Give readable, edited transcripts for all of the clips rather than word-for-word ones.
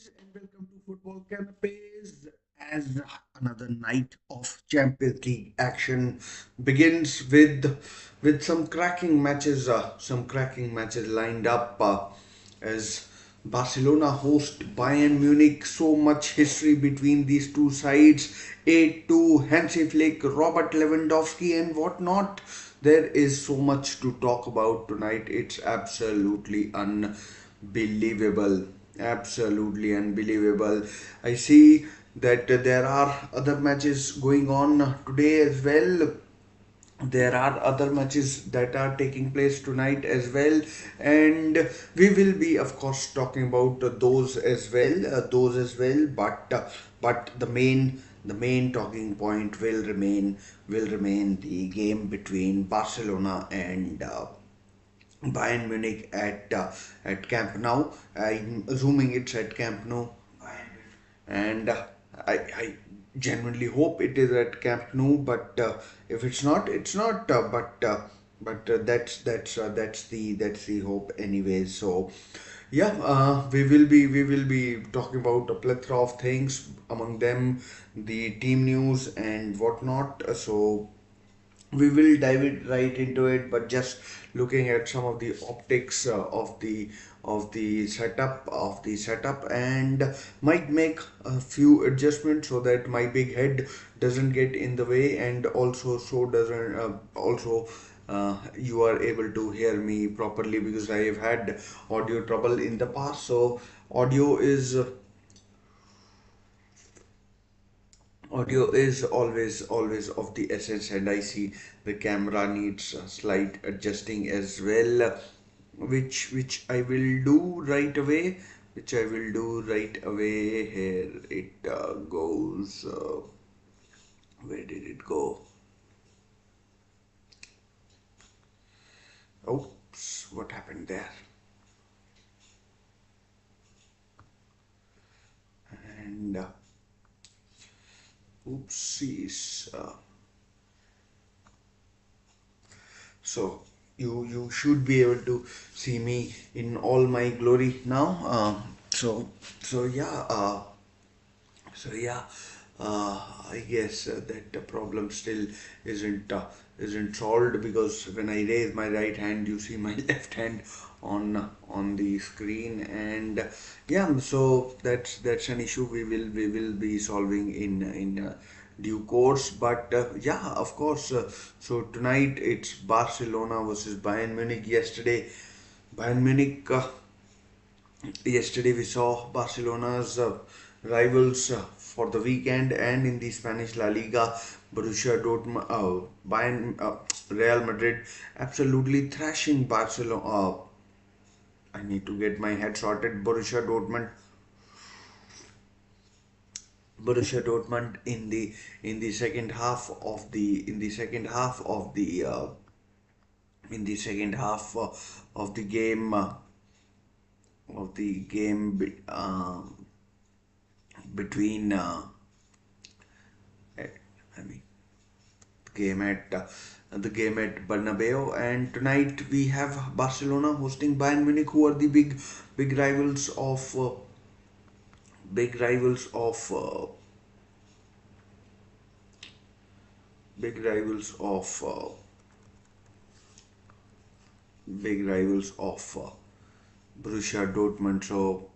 And welcome to Football Canapes as another night of Champions League action begins with some cracking matches lined up as Barcelona host Bayern Munich. So much history between these two sides. 8-2, Hansi Flick, Robert Lewandowski, and whatnot. There is so much to talk about tonight. It's absolutely unbelievable. Absolutely unbelievable. I see that there are other matches going on today as well. There are other matches that are taking place tonight as well, and we will be, of course, talking about those as well. But the main talking point will remain the game between Barcelona and Bayern Munich at Camp Nou. I'm assuming it's at Camp Nou, and I genuinely hope it is at Camp Nou. But if it's not, it's not. But that's the hope anyway. So yeah, we will be talking about a plethora of things, among them the team news and whatnot. So we will dive it right into it, but just looking at some of the optics of the setup, and might make a few adjustments so that my big head doesn't get in the way, and also so doesn't also you are able to hear me properly, because I have had audio trouble in the past. So audio is audio is always of the essence, and I see the camera needs a slight adjusting as well, which I will do right away. Here it goes. Where did it go? Oops, what happened there? And oopsies. So you should be able to see me in all my glory now. So so yeah. So yeah, I guess that the problem still isn't isn't solved, because when I raise my right hand, you see my left hand on the screen, and yeah, so that's an issue we will be solving in due course. But yeah, of course. So tonight it's Barcelona versus Bayern Munich. Bayern Munich. Yesterday we saw Barcelona's rivals for the weekend, and in the Spanish La Liga, Borussia Dortmund, Real Madrid, absolutely thrashing Barcelona. I need to get my head sorted. Borussia Dortmund in the second half of the in the second half of the in the second half of the game of the game be- between I mean game at the game at Bernabeu, and tonight we have Barcelona hosting Bayern Munich, who are the big rivals of big rivals of big rivals of big rivals of Borussia Dortmund. So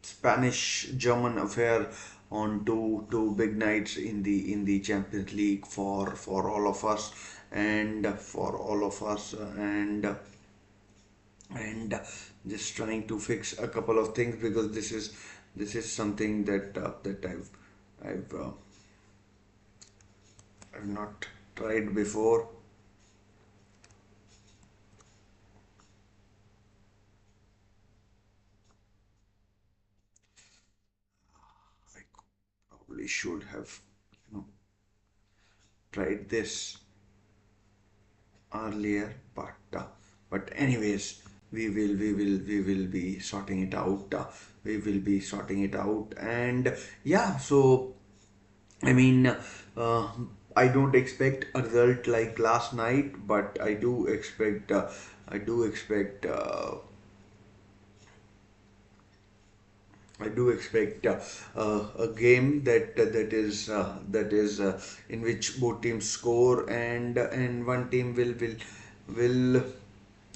Spanish German affair on two big nights in the Champions League for all of us, and just trying to fix a couple of things, because this is something that I've not tried before. I probably should have, you know, tried this earlier, but anyways, we will be sorting it out. And yeah, so I mean, I don't expect a result like last night, but I do expect I do expect a game that is in which both teams score, and one team will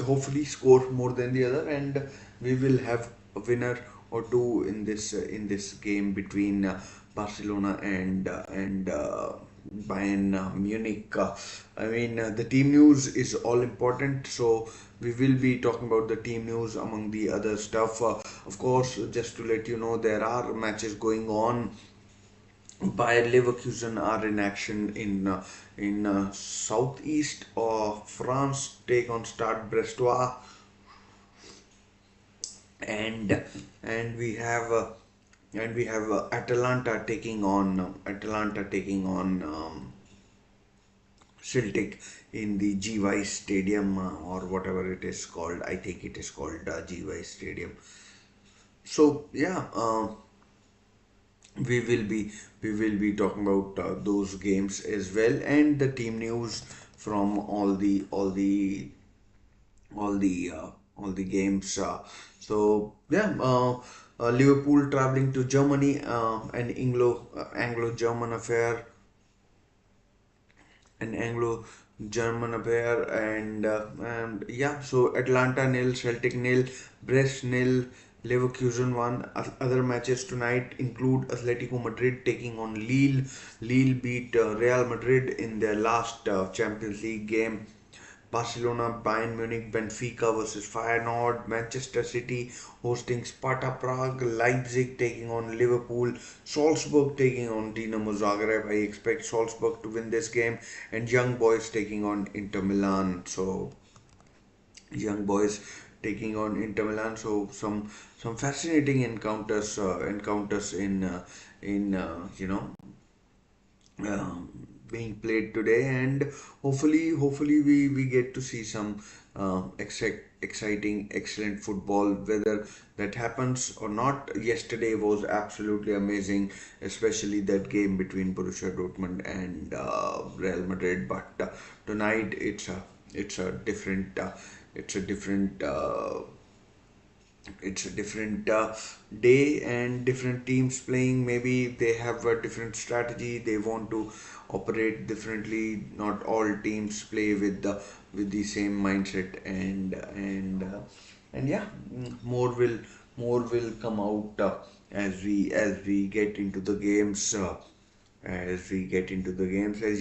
hopefully score more than the other, and we will have a winner or two in this game between Barcelona and Bayern Munich. The team news is all important, so we will be talking about the team news among the other stuff. Of course, just to let you know, there are matches going on. Bayer Leverkusen are in action in southeast of France, take on Stade Brestois, and and we have Atalanta taking on Celtic in the GY Stadium, or whatever it is called. I think it is called GY Stadium. So yeah, we will be we will be talking about those games as well, and the team news from all the games. So yeah, Liverpool traveling to Germany, an Anglo-German affair, and yeah. So Atlanta nil, Celtic nil, Brest nil, Leverkusen 1. Other matches tonight include Atletico Madrid taking on Lille. Lille beat Real Madrid in their last Champions League game. Barcelona, Bayern Munich, Benfica versus Feyenoord, Manchester City hosting Sparta Prague, Leipzig taking on Liverpool, Salzburg taking on Dinamo Zagreb. I expect Salzburg to win this game, and Young Boys taking on Inter Milan. So Young Boys taking on Inter Milan. So some fascinating encounters in being played today, and hopefully we get to see some exciting, excellent football. Whether that happens or not, yesterday was absolutely amazing, especially that game between Borussia Dortmund and Real Madrid. But tonight it's a different it's a different day, and different teams playing. Maybe they have a different strategy, they want to operate differently. Not all teams play with the same mindset, and yeah, more will come out as we get into the games. As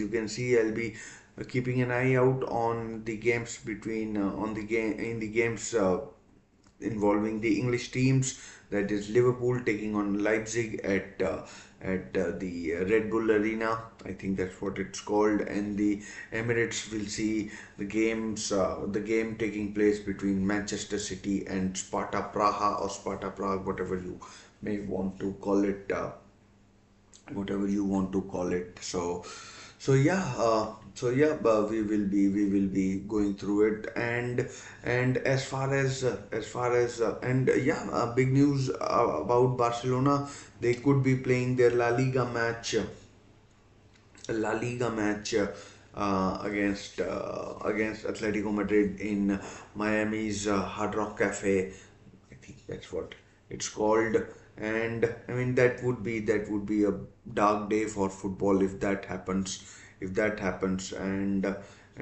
you can see, I'll be keeping an eye out on the games between on the game in the games involving the English teams. That is Liverpool taking on Leipzig at the Red Bull Arena. I think that's what it's called. And the Emirates will see the game taking place between Manchester City and Sparta Praha, or Sparta Prague, whatever you may want to call it. But we will be going through it, and as far as and yeah, big news about Barcelona. They could be playing their La Liga match against Atletico Madrid in Miami's Hard Rock Cafe. I think that's what it's called. And that would be a dark day for football if that happens. And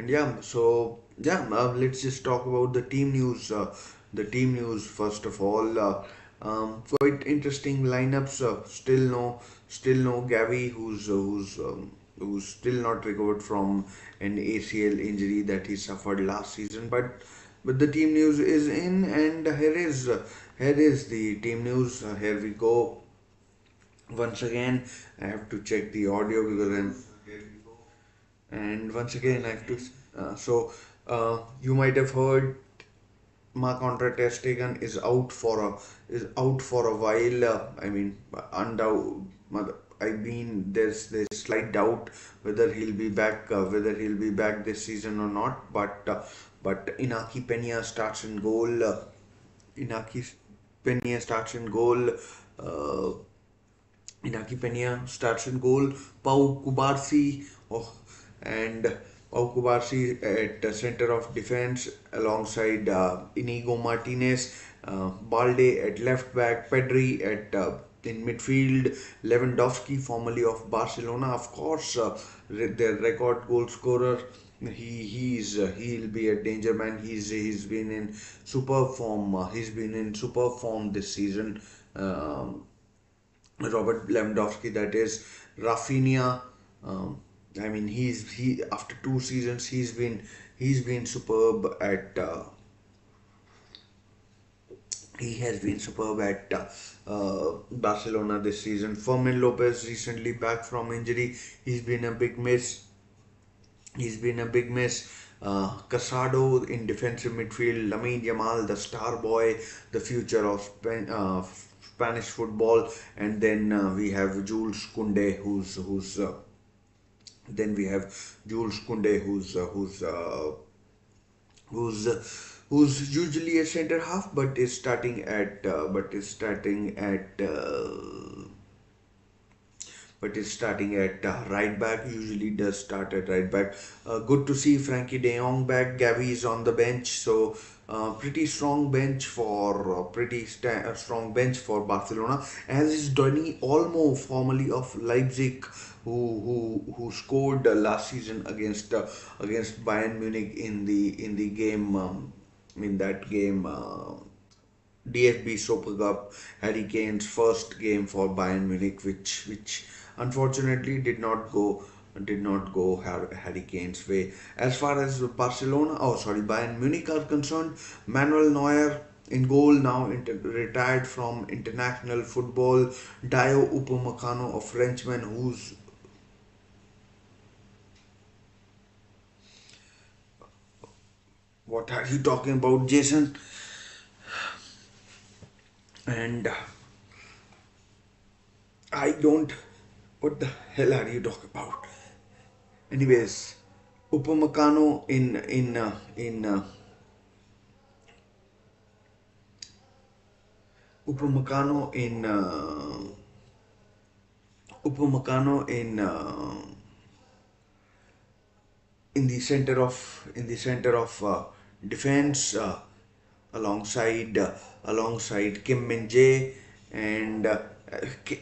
yeah, so yeah, let's just talk about the team news. The team news first of all. Quite interesting lineups. Still no Gavi, who's still not recovered from an ACL injury that he suffered last season. But the team news is in, and here is the team news. Here we go. Once again, I have to check the audio because I'm. And once again, I have to. You might have heard Marc-Andre ter Stegen is out for a while. There's slight doubt whether he'll be back this season or not. But Inaki Peña starts in goal. Inaki Peña starts in goal. Uh, Inaki Peña starts in goal. Pau Kubarsi, and Pau Kubarsi at the center of defense alongside Inigo Martinez, Balde at left back, Pedri at in midfield, Lewandowski, formerly of Barcelona, of course, their record goal scorer. He'll be a danger man. He's been in superb form. He's been in superb form this season. Robert Lewandowski, that is Rafinha. Um, I mean, he after 2 seasons he's been superb at he has been superb at Barcelona this season. Fermin Lopez recently back from injury. He's been a big miss. He's been a big miss. Casado in defensive midfield, Lamine Yamal, the star boy, the future of Spanish football, and then we have Jules Koundé, who's then we have Jules Koundé, who's who's usually a center half, but is starting at right back. Usually does start at right back. Good to see Frankie De Jong back. Gavi is on the bench, so strong bench for Barcelona. As is Dani Olmo, formerly of Leipzig, who scored last season against Bayern Munich in the game in that game. DFB Super Cup, Harry Kane's first game for Bayern Munich, which unfortunately did not go Harry Kane's way. As far as Bayern Munich are concerned, Manuel Neuer in goal, now retired from international football. Dio Upamecano, a Frenchman who's what are you talking about, Jason? And I don't. What the hell are you talking about? Anyways, Upamecano in Upamecano in the center of defense, alongside Kim Min Jae and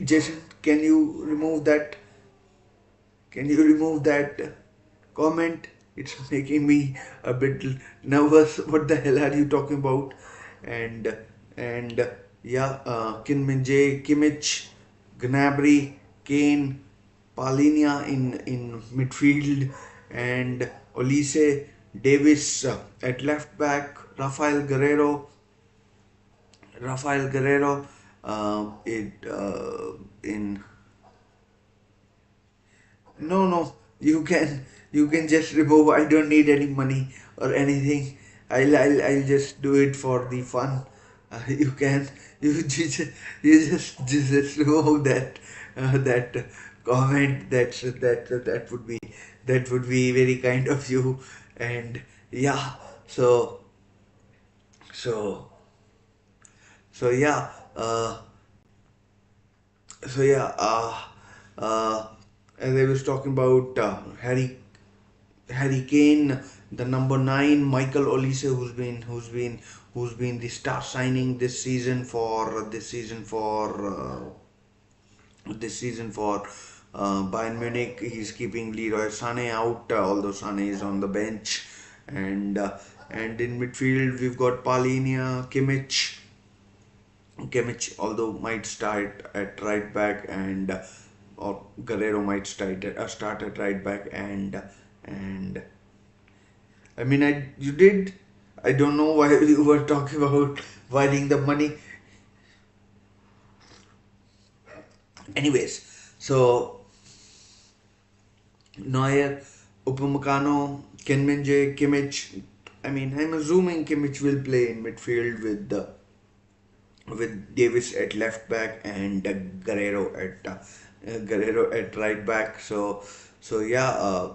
Jason. Can you remove that? Can you remove that comment? It's making me a bit nervous. What the hell are you talking about? And and yeah, Kim Min Jae, Kimmich, Gnabry, Kane, Palinia in midfield, and Olise, Davis at left back, Rafael Guerrero, it in no, no, you can just remove. I don't need any money or anything. I'll just do it for the fun. You can you just remove that comment. That would be very kind of you. And yeah, so so yeah, so yeah. Uh, as I was talking about Harry Kane, the number nine, Michael Olise, who's been the star signing this season for Bayern Munich. He's keeping Leroy Sané out, although Sané is on the bench, and in midfield we've got Palinia, Kimmich, although might start at right back, and or Guerrero might start at right back, and I mean, you did. I don't know why you were talking about wiring the money. Anyways, so Neuer, Upamecano, Kenminje, Kimmich. I mean, I'm assuming Kimmich will play in midfield with Davis at left back and Guerrero at right back. So yeah,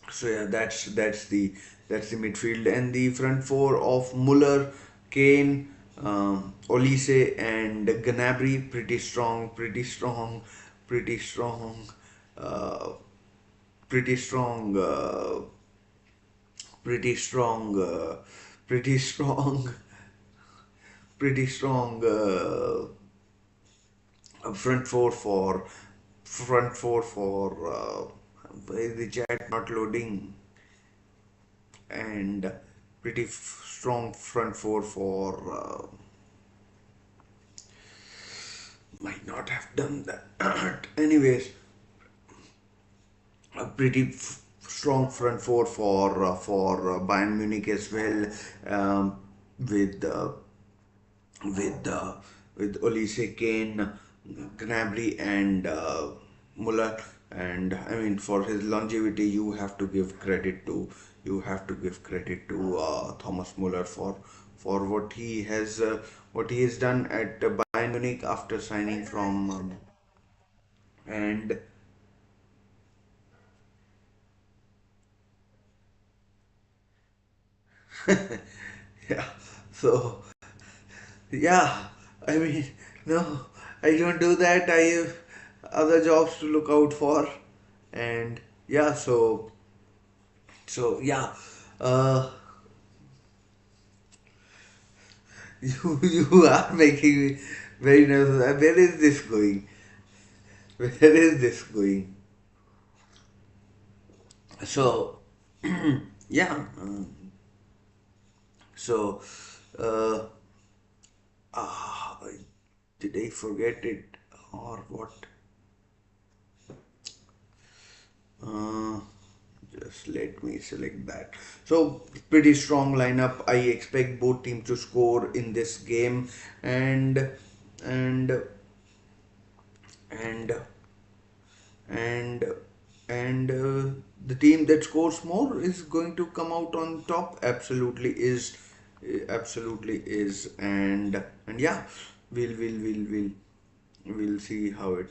that's the midfield, and the front four of Muller, Kane, Olise, and Gnabry. Pretty strong, uh, pretty strong, pretty strong, pretty strong. pretty strong front four for why is the chat not loading, and pretty strong front four for might not have done that. Anyways, a pretty strong front four for Bayern Munich as well, with with uh, with Olise, Kane, Gnabry, and Muller. And I mean, for his longevity, you have to give credit to Thomas Muller for what he has done at Bayern Munich after signing from and yeah. So yeah, I mean, no, I don't do that. I have other jobs to look out for, and yeah, so yeah, uh, you are making me very nervous. Where is this going? Where is this going? So yeah, so uh, ah, did I forget it or what? Uh, just let me select that. So pretty strong lineup. I expect both teams to score in this game, and and and and the team that scores more is going to come out on top. Absolutely is, and yeah, we'll see how it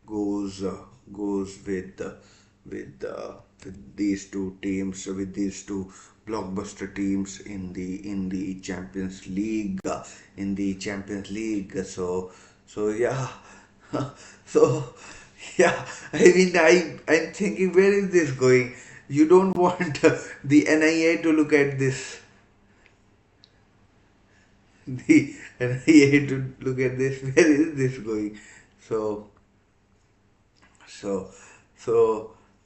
goes goes with these two teams, with these two blockbuster teams in the Champions League. So yeah, so yeah. I mean, I'm thinking, where is this going? You don't want the NIA to look at this, the NIA to look at this. Where is this going? So so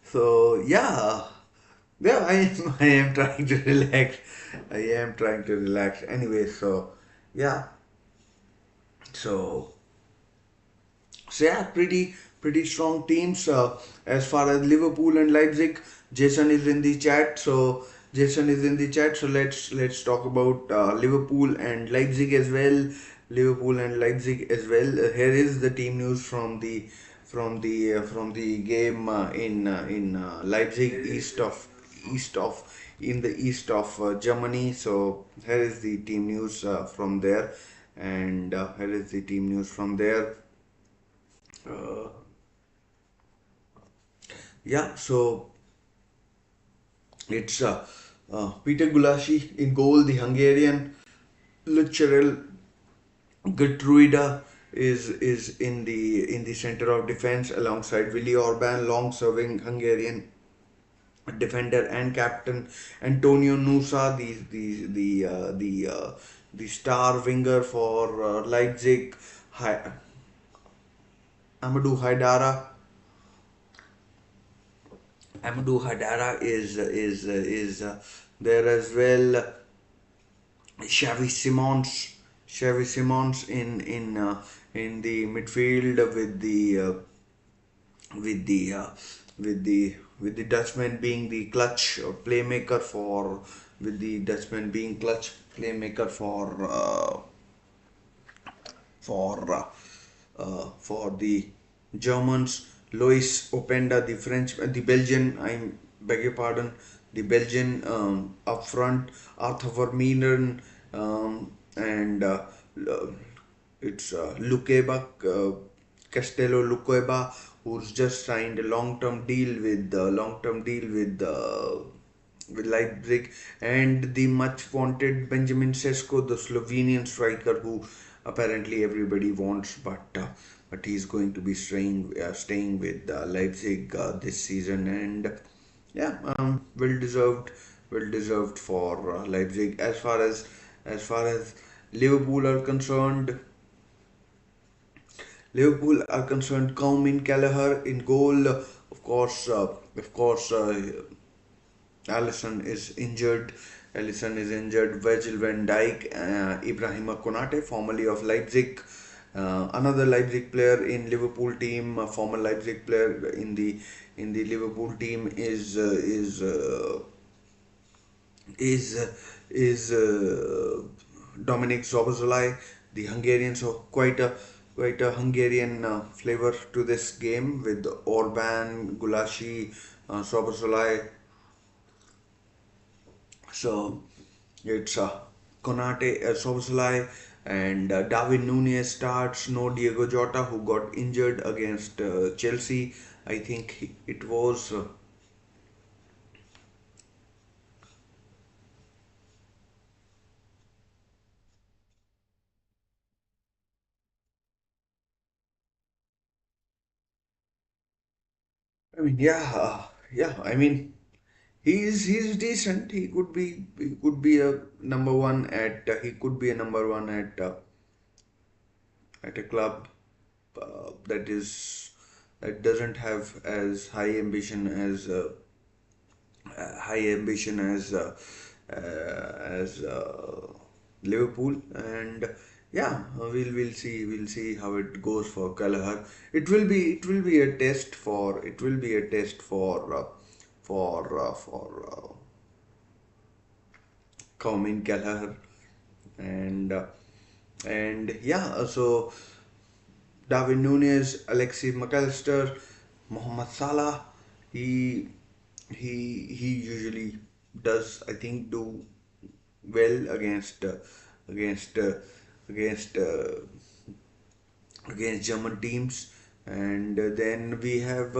so yeah, I am I am trying to relax. I am trying to relax anyway. So yeah, so yeah, pretty strong teams. As far as Liverpool and Leipzig, Jason is in the chat. So let's talk about Liverpool and Leipzig as well. Here is the team news from the game in Leipzig, east of in the east of Germany. So here is the team news from there, and here is the team news from there. Uh, yeah, so it's Peter Gulashi in goal. The Hungarian Lucharel Gertruida is in the center of defense alongside Willy Orban, long-serving Hungarian defender and captain Antonio Nusa, the star winger for Leipzig. Hi, Amadou Haidara. Amadou Haidara is there as well. Xavi Simons, in the midfield with the uh, with the Dutchman being the clutch playmaker for with the Dutchman being clutch playmaker for the Germans. Lois Openda, the French, the Belgian, I beg your pardon, the Belgian up front, Arthur Vermeeren, and uh, it's Lukeba, Castello Lukeba, who's just signed a long-term deal with Leipzig, and the much wanted Benjamin Sesko, the Slovenian striker who apparently everybody wants, but he's going to be staying with Leipzig this season, and yeah, well deserved well deserved for Leipzig. As far as Liverpool are concerned, Liverpool are concerned, Kaumin Kelleher in goal. Of course, Alisson is injured. Alisson is injured. Virgil van Dijk, Ibrahima Konate, formerly of Leipzig, another Leipzig player in Liverpool team, a former Leipzig player in the Liverpool team is Dominic Szoboszlai, the Hungarian. So quite a Hungarian flavor to this game with Orban, Gulashi, Szoboszlai. So it's Konate, Szoboszlai, and Darwin Nunez starts. No Diego Jota, who got injured against Chelsea. I think it was. I mean, yeah, yeah. I mean, he's decent. He could be a number one at he could be a number one at a club that is that doesn't have as high ambition as Liverpool. And yeah, we'll see how it goes for Gallagher. It will be a test for it will be a test for Comin Gallagher. And uh, and yeah, so Darwin Nunez, Alexis McAllister, Mohamed Salah, he he usually does, I think, do well against uh, against uh, against German teams. And then we have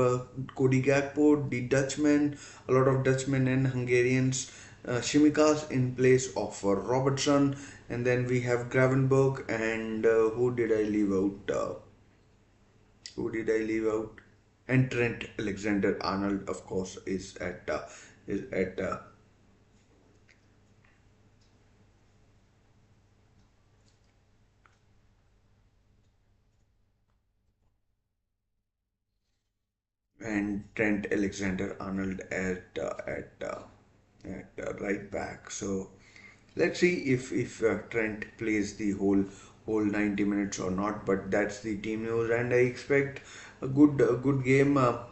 Cody Gakpo, the Dutchman, a lot of Dutchmen and Hungarians, Shimikas in place of Robertson. And then we have Gravenberg and who did I leave out? Who did I leave out? And Trent Alexander-Arnold, of course, is at and Trent Alexander-Arnold at right back. So let's see if Trent plays the whole 90 minutes or not. But that's the team news, and I expect a good game, a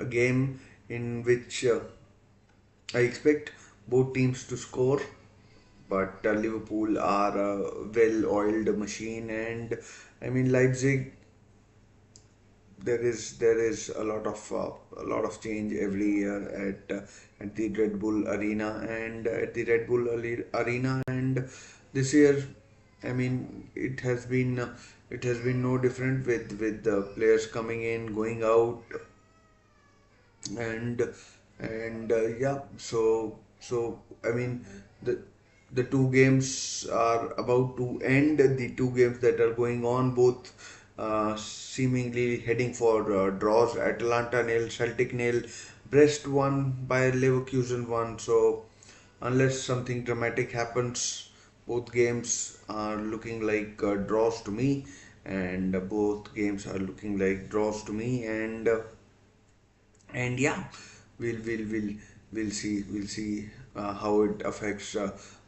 game in which I expect both teams to score. But Liverpool are a well-oiled machine, and I mean Leipzig, there is a lot of change every year at the Red Bull Arena and at the Arena. And this year, I mean, it has been no different with the players coming in, going out, and yeah. So I mean, the the two games are about to end. The two games that are going on, both seemingly heading for draws. Atalanta nil, Celtic nil, Brest won, Bayer Leverkusen won. So unless something dramatic happens, both games are looking like draws to me, and both games are looking like draws to me. And yeah, we'll we'll we'll we'll see how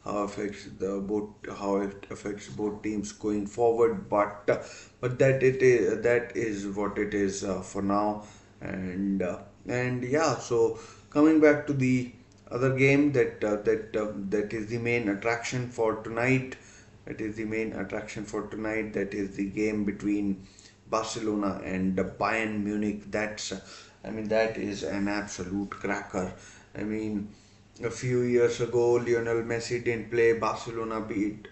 affects the both how it affects both teams going forward. But that is what it is for now. And yeah, so coming back to the other game that is the main attraction for tonight. That is the main attraction for tonight. That is the game between Barcelona and Bayern Munich. I mean, that is an absolute cracker. I mean, a few years ago, Lionel Messi didn't play. Barcelona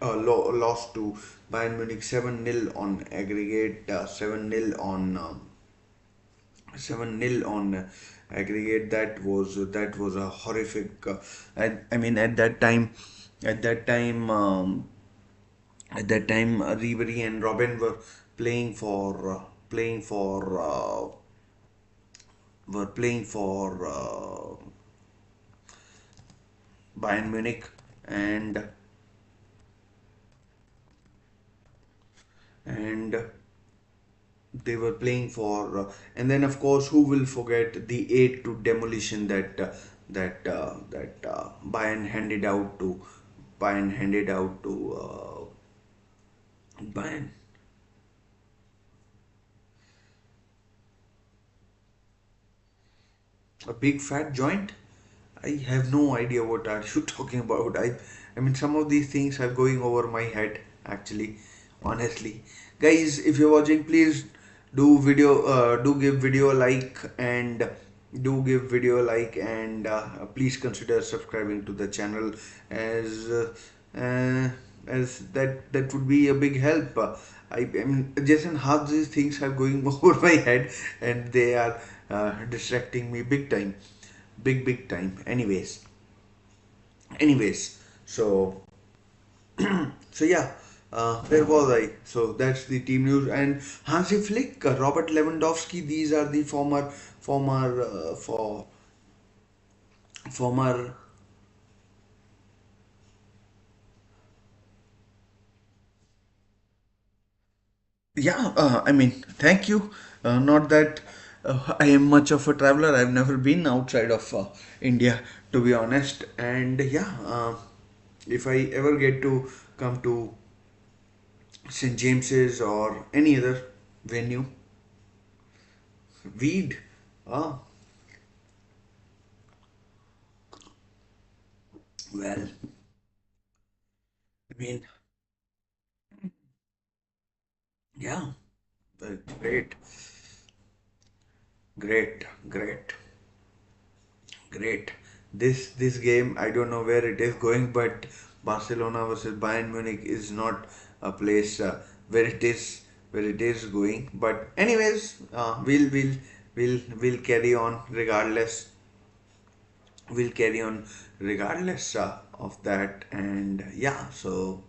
lost to Bayern Munich 7-0 on aggregate, 7-0 on 7-0 on aggregate. That was a horrific. I mean, at that time, Ribery and Robin were playing for playing for Bayern Munich, and and they were playing for, and then of course, who will forget the 8 to demolition that Bayern handed out to Bayern handed out to Bayern. A big fat joint? I have no idea what are you talking about. I mean, some of these things are going over my head actually, honestly. Guys, if you're watching, please do give video a like, and please consider subscribing to the channel, as uh, as that would be a big help. I mean, just and half these things are going over my head, and they are distracting me big time, big time. Anyways, so so yeah, where was I? So that's the team news. And Hansi Flick, Robert Lewandowski, these are the former. Yeah, I mean, thank you. Not that I am much of a traveler. I've never been outside of India, to be honest. And yeah, if I ever get to come to St. James's or any other venue, weed. Ah, well, I mean, yeah, great, great, great, great. This game, I don't know where it is going, but Barcelona versus Bayern Munich is not a place where it is going. But anyways, we'll carry on regardless. We'll carry on regardless of that, and yeah, so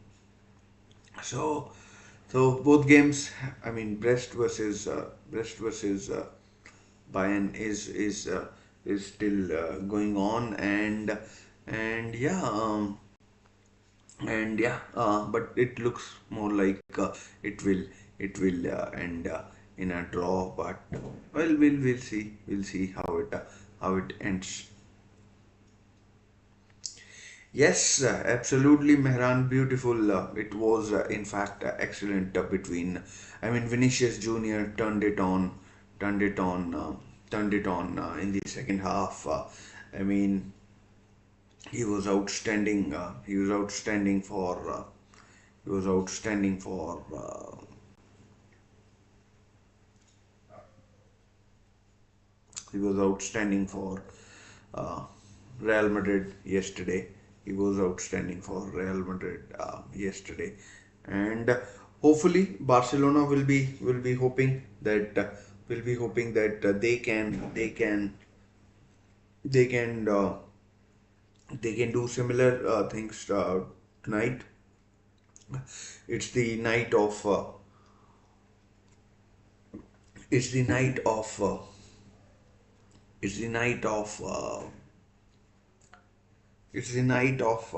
both games, I mean, Brest versus Bayern is still going on, and yeah, but it looks more like it will end in a draw. But well, we'll see how it ends. Yes, absolutely, Mehran. Beautiful. It was, in fact, excellent between. I mean, Vinicius Junior turned it on, turned it on in the second half. I mean, he was outstanding. He was outstanding for. He was outstanding for. He was outstanding for uh, Real Madrid yesterday. He was outstanding for Real Madrid yesterday, and hopefully Barcelona will be hoping that they can they can do similar things tonight. It's the night of it's the night of it's the night of it's the night of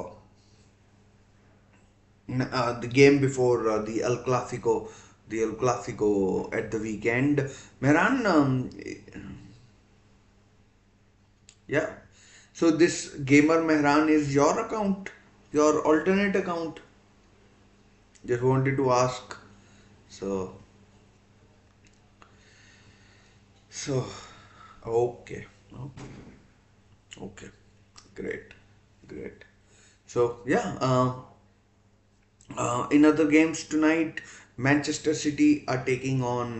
the game before the El Clasico at the weekend. Mehran, yeah. So this gamer Mehran is your account, your alternate account. Just wanted to ask. So, so, okay, okay, okay, great, great. So yeah, in other games tonight, Manchester City are taking on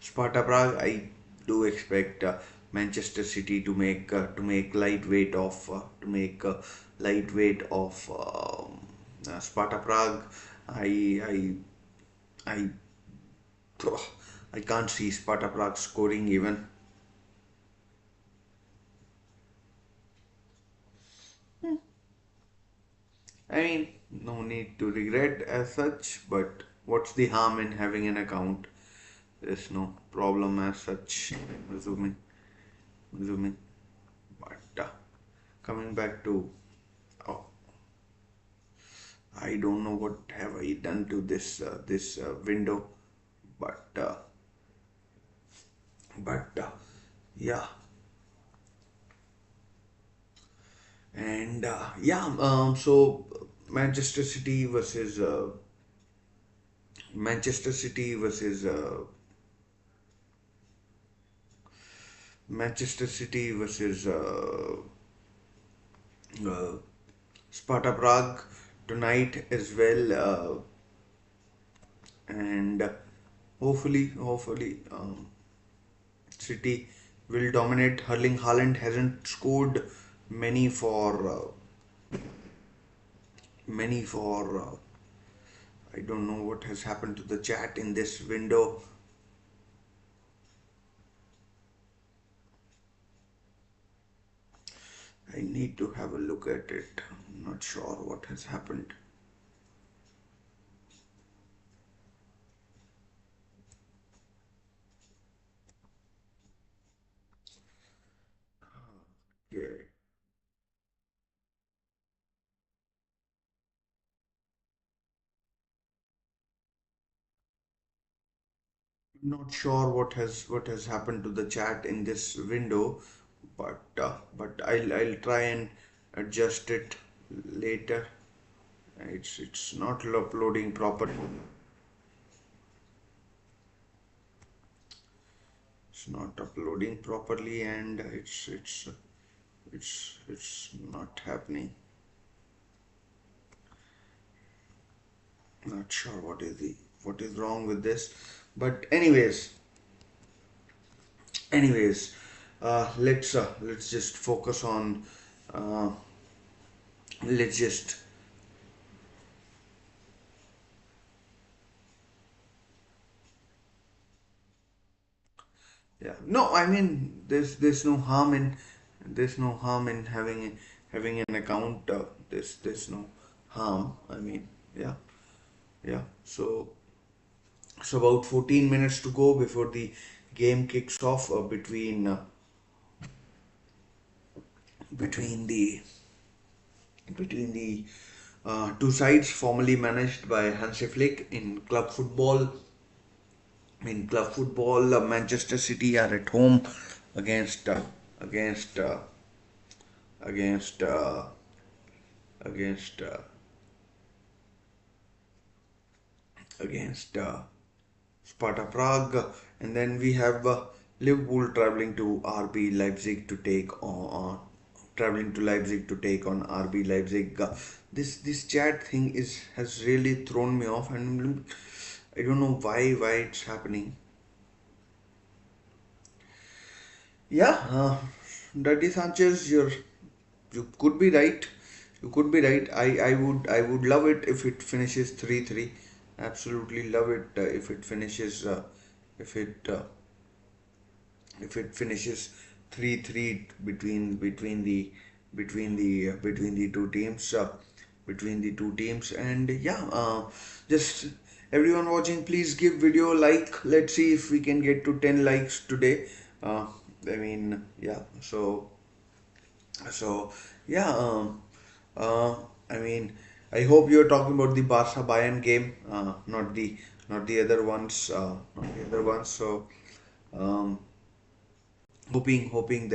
Sparta Prague. I do expect Manchester City to make lightweight of Sparta Prague. I I I can't see Sparta Prague scoring even. I mean, no need to regret as such, but what's the harm in having an account? There's no problem as such, assuming, assuming. But coming back to, oh, I don't know what have I done to this window, but yeah, and yeah, so Manchester City versus Manchester City versus Manchester City versus uh, Sparta Prague tonight as well, and hopefully, City will dominate. Erling Haaland hasn't scored many for I don't know what has happened to the chat in this window. I need to have a look at it. I'm not sure what has happened. Okay. Not sure what has happened to the chat in this window, but I'll try and adjust it later. It's not uploading properly. It's not uploading properly, and it's not happening. Not sure what is wrong with this, but anyways, let's just focus on uh, let's just yeah, no, I mean there's no harm in having an account. There's no harm. I mean, yeah, yeah. So about 14 minutes to go before the game kicks off between the two sides formerly managed by Hansi Flick in club football. In club football, Manchester City are at home against against uh, against against against Sparta Prague, and then we have Liverpool traveling to RB Leipzig to take on traveling to Leipzig to take on RB Leipzig. This chat thing is has really thrown me off, and I don't know why it's happening. Yeah, Daddy Sanchez, you could be right. You could be right. I would love it if it finishes 3-3. Absolutely love it if it finishes 3-3 between the two teams, and yeah, just everyone watching, please give video a like. Let's see if we can get to 10 likes today. uh, I mean, yeah, so yeah, uh, I mean, I hope you're talking about the Barca Bayern game, not the other ones, So um, hoping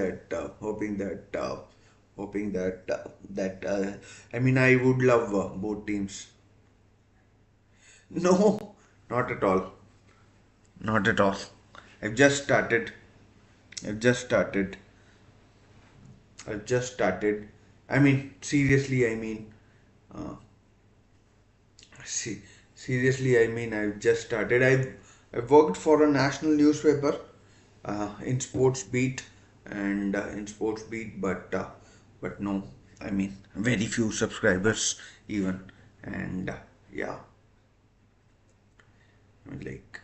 that I mean, I would love both teams. No, not at all. Not at all. I've just started. I've just started. I've just started. I mean, seriously, I mean, uh, see, seriously, I mean, I've just started. I've worked for a national newspaper in sports beat but no, I mean, very few subscribers even, and yeah, I mean, like,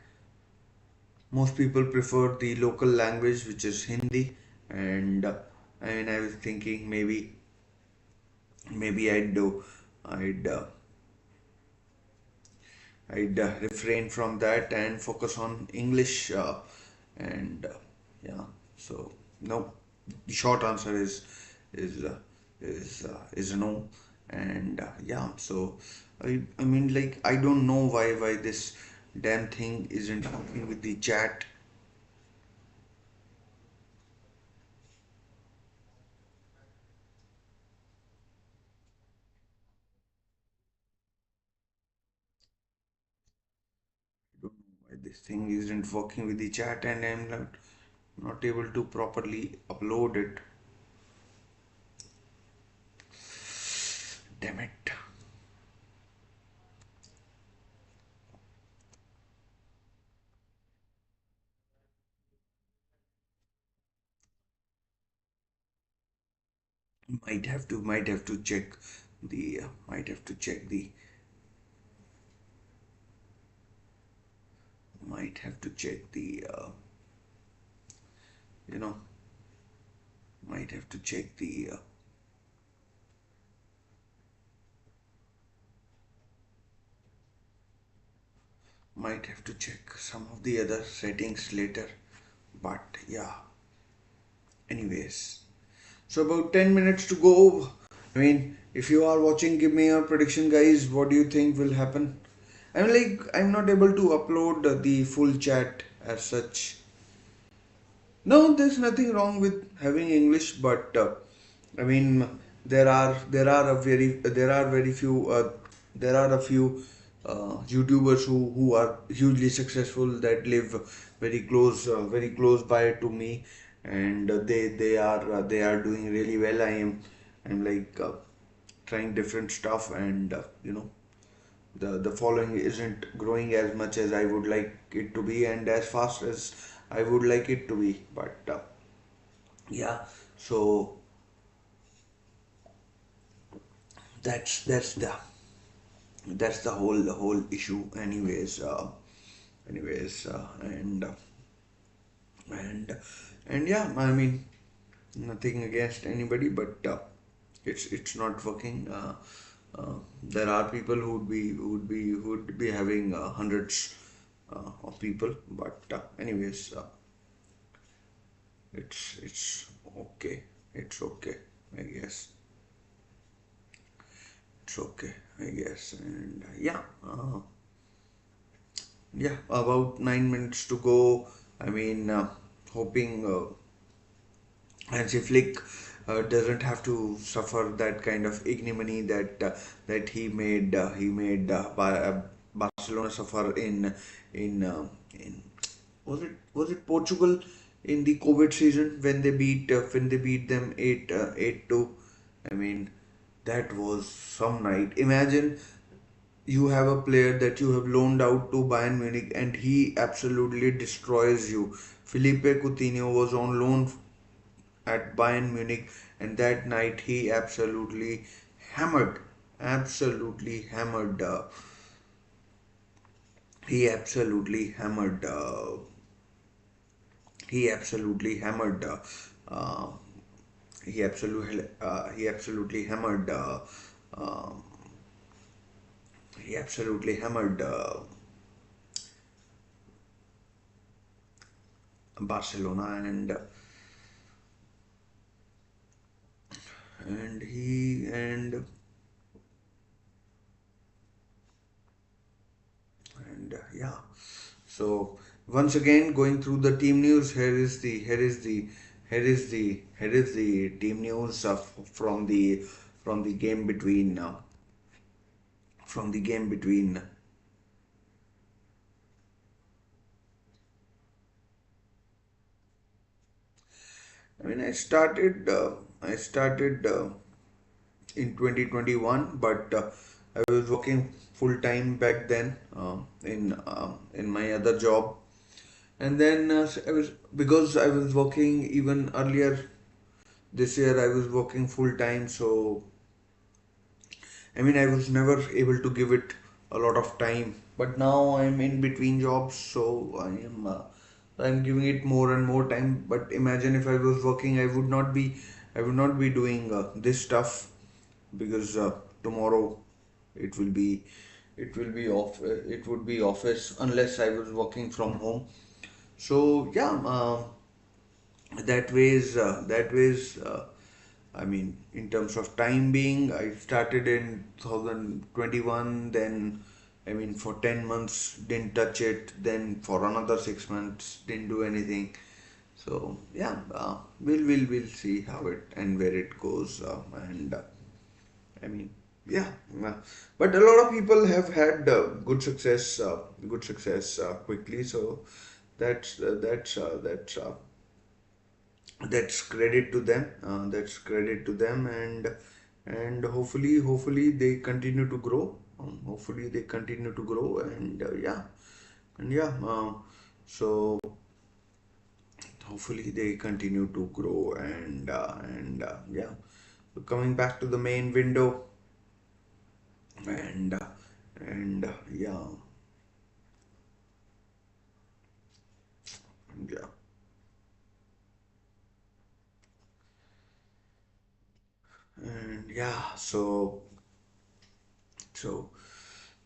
most people prefer the local language, which is Hindi, and I mean, I was thinking maybe I'd refrain from that and focus on English, and yeah, so no, the short answer is is no. And yeah, so I mean, like, I don't know why this damn thing isn't working with the chat. I don't know why this thing isn't working with the chat, and I'm not able to properly upload it. Damn it. Might have to check the might have to check the might have to check the you know might have to check the might have to check some of the other settings later. But yeah, anyways, so about 10 minutes to go. I mean, if you are watching, give me your prediction, guys. What do you think will happen? I'm not able to upload the full chat as such. No, there's nothing wrong with having English, but I mean, there are very few there are a few YouTubers who are hugely successful that live very close by to me, and they are doing really well. I'm like trying different stuff, and the following isn't growing as much as I would like it to be, and as fast as I would like it to be. But yeah, so that's the whole issue. Anyways, and and yeah, I mean, nothing against anybody, but it's not working. There are people who would be having hundreds of people, but anyways, it's okay. It's okay, I guess. It's okay, I guess. And yeah, about 9 minutes to go. I mean, hoping Hansi Flick doesn't have to suffer that kind of ignominy that he made Barcelona suffer in was it Portugal in the COVID season when they beat them 8-2. I mean, that was some night. Imagine you have a player that you have loaned out to Bayern Munich and he absolutely destroys you. Felipe Coutinho was on loan at Bayern Munich, and that night he hammered, absolutely hammered, he absolutely hammered, he absolutely hammered, uh, he absolutely hammered, uh, he absolutely hammered Barcelona, and he and yeah. So once again, going through the team news, here is the team news from the game between from the game between. I mean, I started in 2021, but I was working full time back then in my other job, and then I was because I was working even earlier this year. I was working full time, so I mean, I was never able to give it a lot of time, but now I'm in between jobs, so I'm giving it more and more time. But imagine if I was working, I would not be doing this stuff because tomorrow it will be it would be office unless I was working from home. So yeah, that ways, I mean, in terms of time being, I started in 2021, then I mean for 10 months didn't touch it, then for another 6 months didn't do anything. So yeah, we'll see how it and where it goes, and I mean, yeah, uh, but a lot of people have had good success quickly. So that's credit to them. That's credit to them, and hopefully they continue to grow. Hopefully they continue to grow, and yeah. So hopefully they continue to grow, and yeah. So coming back to the main window, and yeah, yeah, and yeah. So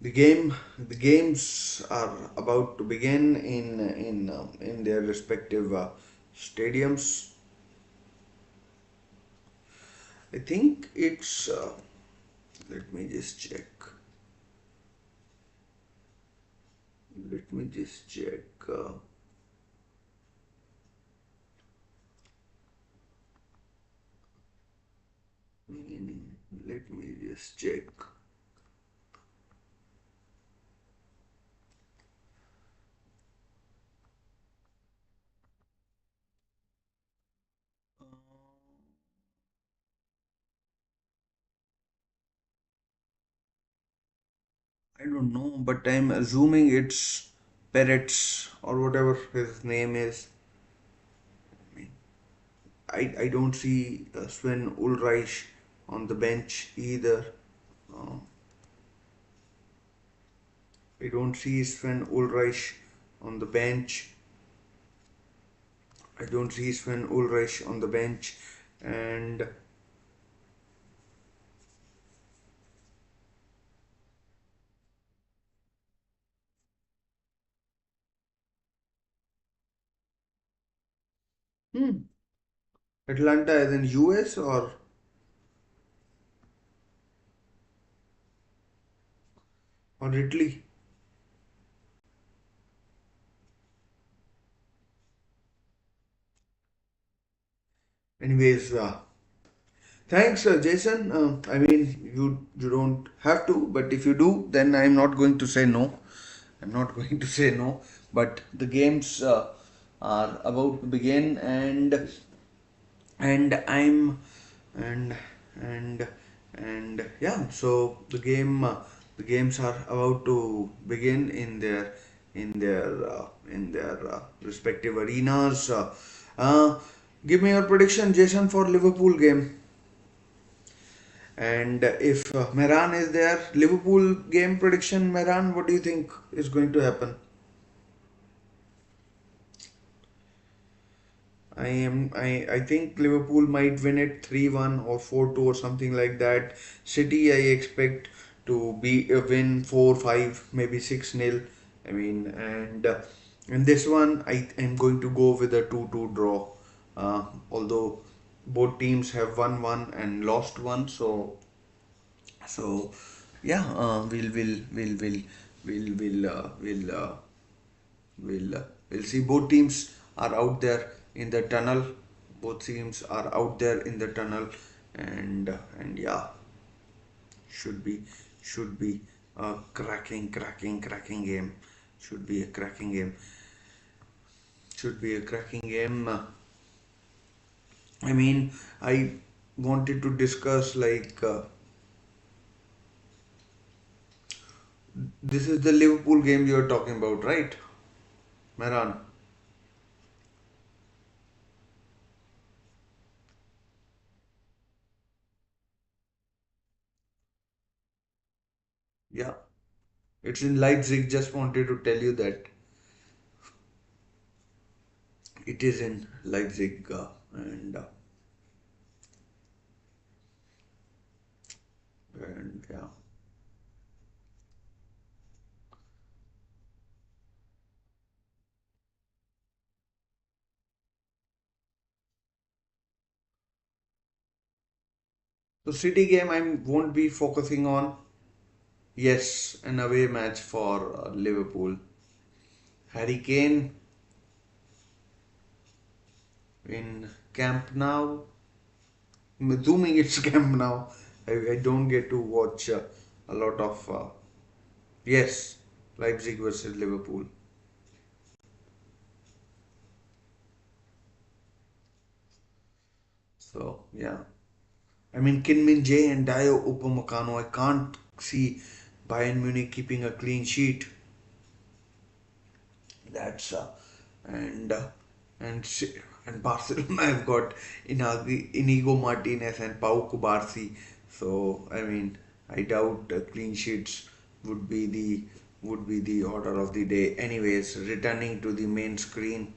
the games are about to begin in their respective stadiums. I think it's. Let me just check. Let me just check. Let me just check. I don't know, but I'm assuming it's Peretz or whatever his name is. I don't see Sven Ulreich on the bench either. Uh, I don't see Sven Ulreich on the bench. I don't see Sven Ulreich on the bench, and hmm, Atlanta as in US or Italy. Anyways, thanks, Jason. I mean, you don't have to, but if you do, then I'm not going to say no. I'm not going to say no. But the games are about to begin, and I'm and and and yeah. So the games are about to begin in their respective arenas. Uh, Give me your prediction, Jason, for Liverpool game. And if Mehran is there, Liverpool game prediction, Mehran, what do you think is going to happen? I think Liverpool might win it 3-1 or 4-2 or something like that. City I expect to be a win 4-5, maybe 6-0. I mean, and in this one I am going to go with a 2-2 draw. Although both teams have won one and lost one, so yeah, we'll see. Both teams are out there in the tunnel. Both teams are out there in the tunnel, and yeah, should be should be a cracking game. Should be a cracking game. Should be a cracking game. I mean, I wanted to discuss like this is the Liverpool game you are talking about, right, Maran? Yeah, it's in Leipzig. Just wanted to tell you that it is in Leipzig, and yeah. So City game I won't be focusing on. Yes, an away match for Liverpool. Harry Kane in Camp Now. I'm assuming it's Camp Now. I don't get to watch a lot of. Yes, Leipzig versus Liverpool. So yeah, I mean Min Jae and Dio Upamecano. I can't see Bayern Munich keeping a clean sheet. That's and and si- and Barcelona have got Inigo Martinez and Pau Kubarsi. So I mean, I doubt clean sheets would be the order of the day. Anyways, returning to the main screen,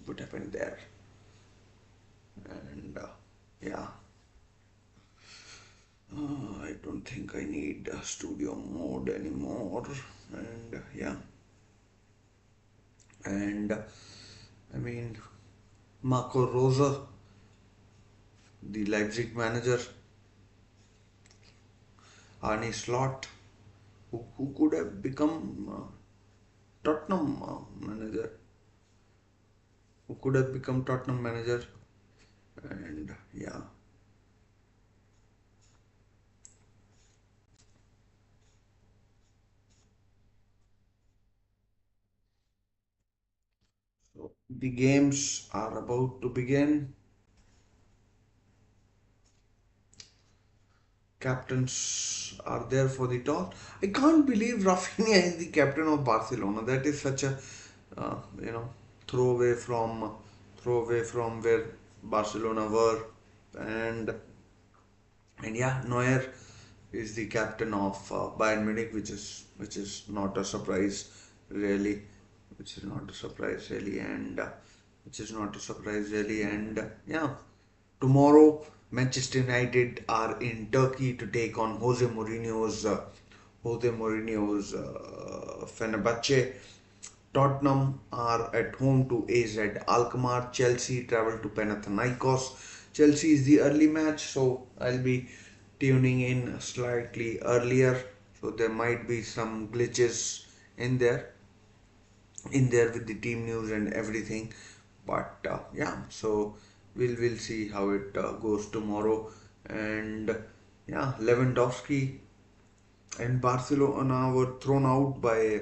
what happened there? And yeah, I don't think I need studio mode anymore. And yeah, and I mean Marco Rosa, the Leipzig manager, Arne Slot, who could have become Tottenham manager, who could have become Tottenham manager, and yeah, so the games are about to begin. Captains are there for the toss. I can't believe Rafinha is the captain of Barcelona. That is such a you know throwaway from where Barcelona were, and yeah, Neuer is the captain of Bayern Munich, which is not a surprise, really, which is not a surprise really, and which is not a surprise really, and yeah, tomorrow Manchester United are in Turkey to take on Jose Mourinho's Fenerbahce. Tottenham are at home to AZ Alkmaar. Chelsea travel to Panathinaikos. Chelsea is the early match, so I'll be tuning in slightly earlier. So there might be some glitches in there, with the team news and everything. But yeah, so we'll see how it goes tomorrow. And yeah, Lewandowski and Barcelona were thrown out by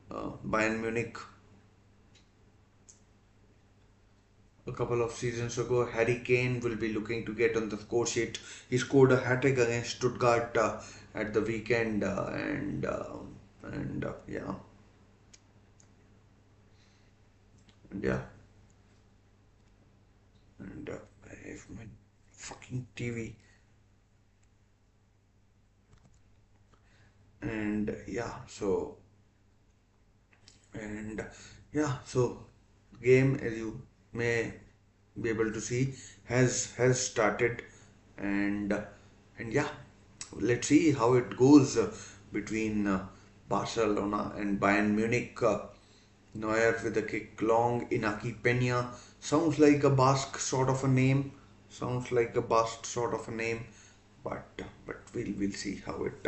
Bayern Munich a couple of seasons ago. Harry Kane will be looking to get on the score sheet. He scored a hat trick against Stuttgart at the weekend, and yeah, and yeah, and I have my fucking TV, and yeah, and so game, as you may be able to see, has started, and yeah, let's see how it goes between Barcelona and Bayern Munich. Neuer with a kick long. Inaki Peña sounds like a Basque sort of a name. Sounds like a Basque sort of a name, but we'll see how it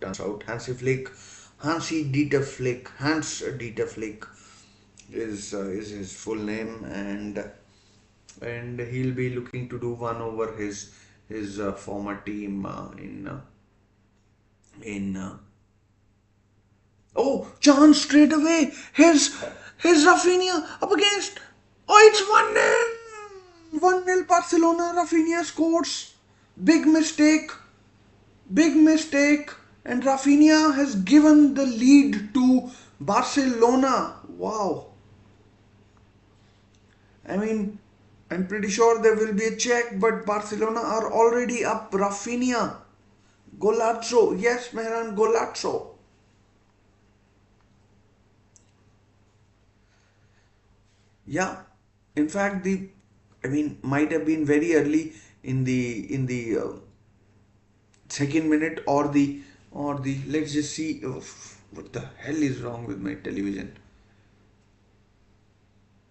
turns out. Hans Dieter Flick is his full name, and he'll be looking to do one over his former team in oh, chance straight away. His Rafinha up against. Oh, it's 1-0. 1-0 Barcelona. Rafinha scores. Big mistake. Big mistake. And Rafinha has given the lead to Barcelona. Wow. I mean, I'm pretty sure there will be a check, but Barcelona are already up. Rafinha. Golazo. Yes, Mehran, Golazo. Yeah, in fact, I mean, might have been very early in the second minute, or the. Let's just see. Oh, what the hell is wrong with my television?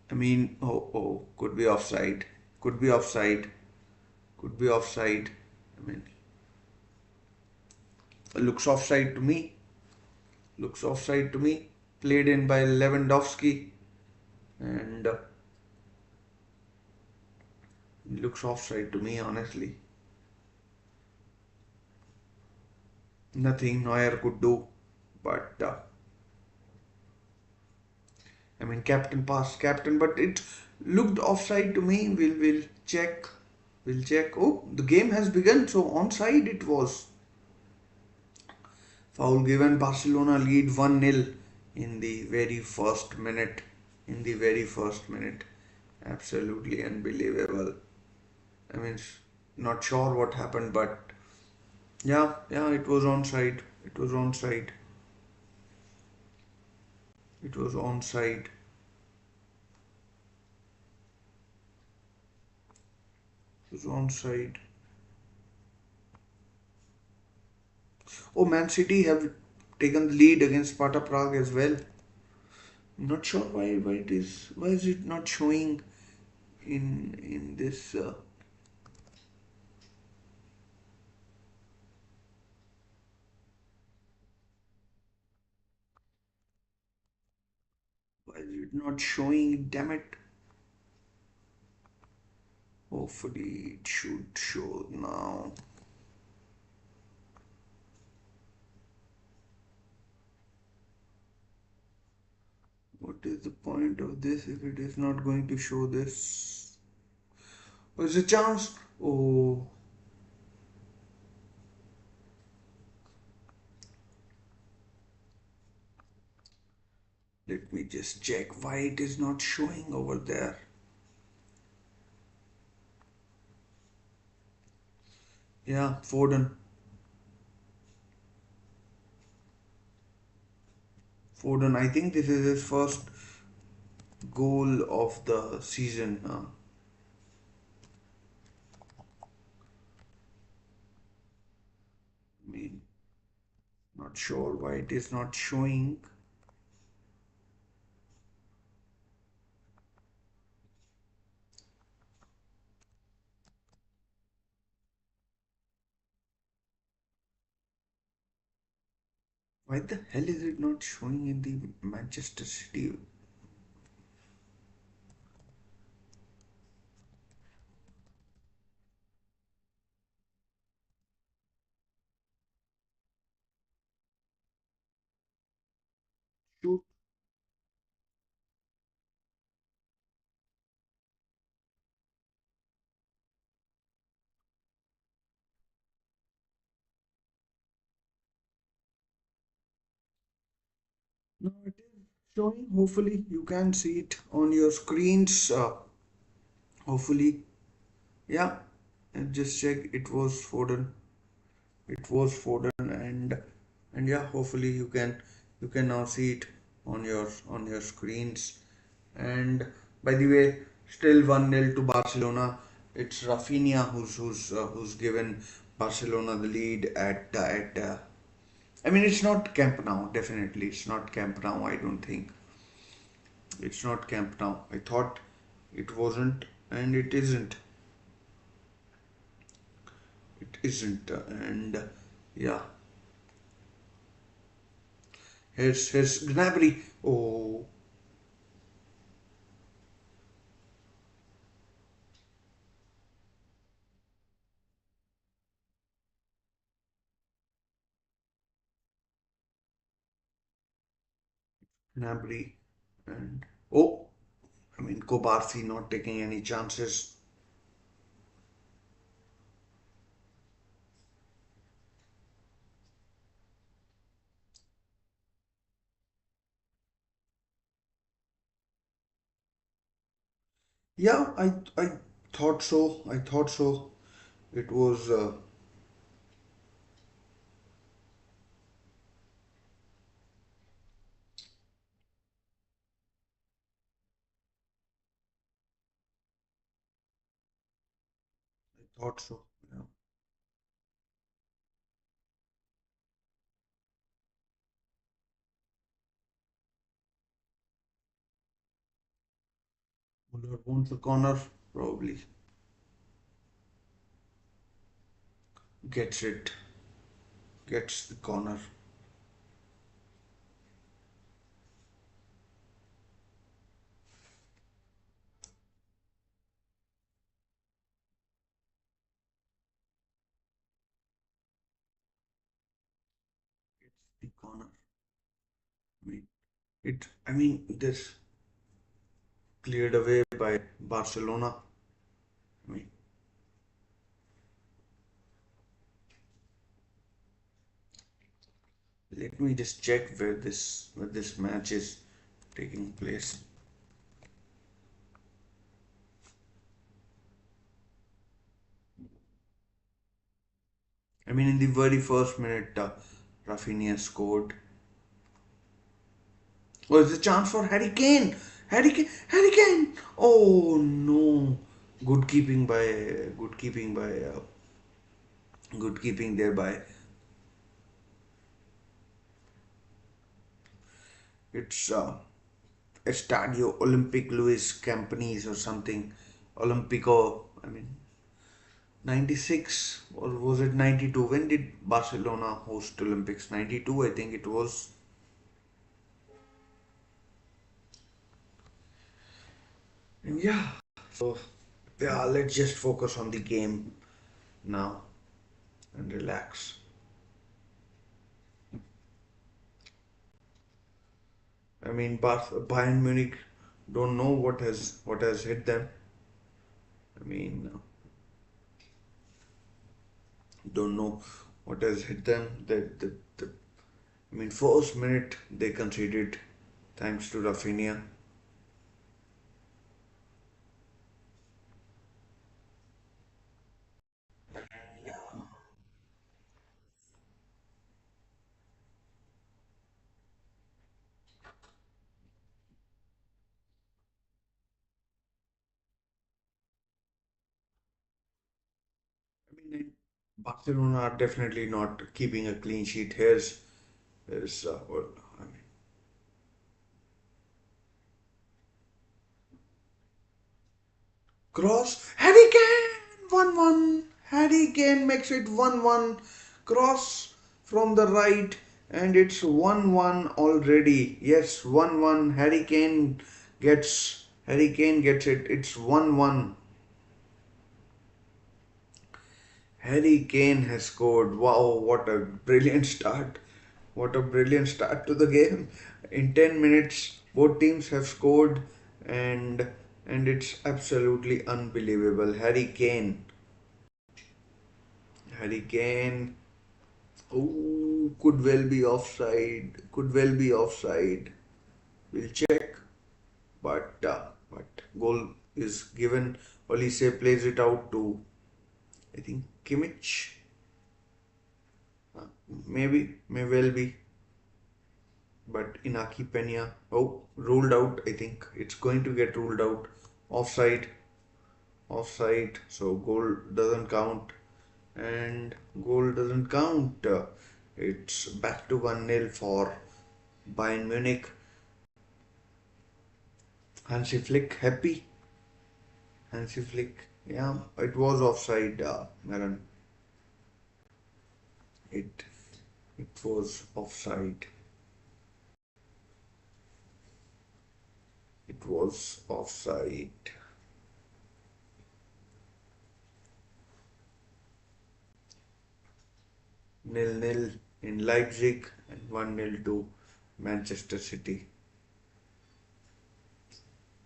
I mean, could be offside. Could be offside. Could be offside. I mean, looks offside to me. Looks offside to me. Played in by Lewandowski, and looks offside to me, honestly. Nothing Neuer could do, but I mean, captain passed captain, but it looked offside to me. We'll check. We'll check. Oh, the game has begun. So onside it was. Foul given. Barcelona lead 1-0 in the very first minute. In the very first minute. Absolutely unbelievable. I mean, not sure what happened, but yeah, it was onside. It was onside. It was onside. It was onside. Oh, Man City have taken the lead against Sparta Prague as well. I'm not sure why is it not showing in this why is it not showing, damn it. Hopefully it should show now. What is the point of this if it is not going to show this? There's a chance. Oh, let me just check why it is not showing over there. Yeah, Foden. Foden, I think this is his first goal of the season. I mean, not sure why it is not showing. Why the hell is it not showing in the Manchester City? Shoot. No, it is showing. Hopefully, you can see it on your screens. Hopefully, yeah. And just check. It was Foden. It was Foden, and yeah. Hopefully, you can now see it on your screens. And by the way, still 1-0 to Barcelona. It's Rafinha who's given Barcelona the lead at. I mean, it's not Camp Nou. Definitely, it's not Camp Nou. I don't think it's not Camp Nou. I thought it wasn't, and it isn't. It isn't, and yeah. Here's Gnabry. Oh, Gnabry, and oh, I mean, Kobarsi not taking any chances. Yeah, I thought so. I thought so. It was I thought so. Yeah. Muller wants a corner, probably. gets it, gets the corner. The corner. I mean, this cleared away by Barcelona. I mean, let me just check where this match is taking place. I mean, in the very first minute, Rafinha scored. Oh, it's a chance for Harry Kane. Harry Kane. Harry Kane. Oh no! Good keeping by. Good keeping by. Good keeping there by. It's Estadio Olympic Luis Campanis or something. Olympico. I mean, 96 or was it 92? When did Barcelona host Olympics? 92, I think it was. And yeah, so yeah, let's just focus on the game now and relax. I mean, Bayern Munich don't know what has hit them. I mean, don't know what has hit them. I mean, first minute they conceded thanks to Rafinha. I mean, Barcelona are definitely not keeping a clean sheet. Here's well, I mean, cross Harry Kane 1-1. Harry Kane makes it 1-1. Cross from the right, and it's 1-1 already. Yes, 1-1. Harry Kane gets it. It's 1-1. Harry Kane has scored. Wow, what a brilliant start. What a brilliant start to the game. In 10 minutes, both teams have scored, and and it's absolutely unbelievable. Harry Kane, oh, could well be offside. Could well be offside. We'll check. But goal is given. Olise plays it out to, I think, Kimmich. May well be. But Inaki Pena, oh, ruled out. I think it's going to get ruled out. Offside, offside. So goal doesn't count, and goal doesn't count. It's back to 1-0 for Bayern Munich. Hansi Flick happy. Hansi Flick, yeah, it was offside, Maran. It it was offside. It was offside. 0-0 in Leipzig and 1-0 to Manchester City.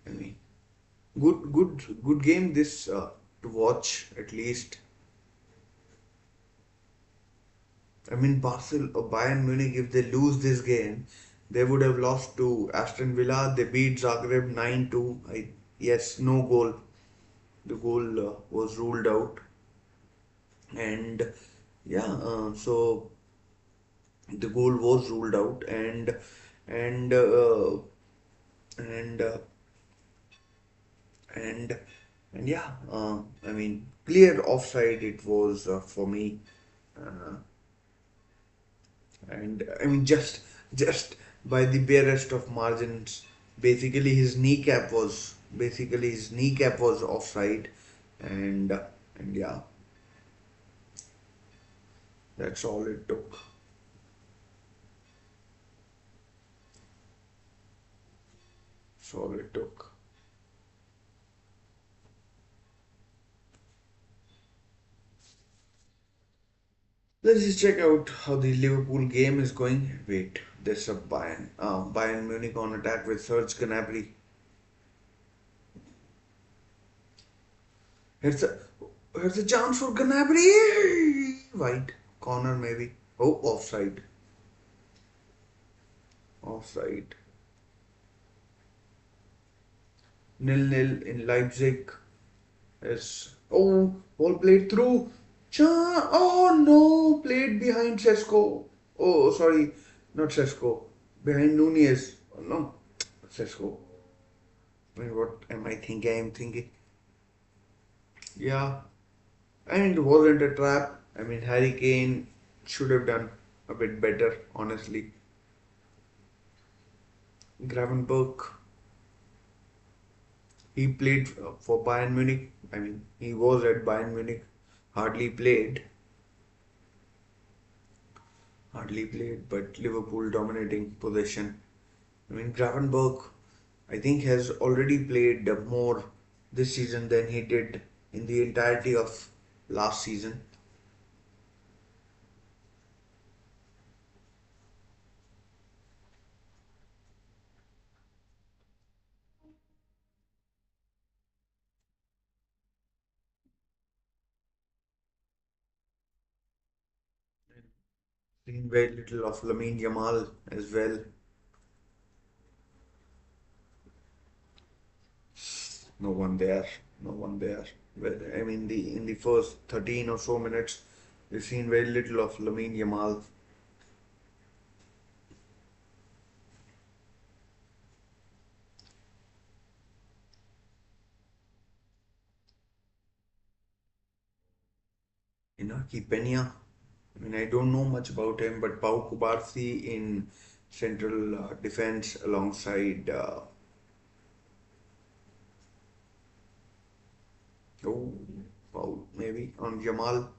I mean, good game this to watch at least. I mean, Bayern Munich, if they lose this game, they would have lost to Aston Villa. They beat Zagreb 9-2. Yes, no goal. The goal was ruled out, and yeah, so the goal was ruled out, and and uh, and and yeah, I mean, clear offside it was for me, uh, and I mean, just by the barest of margins. Basically his kneecap was offside, and and yeah, That's all it took. That's all it took. Let's just check out how the Liverpool game is going. Wait, there's a Bayern Munich on attack with Serge Gnabry. Here's a here's a chance for Gnabry. Wide corner maybe. Oh, offside. Offside. 0-0 in Leipzig. Yes. Oh, ball played through. Oh no, played behind Sesko. Oh, sorry, not Sesko. Behind Nunez. Oh, no, Sesko. I mean, what am I thinking? I'm thinking. Yeah, and it wasn't a trap. I mean, Harry Kane should have done a bit better, honestly. Gravenberg, he played for Bayern Munich. I mean, he was at Bayern Munich, hardly played, but Liverpool dominating possession. I mean, Gravenberg, I think, has already played more this season than he did in the entirety of last season. Seen very little of Lamine Yamal as well. No one there. No one there. Well, I mean, the in the first 13 or so minutes, we've seen very little of Lamine Yamal. Inaki Peña. I mean, I don't know much about him, but Pau Kubarsi in central defense alongside oh Pau maybe on Yamal.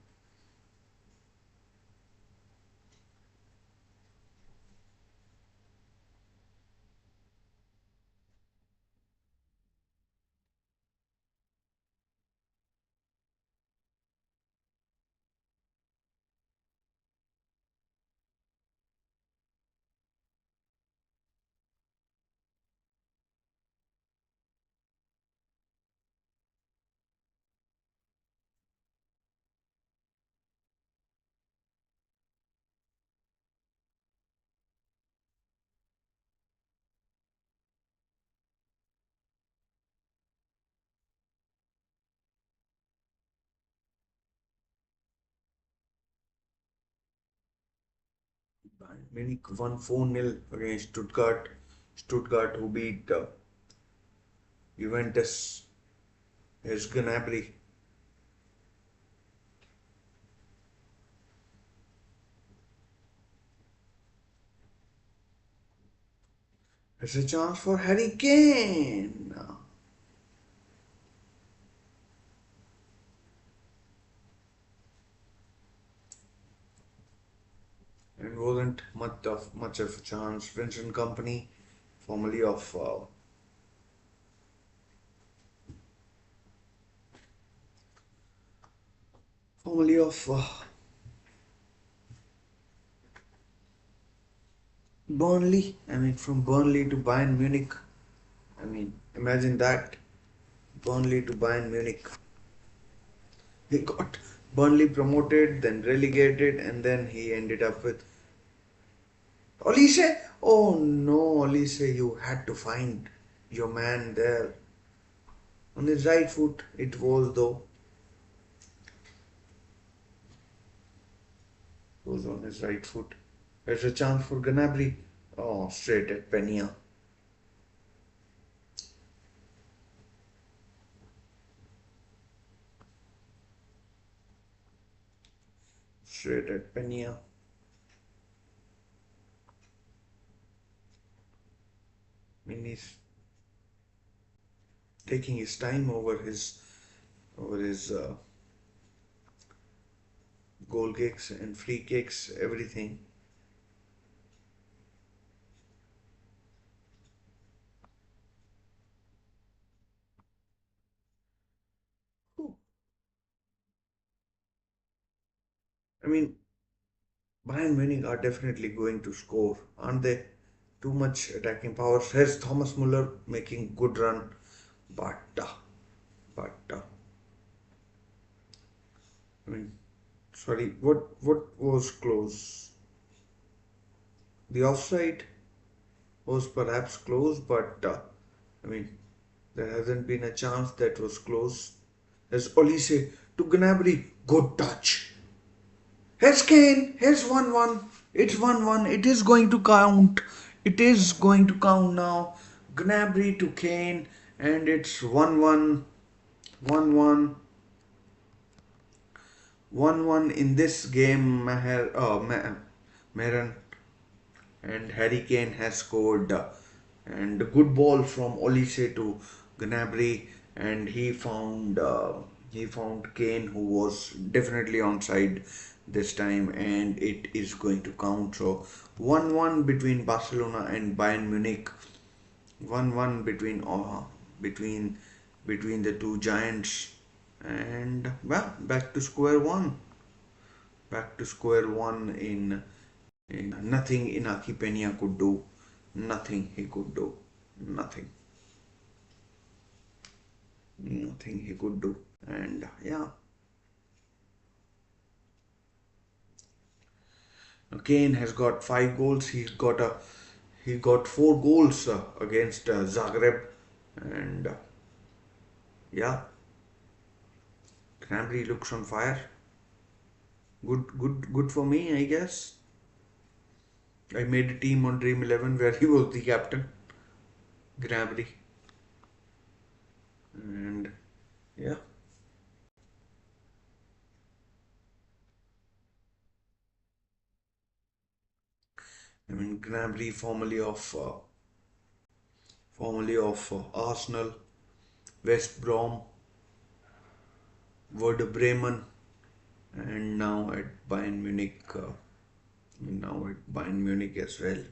Bayern Munich won 4-0 against Stuttgart. Stuttgart who beat Juventus. Here's Gnabry. There's a chance for Harry Kane. It wasn't much of a chance. Vincent Company, formerly of formerly of Burnley. I mean, from Burnley to Bayern Munich. I mean, imagine that. Burnley to Bayern Munich. He got Burnley promoted, then relegated, and then he ended up with Olise. Oh no, Olise, you had to find your man there. On his right foot, it was though. Was on his right foot. There's a chance for Gnabry. Oh, straight at Pena. Straight at Pena. I mean, he's taking his time over his goal kicks and free kicks, everything. I mean, Bayern Munich are definitely going to score, aren't they? Too much attacking power. Here's Thomas Muller making good run, but but I mean, sorry, what was close? The offside was perhaps close, but I mean, there hasn't been a chance that was close. As Olise to Gnabry, good touch. Here's Kane. Here's 1-1. It's 1-1. It is going to count. It is going to count now. Gnabry to Kane. And it's 1-1. 1-1. 1-1 in this game. Meran and Harry Kane has scored. And a good ball from Olise to Gnabry. And he found Kane, who was definitely onside this time, and it is going to count. So 1-1 between Barcelona and Bayern Munich. 1-1 between the two giants, and well, back to square one. Back to square one in nothing Inaki Pena could do. Nothing he could do. Nothing. Nothing he could do. And yeah, Kane has got 5 goals. He got 4 goals against Zagreb, and yeah, Cranberry looks on fire. Good for me, I guess. I made a team on Dream 11 where he was the captain, Cranberry, and yeah, I mean Cranberry formerly of Arsenal, West Brom, Werder Bremen, and now at Bayern Munich. Now at Bayern Munich as well.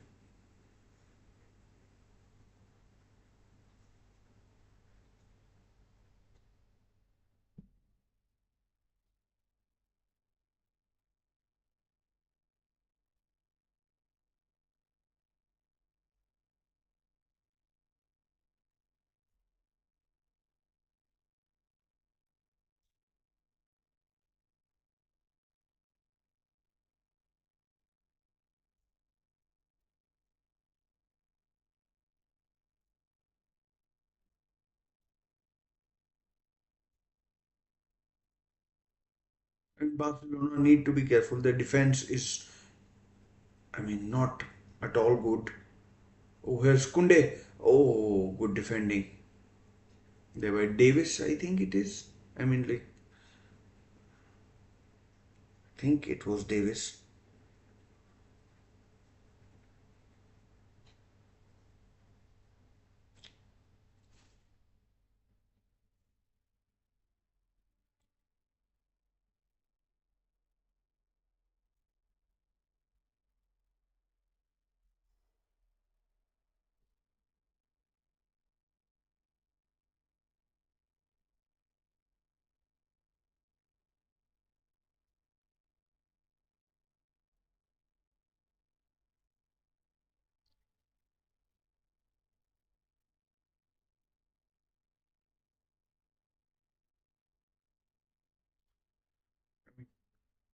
And Barcelona need to be careful. Their defense is, I mean, not at all good. Oh, here's Kunde. Oh, good defending. They were Davis, I think it is. I mean, like, I think it was Davis.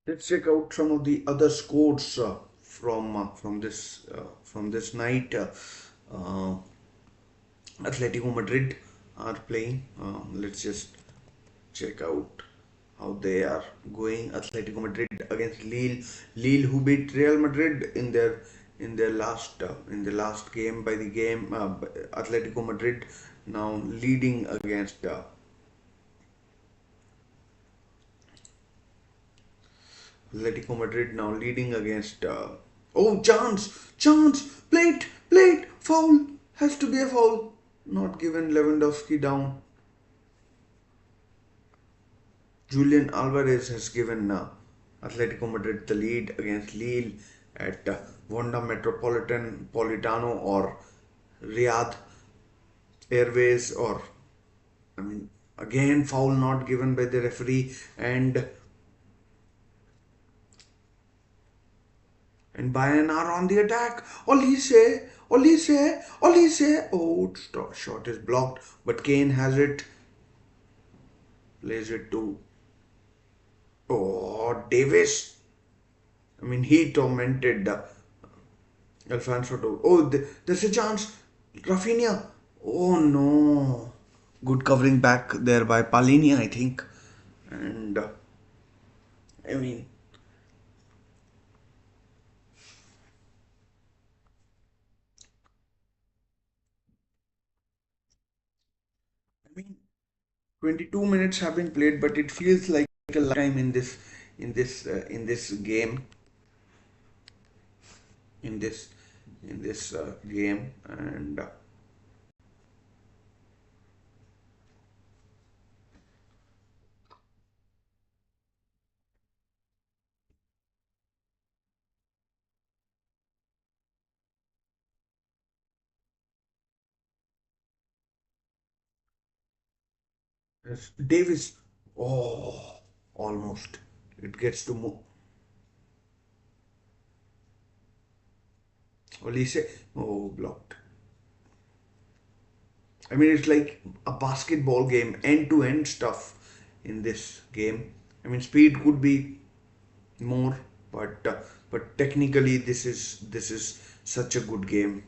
Let's check out some of the other scores from this night. Uh, Atletico Madrid are playing. Let's just check out how they are going. Atletico Madrid against Lille. Lille, who beat Real Madrid in the last game. By the game, Atletico Madrid now leading against Atletico Madrid now leading against. Oh, chance, plate, foul. Has to be a foul. Not given Lewandowski down. Julian Alvarez has given Atletico Madrid the lead against Lille at Wanda Metropolitan Politano or Riyadh Airways, or I mean, again foul not given by the referee, and Bayern are on the attack. Olise. Oh, shot is blocked, but Kane has it, plays it to, oh, Davis. I mean, he tormented Alfonso. Oh, there's a chance. Rafinha. Oh no. Good covering back there by Palini, I think. And I mean, I mean, 22 minutes have been played, but it feels like a lifetime in this game, in this game, and yes, Davis. Oh, almost. It gets to Olise. Oh, blocked. I mean, it's like a basketball game, end to end stuff in this game. I mean, speed could be more, but technically, this is such a good game.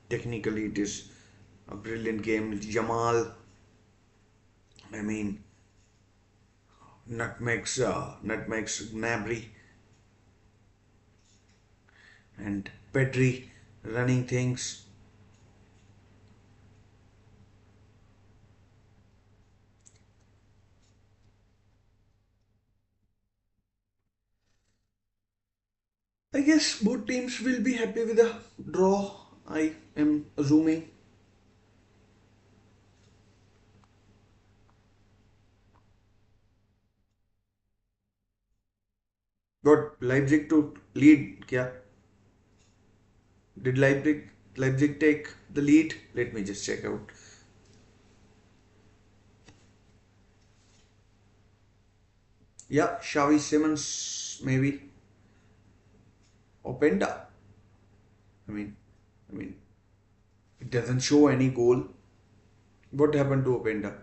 Technically, it is a brilliant game. Jamal, I mean, nutmegs Gnabry and Pedri running things. I guess both teams will be happy with a draw. I am assuming. But Leipzig to lead, kya? Did Leipzig take the lead? Let me just check out. Yeah, Xavi Simons maybe. Openda. I mean, I mean, it doesn't show any goal. What happened to Openda?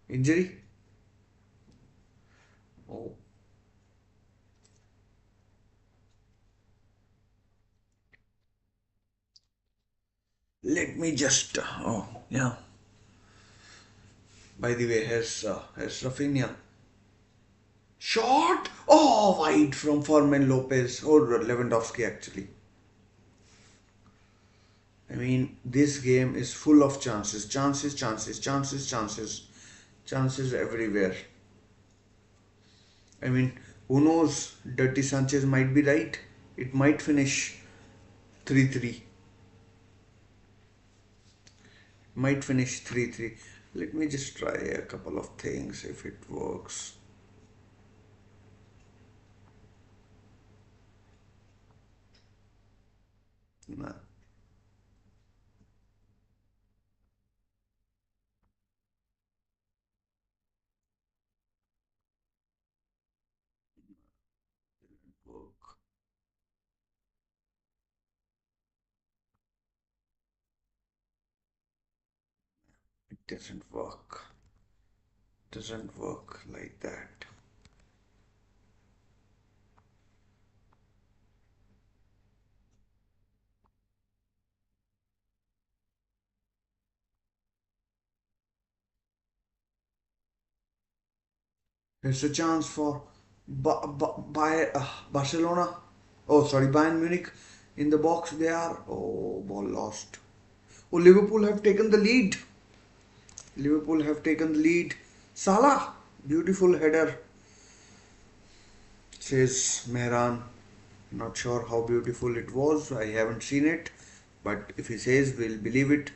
Injury? Oh, let me just. Oh, yeah. By the way, has Rafinha shot? Oh, wide from Fermin Lopez or Lewandowski actually. I mean, this game is full of chances everywhere. I mean, who knows? Dirty Sanchez might be right. It might finish 3-3. Might finish 3-3. Let me just try a couple of things if it works. Nah, work. It doesn't work. Doesn't work like that. There's a chance for Barcelona. Oh, sorry, Bayern Munich in the box. They are. Oh, ball lost. Oh, Liverpool have taken the lead. Liverpool have taken the lead. Salah, beautiful header, says Mehran. Not sure how beautiful it was. I haven't seen it, but if he says, we'll believe it.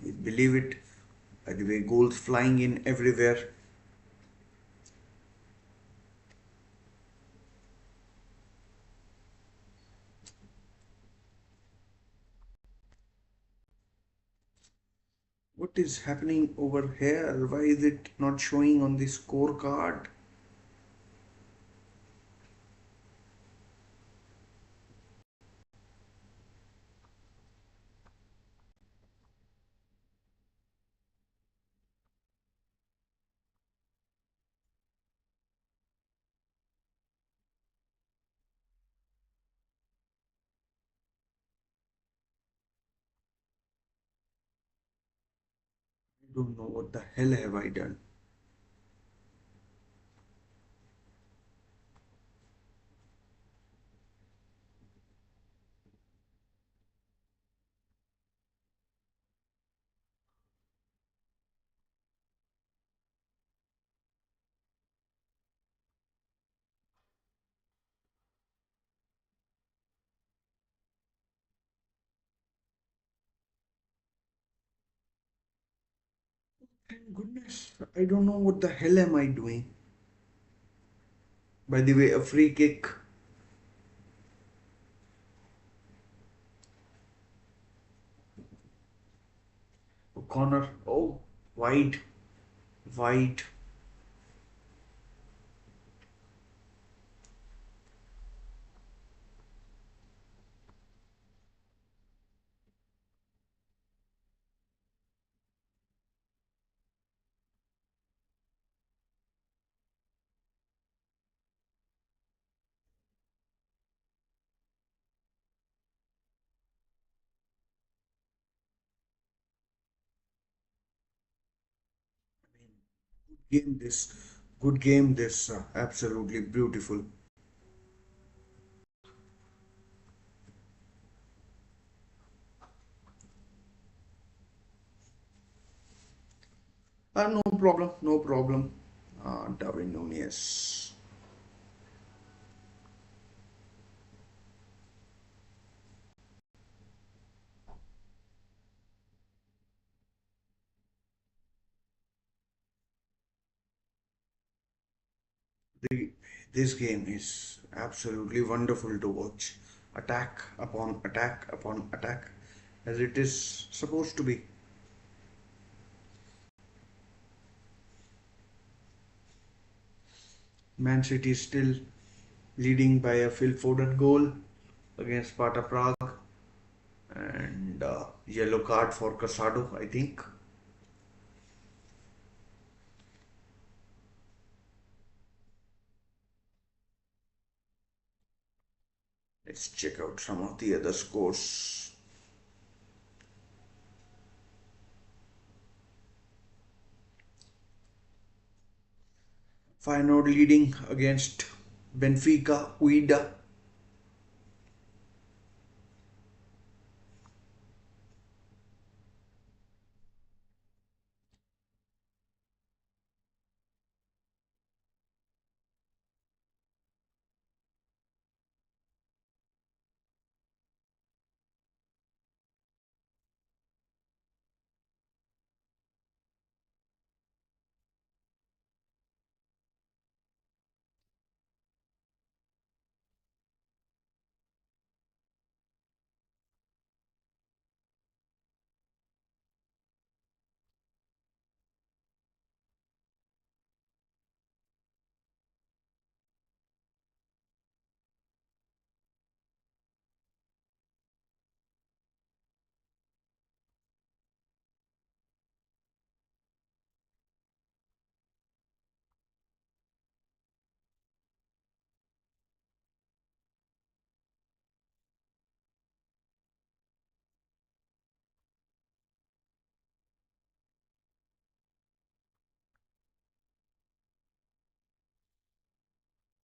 We believe it. By the way, goals flying in everywhere. What is happening over here? Why is it not showing on the scorecard? I don't know what the hell have I done. Thank goodness. I don't know what the hell am I doing. By the way, a free kick. Corner. Oh, wide. Wide. Good game this. Good game this. Absolutely beautiful. No problem. No problem. Darwin Nunez. The, this game is absolutely wonderful to watch. Attack upon attack, as it is supposed to be. Man City is still leading by a Phil Foden goal against Sparta Prague, and yellow card for Casado, I think. Let's check out some of the other scores. Feyenoord leading against Benfica, Uida.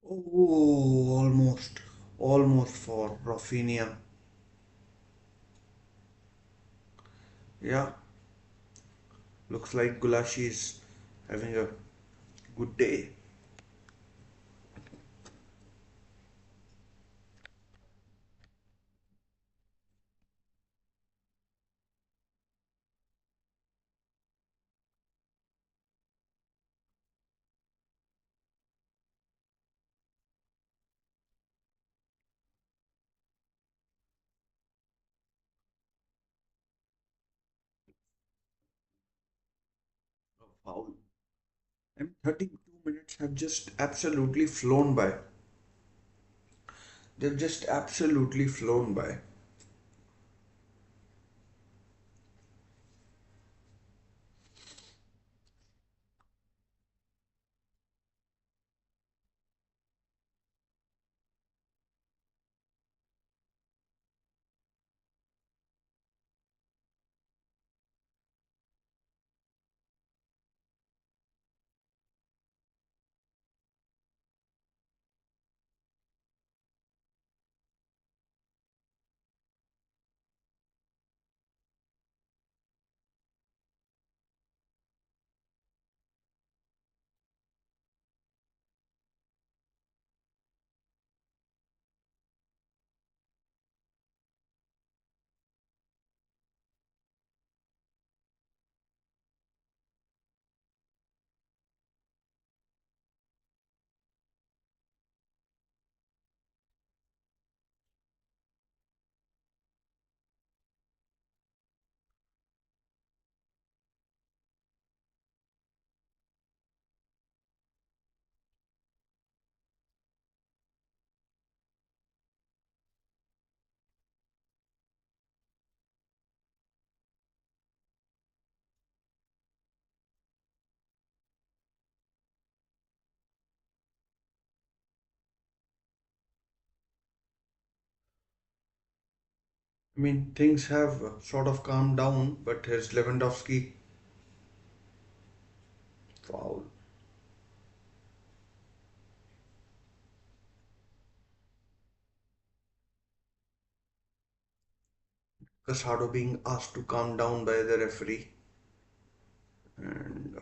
Oh, almost for Rafinha. Yeah, looks like Gulashi is having a good day. Foul. And 32 minutes have just absolutely flown by. They've just absolutely flown by. I mean, things have sort of calmed down, but here's Lewandowski. Foul. Casado being asked to calm down by the referee. And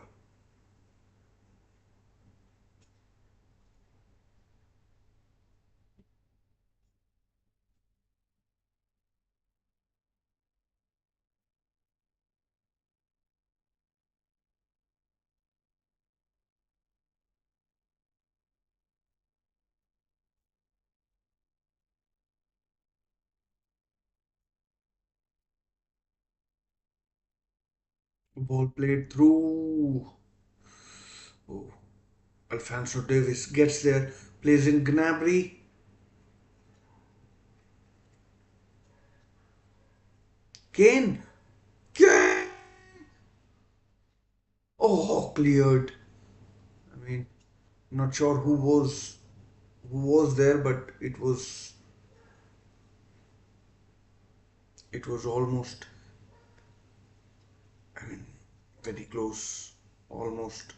ball played through. Oh, Alfonso Davis gets there, plays in Gnabry. Kane. Kane. Oh, cleared. I mean, not sure who was there, but it was almost. I mean, very close, almost.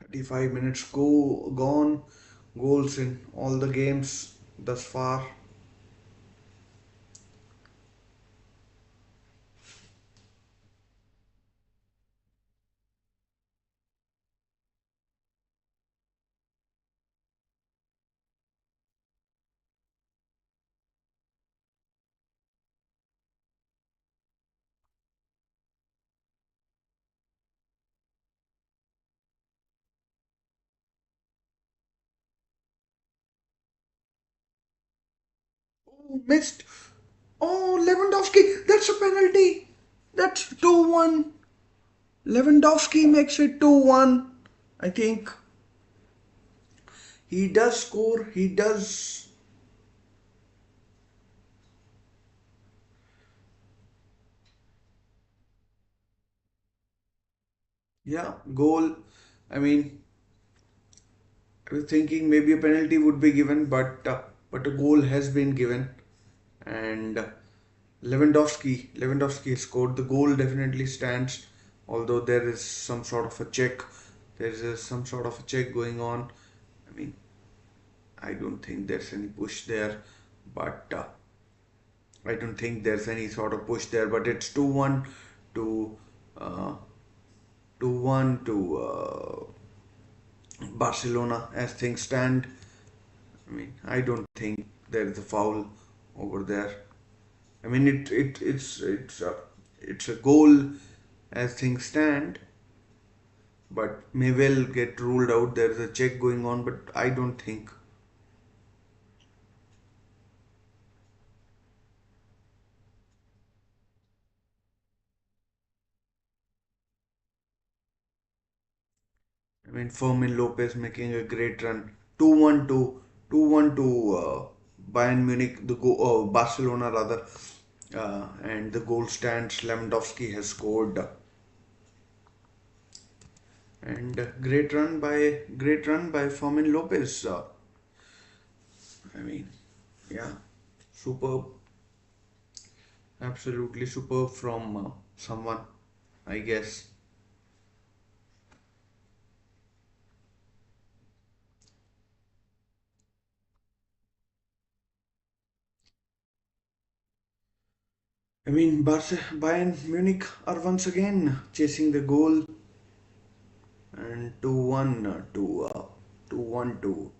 35 minutes go gone. Goals in all the games thus far. Oh, missed. Oh, Lewandowski. That's a penalty. That's 2-1. Lewandowski makes it 2-1. I think he does score. He does. Yeah, goal. I mean, I was thinking maybe a penalty would be given, but a goal has been given, and Lewandowski scored. The goal definitely stands, although there is some sort of a check. There is some sort of a check going on. I mean, I don't think there's any push there, but I don't think there's any sort of push there. But it's 2-1 to uh, 2-1 to Barcelona as things stand. I mean, I don't think there is a foul over there. I mean, it's a goal as things stand, but may well get ruled out. There is a check going on, but I don't think. I mean, Fermin Lopez making a great run. 2-1 to 2-1 to Bayern Munich, Barcelona rather, and the goal stands. Lewandowski has scored, and great run by Fermin Lopez. I mean, yeah, superb, absolutely superb from someone, I guess. I mean, Bayern Munich are once again chasing the goal, and 2-1 to 2-1 to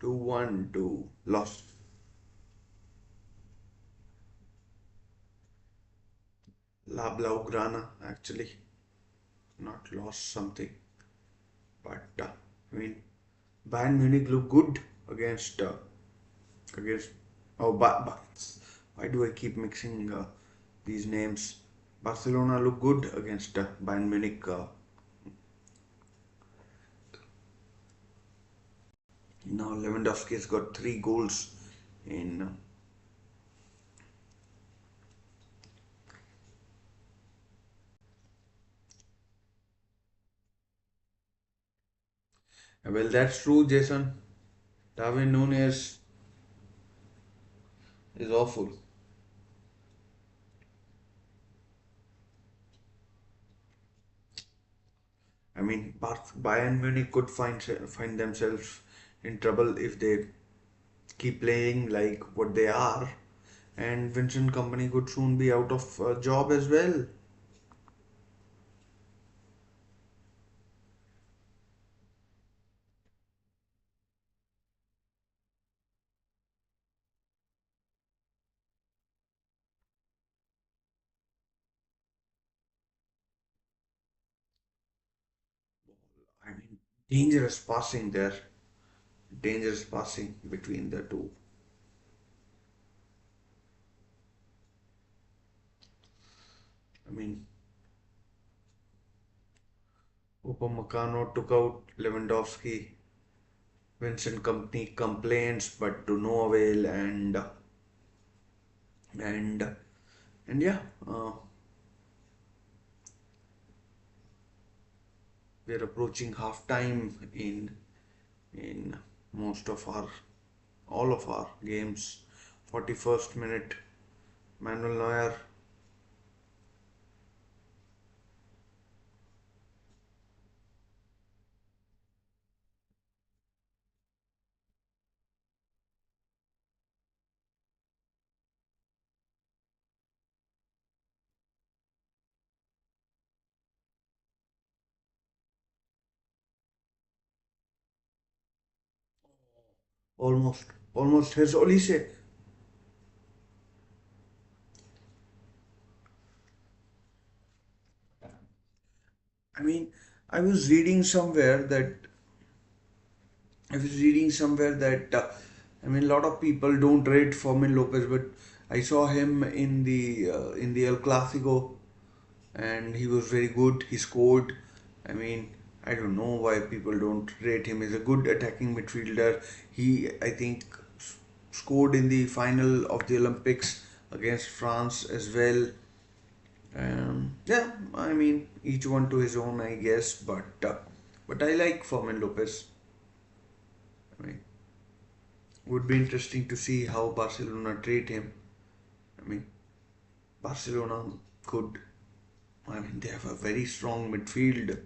2-1 to lost La Blaugrana, actually, not lost something. But I mean, Bayern Munich look good against. Oh, why do I keep mixing these names? Barcelona look good against Bayern Munich. Now Lewandowski has got 3 goals in. Well, that's true, Jason. Darwin Nunes is awful. I mean, Bayern Munich could find themselves in trouble if they keep playing like what they are, and Vincent Company could soon be out of a job as well. I mean, dangerous passing there, dangerous passing between the two. I mean, Upamecano took out Lewandowski. Vincent Company complains, but to no avail, and and yeah, we're approaching half time in most of our all of our games. 41st minute, Manuel Neuer. Almost has Olise. I mean, I was reading somewhere that I mean, a lot of people don't rate Fermin Lopez, but I saw him in the El Clasico, and he was very good. He scored. I mean, I don't know why people don't rate him. He's a good attacking midfielder. He, I think, scored in the final of the Olympics against France as well. Yeah, I mean, each one to his own, I guess. But I like Fermin Lopez. I mean, would be interesting to see how Barcelona treat him. I mean, Barcelona could. I mean, they have a very strong midfield,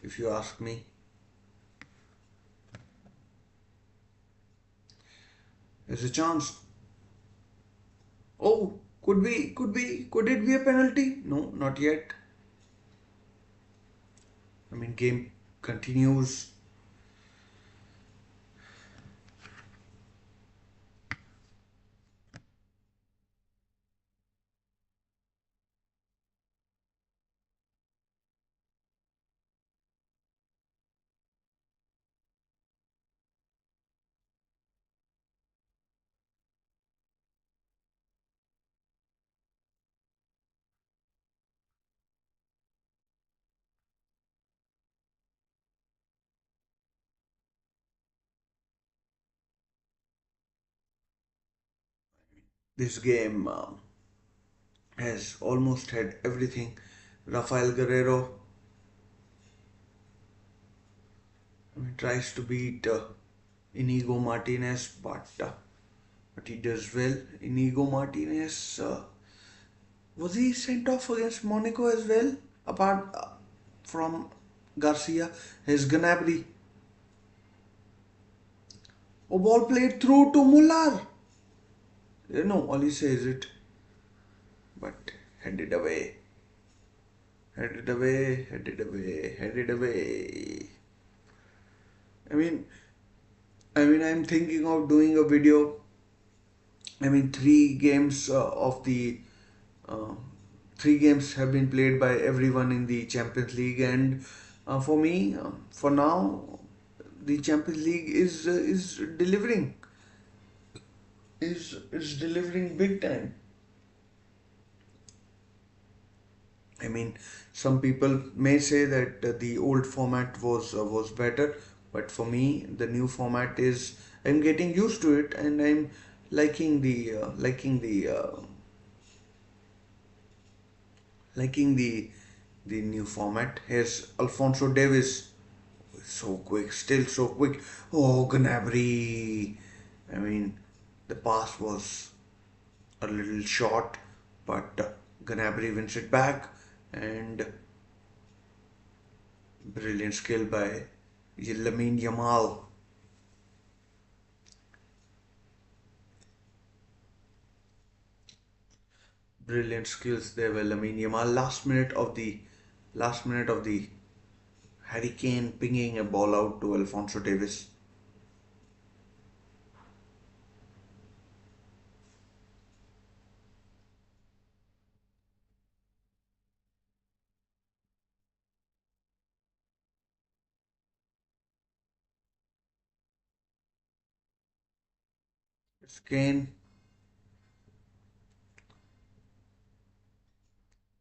if you ask me. There's a chance. Oh, could it be a penalty? No, not yet. I mean, game continues. This game has almost had everything. Rafael Guerrero, I mean, tries to beat Inigo Martinez, but he does well. Inigo Martinez, was he sent off against Monaco as well? Apart from Garcia, his Gnabry. A ball played through to Muller. You know, Oli says it, but headed away, headed away, headed away, headed away. I mean, I'm thinking of doing a video. I mean, uh, three games have been played by everyone in the Champions League, and for me, for now, the Champions League is delivering, is delivering big time. I mean, some people may say that the old format was better, but for me, the new format is. I'm getting used to it, and I'm liking the new format. Here's Alfonso Davis, so quick, still so quick. Oh, Gnabry. I mean, the pass was a little short, but Gnabry wins it back, and brilliant skill by Lamine Yamal. Brilliant skills there by Lamine Yamal. Last minute of the Harry Kane pinging a ball out to Alfonso Davis. It's Kane.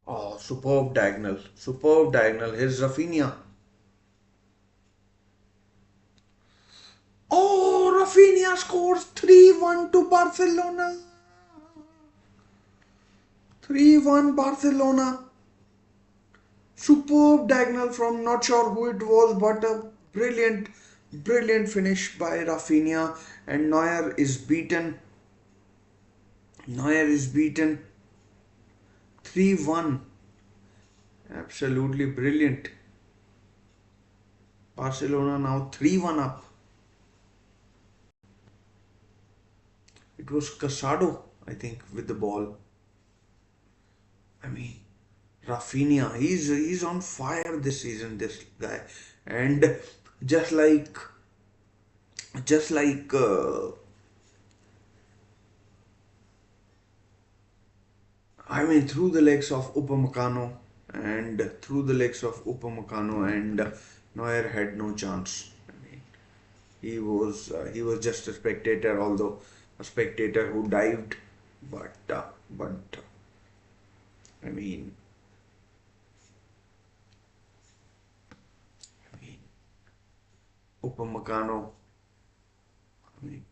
Oh, superb diagonal. Superb diagonal. Here's Rafinha. Oh, Rafinha scores 3-1 to Barcelona. 3-1 Barcelona. Superb diagonal from not sure who it was, but a brilliant finish by Rafinha, and Neuer is beaten. Neuer is beaten 3-1. Absolutely brilliant. Barcelona now 3-1 up. It was Casado, I think, with the ball. I mean, Rafinha, he's on fire this season, this guy, and just like just like I mean, through the legs of Upamecano and Neuer had no chance. I mean, he was just a spectator, although a spectator who dived, but I mean, I mean Upamecano. I mean,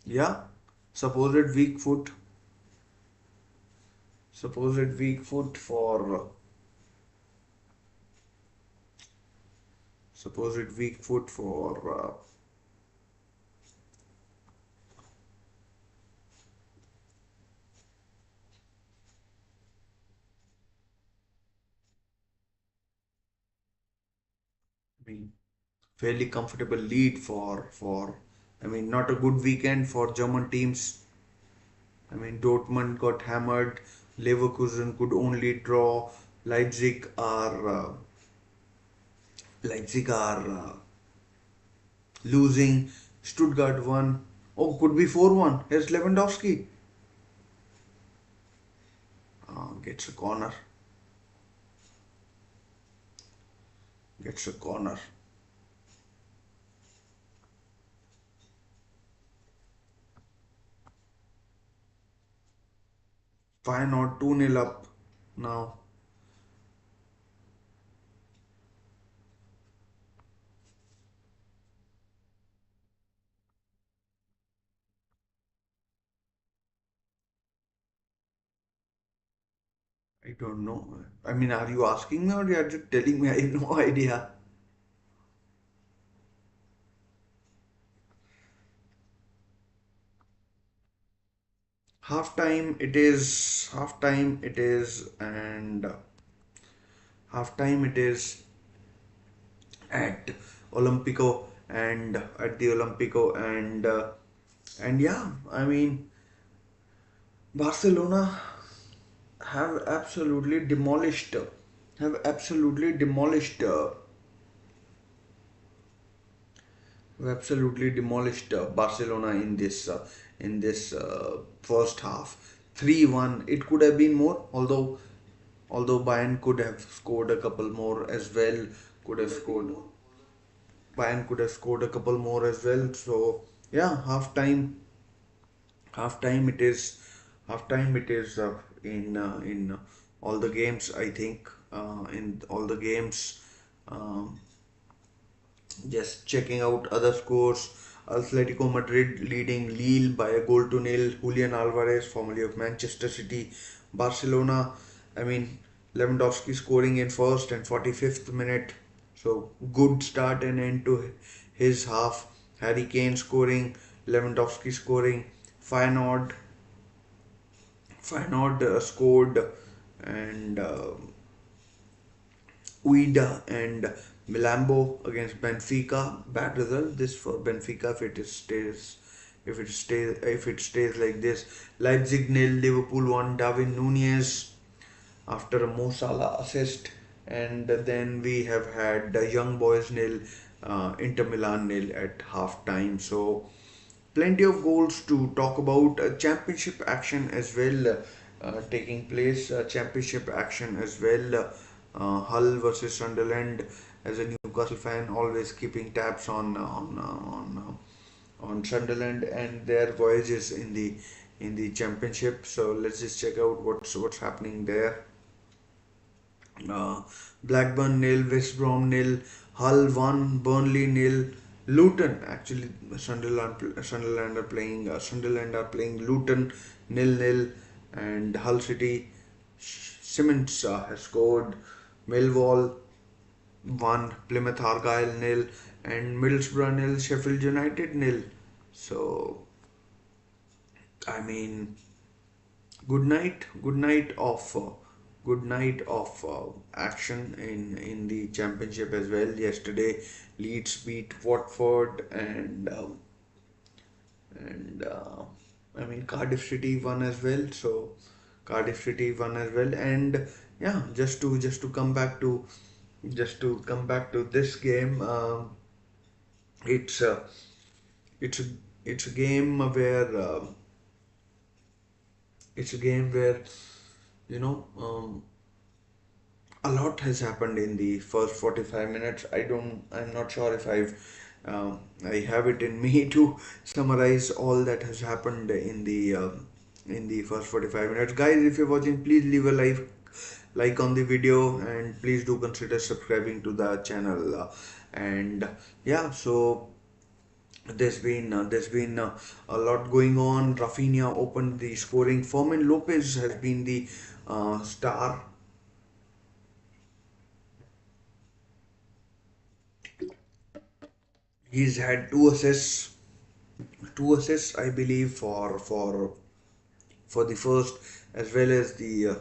yeah, supposed weak foot, supposed weak foot for supposed weak foot for I mean, fairly comfortable lead for I mean, not a good weekend for German teams. I mean, Dortmund got hammered, Leverkusen could only draw, Leipzig are losing, Stuttgart won. Oh, could be 4-1. Here's Lewandowski. Gets a corner. Gets a corner. Why not 2-0 up now? I don't know. I mean, are you asking me or you are just telling me? I have no idea. Half time it is, and half time it is at Olympico and at the Olympico, and yeah, I mean, Barcelona have absolutely demolished, have absolutely demolished, have absolutely demolished Barcelona in this first half. 3-1. It could have been more, although Bayern could have scored a couple more as well. Could have scored Bayern could have scored a couple more as well. So yeah, half time it is, in all the games. I think in all the games. Um, just checking out other scores. Atletico Madrid leading Lille by a goal to nil. Julian Alvarez, formerly of Manchester City. Barcelona, I mean, Lewandowski scoring in first and 45th minute. So good start and end to his half. Harry Kane scoring, Lewandowski scoring. Feyenoord, Feyenoord scored, and Uida and Milambo against Benfica. Bad result this for Benfica if it stays like this. Leipzig nil, Liverpool 1. Darwin Nunez after a Mo Salah assist, and then we have had Young Boys nil, Inter Milan nil at half time. So plenty of goals to talk about. Championship action as well taking place. Championship action as well. Hull versus Sunderland. As a Newcastle fan, always keeping tabs on Sunderland and their voyages in the championship. So let's just check out what's happening there. Uh, Blackburn nil, West Brom nil, Hull 1, Burnley nil, Luton actually Sunderland are playing Luton nil, and Hull City Simmons has scored. Millwall 1, Plymouth Argyle nil, and Middlesbrough nil, Sheffield United nil. So I mean, good night of action in the championship as well. Yesterday, Leeds beat Watford, and I mean Cardiff City won as well. So Cardiff City won as well, and yeah, just to come back to this game. It's a it's a it's a game where you know a lot has happened in the first 45 minutes. I'm not sure if I have it in me to summarize all that has happened in the first 45 minutes. Guys, if you're watching, please leave a like on the video, and please do consider subscribing to the channel. And yeah, so there's been a lot going on. Rafinha opened the scoring. Fermin Lopez has been the star. He's had two assists, I believe, for the first as well as the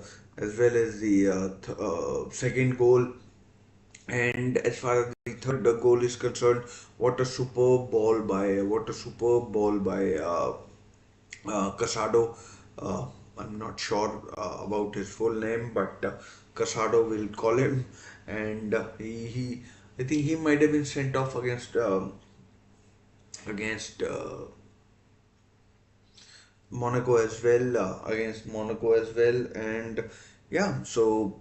second goal. And as far as the third goal is concerned, what a superb ball by Casado. I'm not sure about his full name, but Casado will call him, and he I think he might have been sent off against Monaco as well, and yeah, so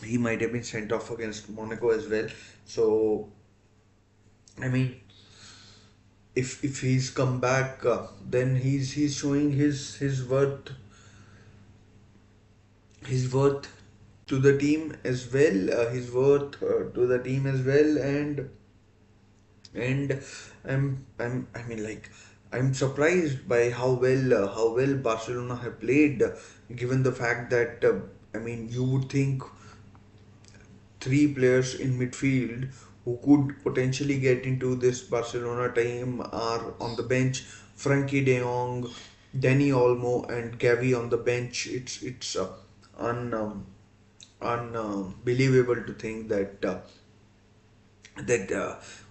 he might have been sent off against Monaco as well. So I mean, if he's come back, then he's showing his worth to the team as well. His worth to the team as well, and I mean, like, I'm surprised by how well Barcelona have played, given the fact that I mean, you would think three players in midfield who could potentially get into this Barcelona team are on the bench. Frankie De Jong, Danny Olmo, and Gavi on the bench. It's un, unbelievable to think that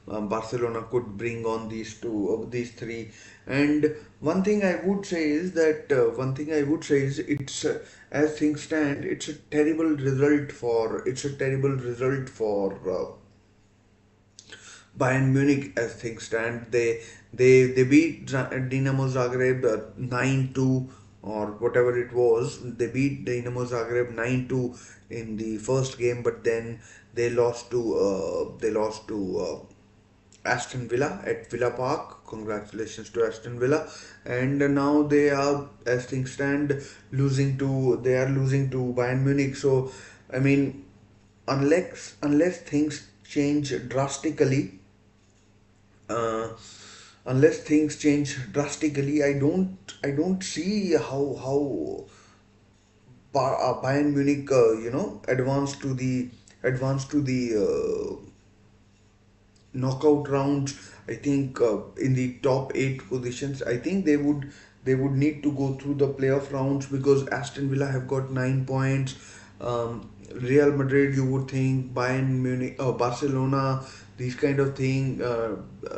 Barcelona could bring on these three. And one thing I would say is as things stand, it's a terrible result for Bayern Munich as things stand. They beat Dinamo Zagreb 9-2 or whatever it was. They beat Dinamo Zagreb 9-2 in the first game, but then they lost to Aston Villa at Villa Park. Congratulations to Aston Villa. And now they are, as things stand, losing to Bayern Munich. So I mean, unless things change drastically, uh, I don't see how Bayern Munich, advance to the knockout rounds. I think in the top eight positions, I think they would need to go through the playoff rounds because Aston Villa have got 9 points. Real Madrid, you would think Bayern Munich, Barcelona, these kind of thing.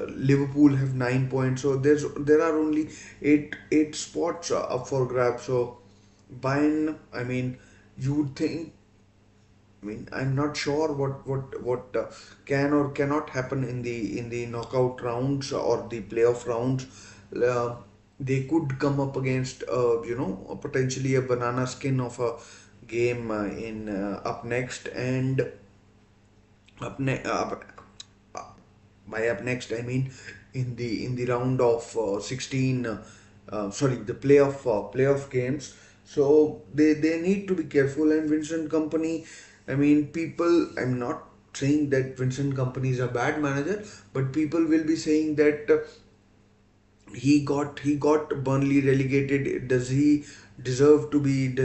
Liverpool have 9 points, so there are only eight spots up for grabs. So Bayern, I mean, you would think, I mean, I'm not sure what can or cannot happen in the knockout rounds or the playoff rounds. Uh, they could come up against potentially a banana skin of a game in up next and up ne uh, by up next I mean in the round of 16 sorry, the playoff games. So they need to be careful. And Vincent Company, I mean, people, I'm not saying that Vincent Company is a bad manager, but people will be saying that he got Burnley relegated. Does he deserve to be the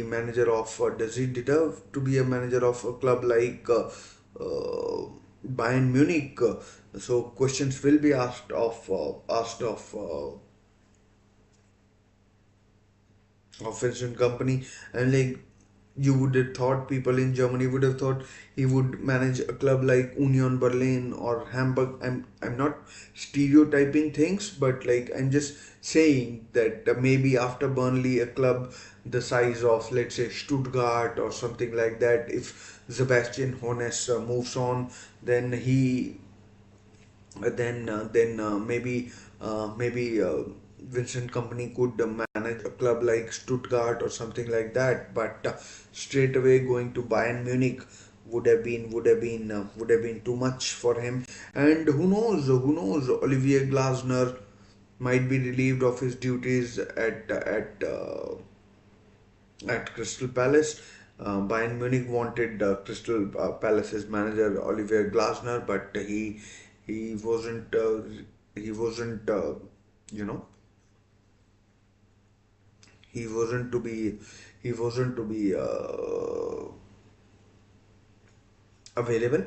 manager of does he deserve to be a manager of a club like Bayern Munich? So questions will be asked of Vincent Company. And like, you would have thought, people in Germany would have thought he would manage a club like Union Berlin or Hamburg. I'm not stereotyping things, but like I'm just saying that maybe after Burnley, a club the size of, let's say, Stuttgart or something like that, if Sebastian Hoeneß moves on, then maybe Vincent Company could manage a club like Stuttgart or something like that. But straight away going to Bayern Munich would have been too much for him. And who knows, Olivier Glasner might be relieved of his duties at Crystal Palace. Bayern Munich wanted Crystal Palace's manager Olivier Glasner, but he wasn't he wasn't you know he wasn't to be he wasn't to be available.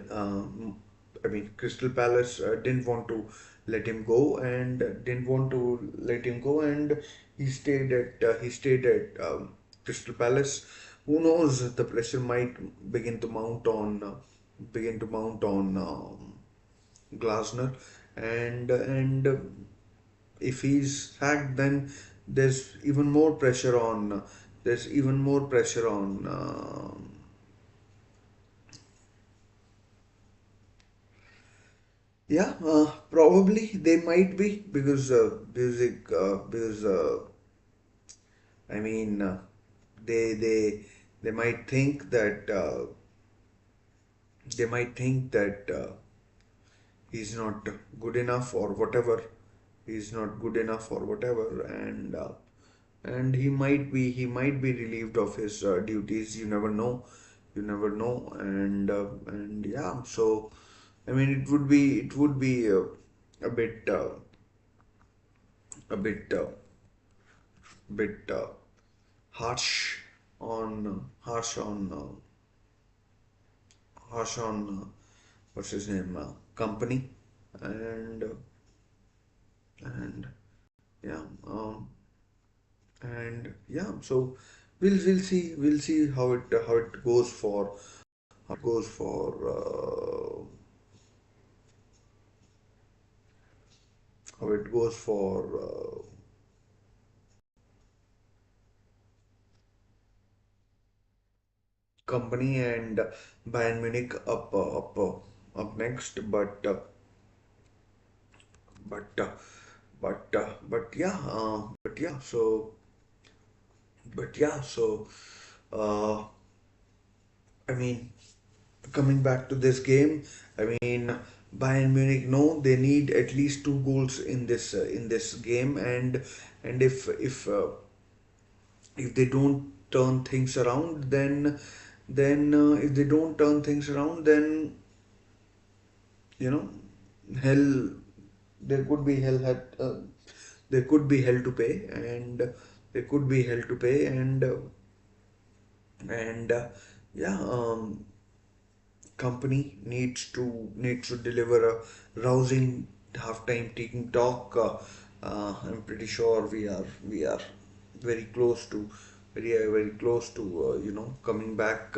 I mean, Crystal Palace didn't want to let him go and didn't want to let him go, and he stayed at Crystal Palace. Who knows? The pressure might begin to mount on Glasner, and if he's sacked, then there's even more pressure on. There's even more pressure on. Yeah, probably they might be because I mean they they they might think that he's not good enough or whatever. He's not good enough or whatever, and he might be relieved of his duties. You never know, and yeah. So I mean, it would be a bit a bit bit harsh harsh on what's his name, company, and and yeah, and yeah. So we'll see how it goes for how it goes for how it goes for company and Bayern Munich up next, but but yeah, so uh, I mean, coming back to this game, I mean, Bayern Munich know they need at least two goals in this game, and if they don't turn things around, then if they don't turn things around, then you know, hell, there could be hell had there could be hell to pay, and there could be hell to pay, and yeah, company needs to deliver a rousing halftime team talk. I'm pretty sure we are very close to very close to coming back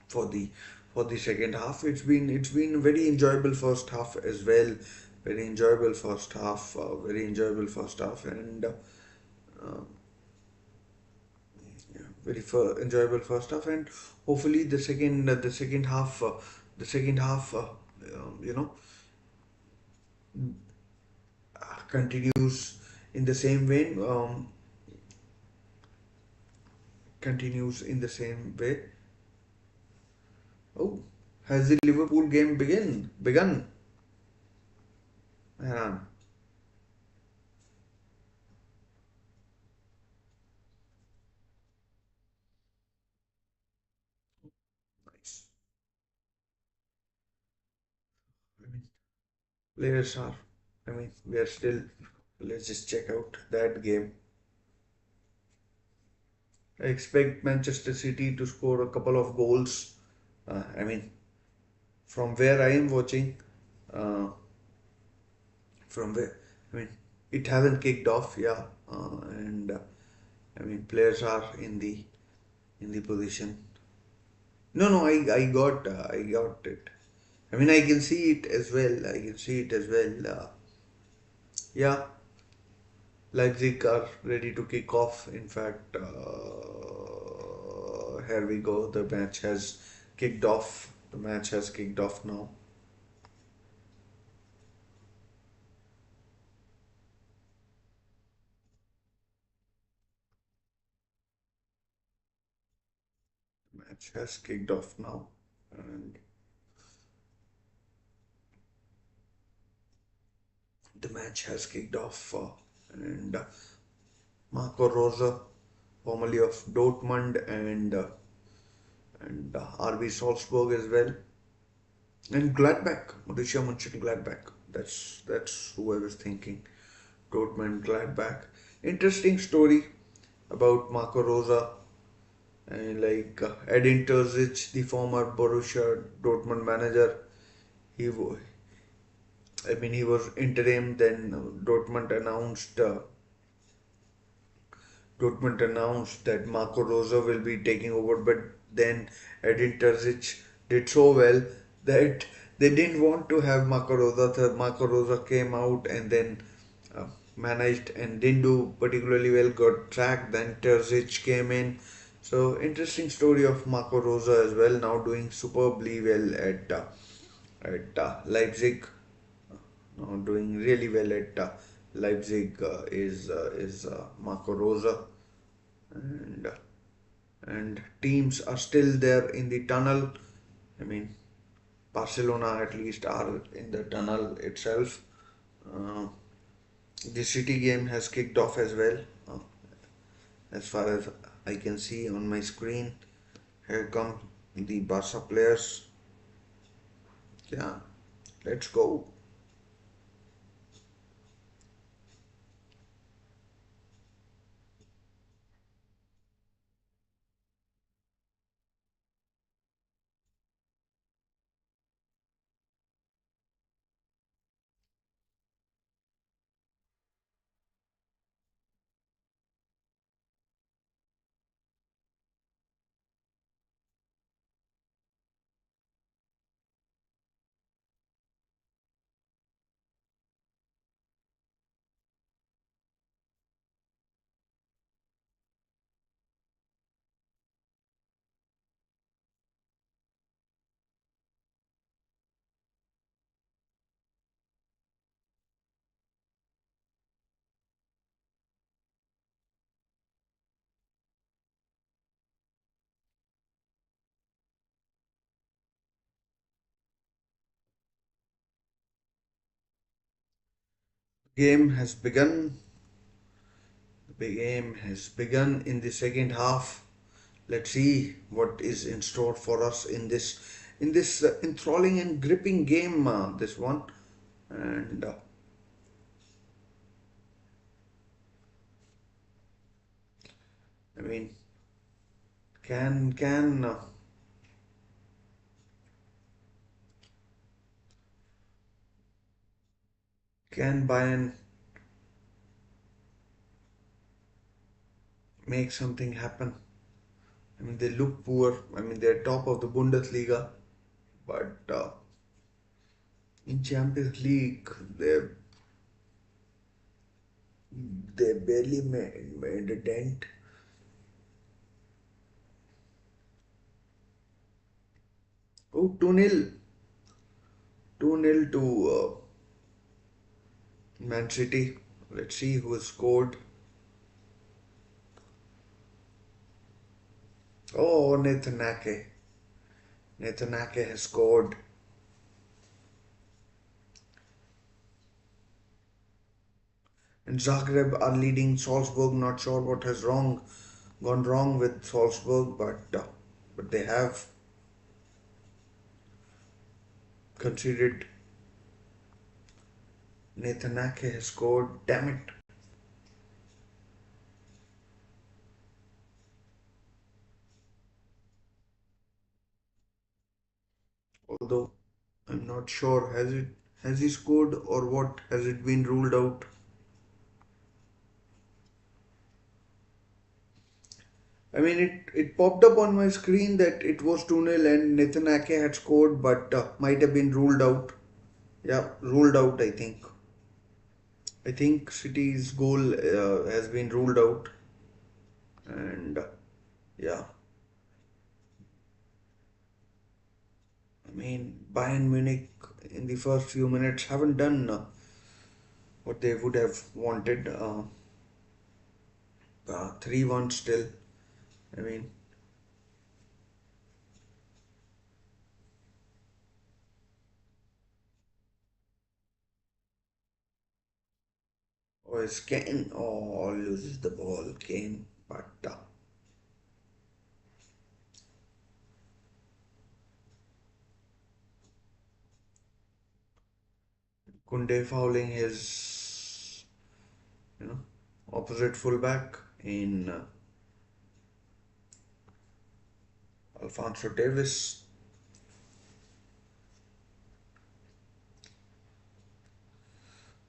for the second half. It's been a very enjoyable first half as well. Very enjoyable first half. Very enjoyable first half, and enjoyable first half, and hopefully the second half the second half you know continues in the same vein, continues in the same way. Oh, has the Liverpool game begun? Yeah, nice. I mean, players are. I mean, we are still. Let's just check out that game. I expect Manchester City to score a couple of goals. I mean, from where I am watching, uh, from where I mean, it hasn't kicked off, yeah, and I mean, players are in the position. No, no, I got it. I mean, I can see it as well. I can see it as well. Yeah, Leipzig are ready to kick off. In fact, here we go. The match has kicked off. The match has kicked off now. The match has kicked off now, and the match has kicked off. And Marco Rosa, formerly of Dortmund and RB Salzburg as well, and Gladbach, Borussia Mönchengladbach. That's who I was thinking. Dortmund, Gladbach. Interesting story about Marco Rosa, and like Edin Terzic, the former Borussia Dortmund manager. He, I mean, he was interim. Then Dortmund announced that Marco Rosa will be taking over, but then Edin Terzic did so well that they didn't want to have Marco Rosa. So Marco Rosa came out and then managed and didn't do particularly well, got sacked. Then Terzic came in. So interesting story of Marco Rosa as well. Now doing superbly well at Leipzig. Now doing really well at Leipzig is Marco Rosa, and and teams are still there in the tunnel. I mean, Barcelona at least are in the tunnel itself. Uh, the City game has kicked off as well, as far as I can see on my screen. Here come the Barca players. Yeah, let's go. Game has begun. The game has begun in the second half. Let's see what is in store for us in this enthralling and gripping game. This one, and I mean, can can Bayern make something happen? I mean, they look poor. I mean, they're top of the Bundesliga, but in Champions League, they barely made a dent. Oh, 2-0. 2-0 to Man City. Let's see who has scored. Oh, Nathan Ake. Nathan Ake has scored. And Zagreb are leading Salzburg. Not sure what has gone wrong with Salzburg, but they have conceded. Nathan Ake has scored. Damn it. Although I'm not sure has he scored or what, has it been ruled out? I mean, it popped up on my screen that it was 2-0 and Nathan Ake had scored, but might have been ruled out. Yeah, ruled out, I think. I think City's goal has been ruled out, and yeah, I mean, Bayern Munich in the first few minutes haven't done what they would have wanted. 3-1 still. I mean, or is Kane? Oh, loses the ball, Kane. But Kunde fouling his, you know, opposite fullback in Alfonso Davis.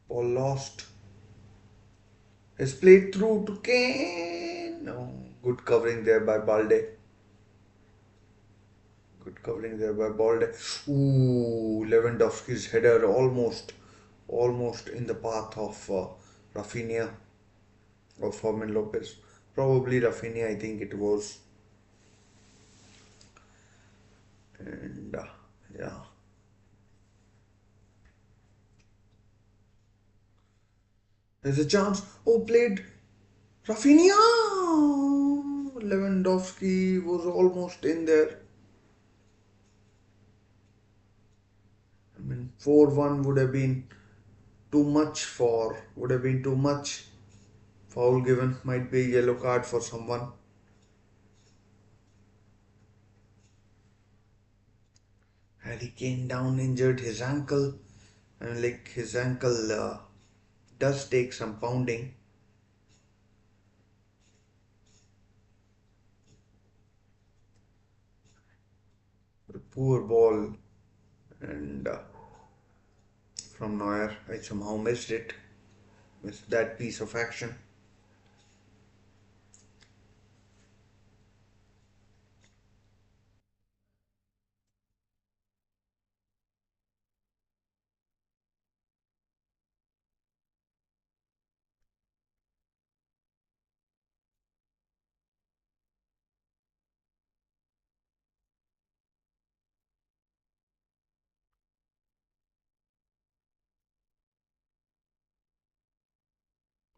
Ball lost. Is played through to Kane. No, good covering there by Balde. Good covering there by Balde. Ooh, Lewandowski's header almost in the path of Rafinha or Fermin Lopez. Probably Rafinha, I think it was. And yeah, there's a chance. Oh, played Rafinha. Lewandowski was almost in there. I mean, 4-1 would have been too much. Foul given, might be a yellow card for someone. Harry Kane down injured his ankle. And like his ankle does take some pounding. A poor ball and from Neuer, I somehow missed it. Missed that piece of action.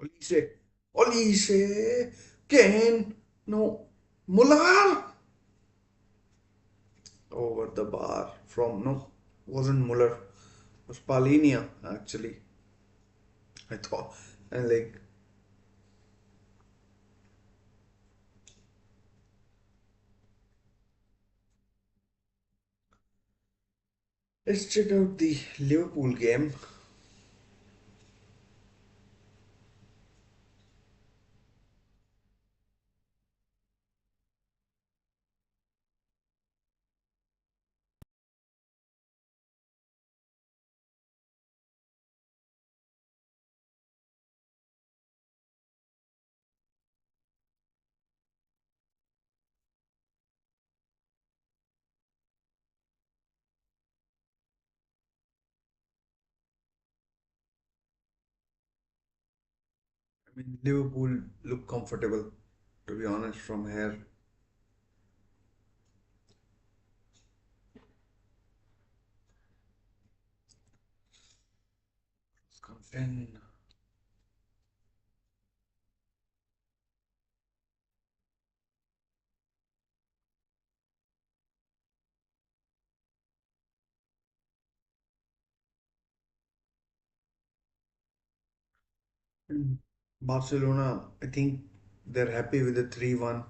Olise, Olise, Kane, no, Muller over the bar from no, wasn't Muller, it was Palinia actually. I thought, and like, let's check out the Liverpool game. I mean, Liverpool look comfortable, to be honest, from here. Content. Mm. Barcelona, I think they're happy with the 3-1.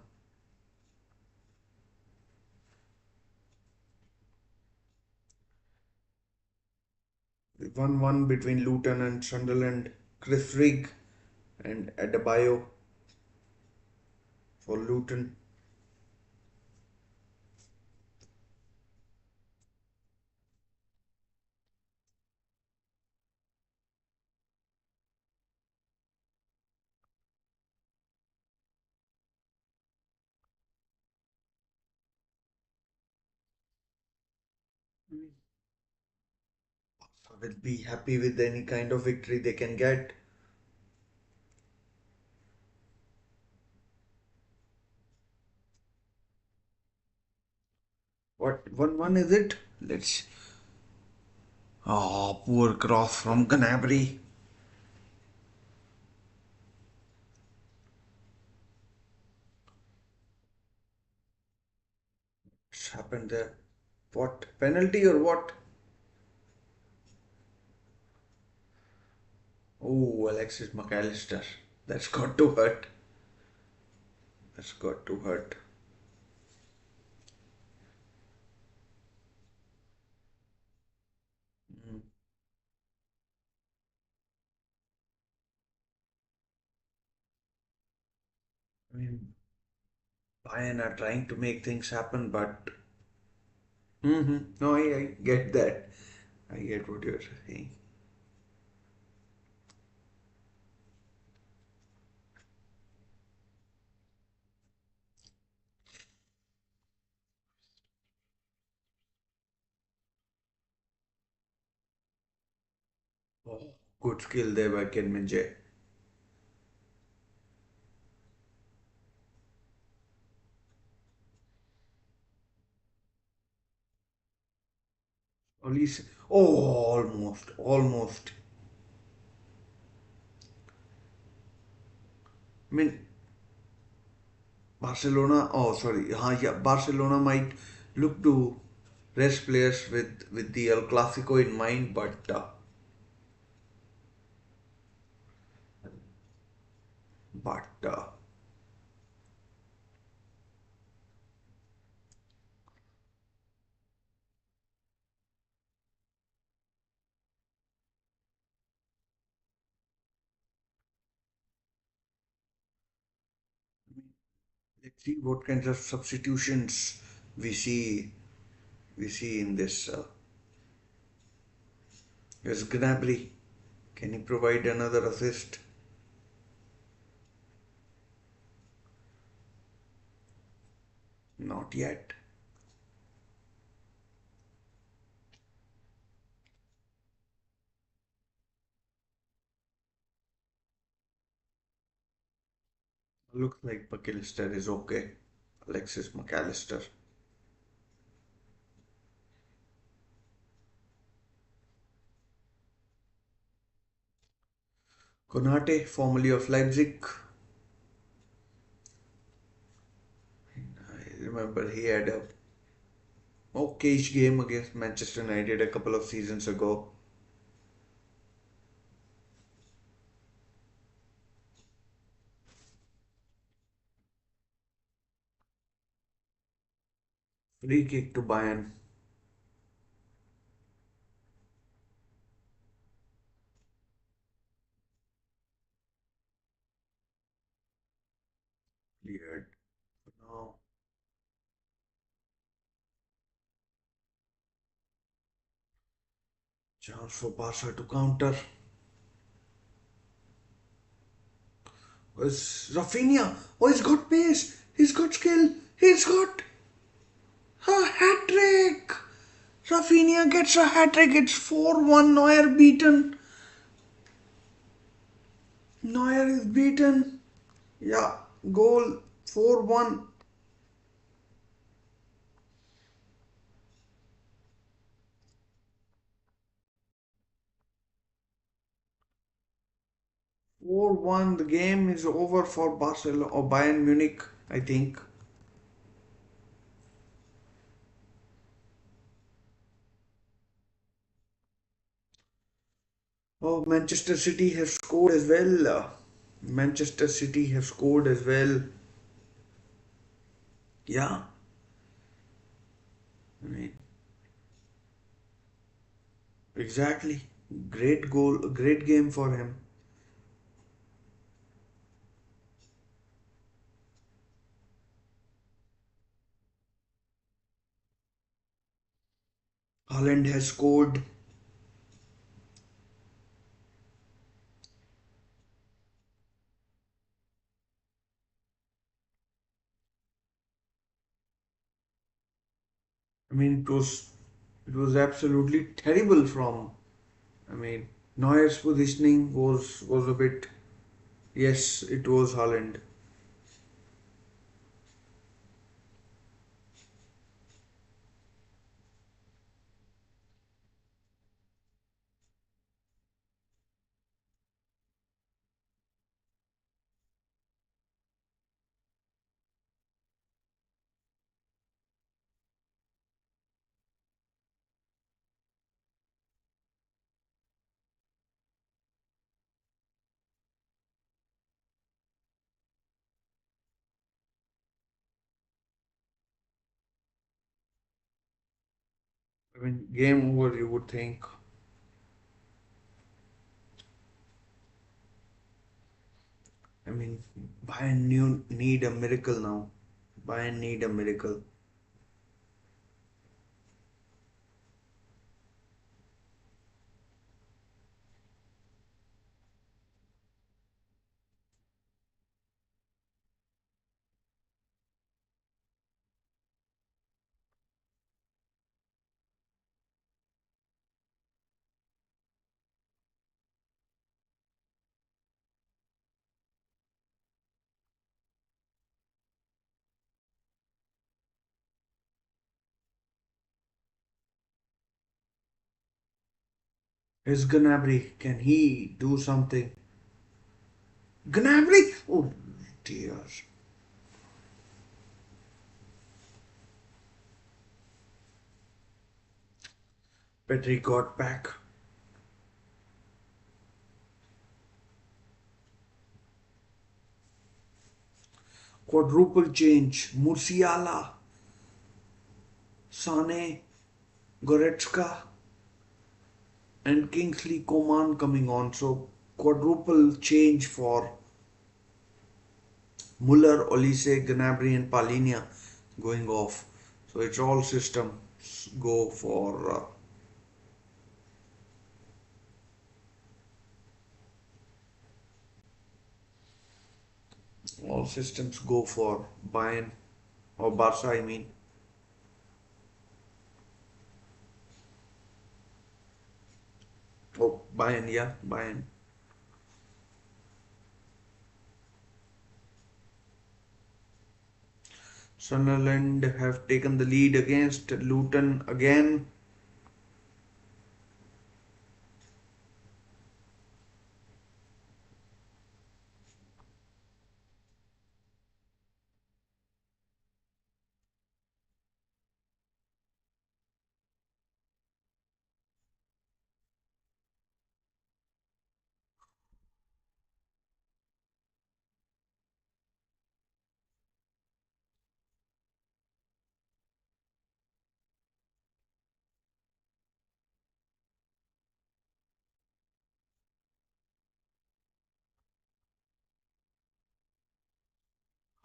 1-1 between Luton and Sunderland. Chris Rigg and Adebayo for Luton. Will be happy with any kind of victory they can get. 1-1 is it? Let's. Oh, poor cross from Gnabry. What's happened there? What? Penalty or what? Oh, Alexis McAllister. That's got to hurt. That's got to hurt. Mm. I mean, Bayern are trying to make things happen, but. No, I get that. I get what you're saying. Oh, good skill there by Ken Minje. Police. Oh, almost, almost. I mean, Barcelona. Oh, sorry. Yeah, Barcelona might look to rest players with the El Clasico in mind, but let's see what kinds of substitutions we see we see in this. Here's Gnabry. Can he provide another assist? Not yet. Looks like McAllister is okay. Alexis McAllister. Konate, formerly of Leipzig. I remember he had a okayish game against Manchester United a couple of seasons ago. Free kick to Bayern. Cleared. Now, chance for Barca to counter. Was Rafinha? Oh, he's got pace. He's got skill. He's got a hat trick. Rafinha gets a hat trick. It's 4-1. Neuer beaten. Neuer is beaten. Yeah, goal 4-1. 4-1. The game is over for Barcelona or Bayern Munich, I think. Oh, Manchester City have scored as well. Manchester City have scored as well. Yeah, I mean, exactly. Great goal, great game for him. Haaland has scored. I mean, it was absolutely terrible from. I mean, Neuer's positioning was a bit. Yes, it was Haaland. I mean, game over. You would think. I mean, Bayern need a miracle now. Bayern need a miracle. Is Gnabry? Can he do something? Gnabry! Oh dear. Petri got back. Quadruple change. Musiala, Sane, Goretzka, and Kingsley Coman coming on. So quadruple change for Muller, Olise, Gnabry, and Palinia going off. So it's all systems go for all systems go for Bayern or Barca. I mean, oh Bayern, yeah, Bayern. Sunderland have taken the lead against Luton again.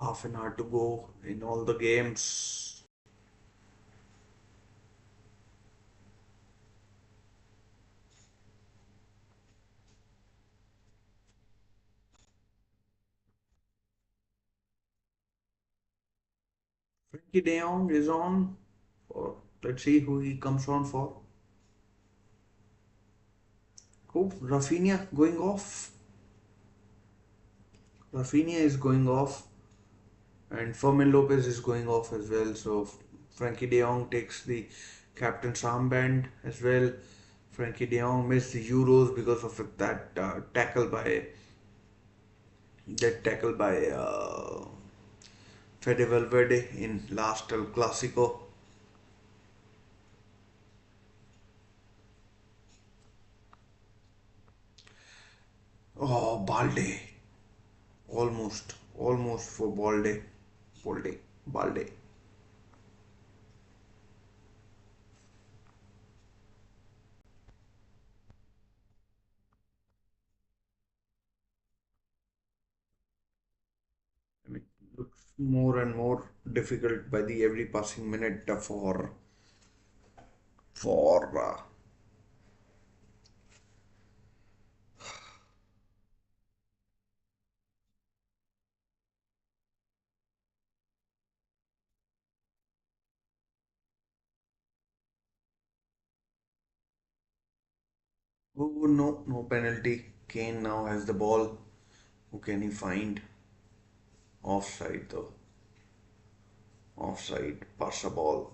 half an hour to go in all the games. Frankie De Jong is on. Or let's see who he comes on for. Oh, Rafinha going off. Rafinha is going off, and Fermin Lopez is going off as well. So Frankie De Jong takes the captain's armband as well. Frankie De Jong missed the Euros because of that tackle by Fede Valverde in last El Clasico. Oh, Balde, almost for Balde. I mean, looks more and more difficult by the every passing minute for oh no penalty. Kane now has the ball. Who can he find? Offside though. Offside. Pass the ball.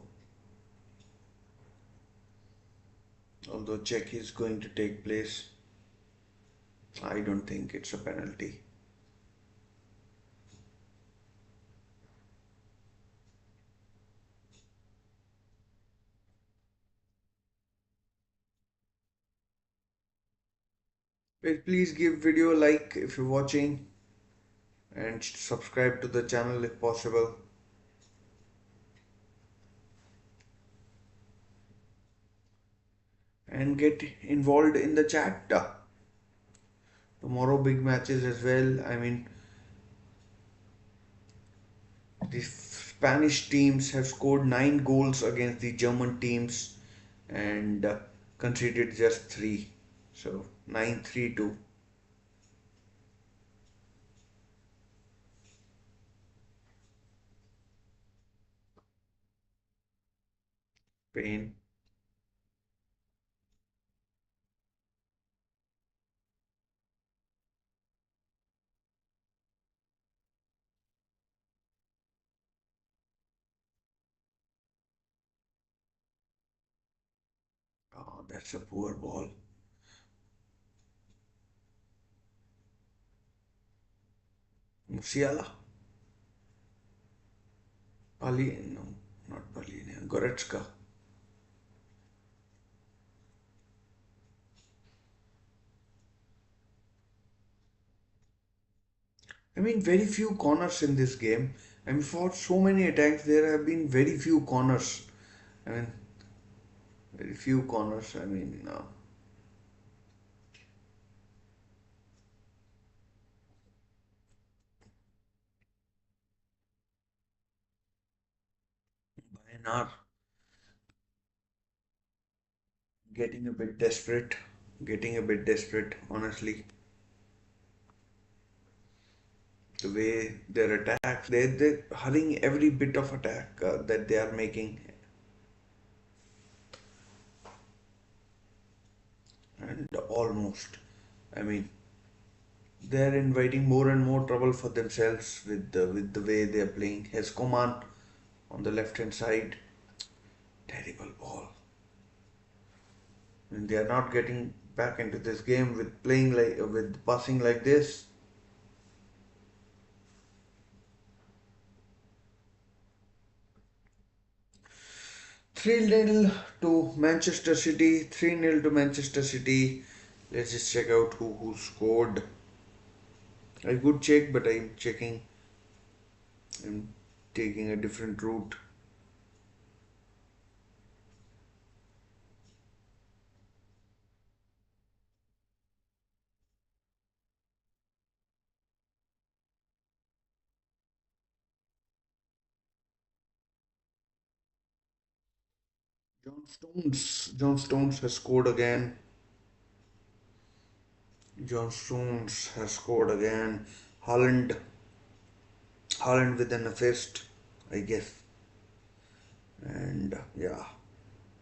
Although check is going to take place, I don't think it's a penalty. Please give video a like if you're watching and subscribe to the channel if possible. And get involved in the chat. Tomorrow big matches as well. I mean, the Spanish teams have scored 9 goals against the German teams and conceded just 3. So 9-3 to Spain. Oh, that's a poor ball. Musiala. No, not Palina. Goretzka. I mean, very few corners in this game. I mean, for so many attacks, there have been very few corners. I mean, very few corners. I mean, Bayern are getting a bit desperate. Getting a bit desperate, honestly. The way their attacks, they're hurrying every bit of attack that they are making. And almost, I mean, they're inviting more and more trouble for themselves with the way they're playing. Has Coman on the left hand side. Terrible ball. And they are not getting back into this game with playing like with passing like this. 3-0 to Manchester City. 3-0 to Manchester City. Let's just check out who scored. I could check, but I'm checking. I'm taking a different route. John Stones has scored again. John Stones has scored again. Holland, Holland with an assist, I guess. And yeah,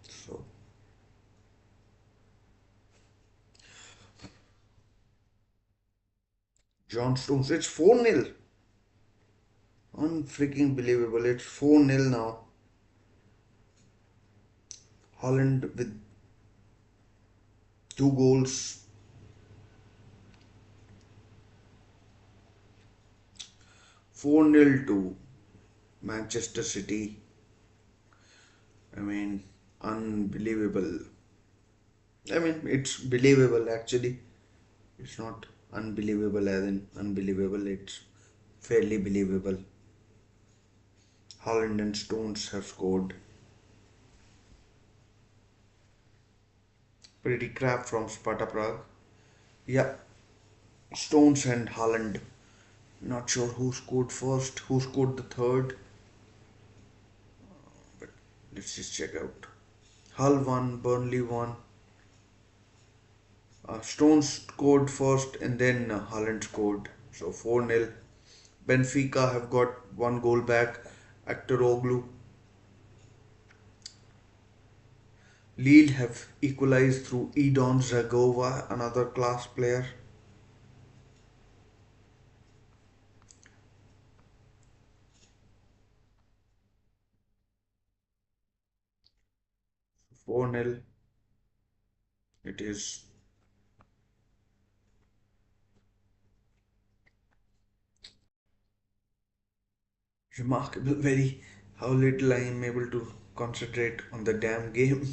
so John Stones, it's 4-0. Unfreaking believable. It's 4-0 now. Holland with 2 goals. 4-0 to Manchester City. I mean, unbelievable. I mean, it's believable actually. It's not unbelievable as in unbelievable. It's fairly believable. Holland and Stones have scored. Pretty crap from Sparta Prague. Yeah, Stones and Holland. Not sure who scored first, who scored the third, but let's just check out. Hull won, Burnley won. Stones scored first and then Holland scored. So 4-0. Benfica have got 1 goal back. Actoroglu. Lille have equalized through Edon Zagova, another class player. So 4-0 it is. Remarkable, very how little I am able to concentrate on the damn game.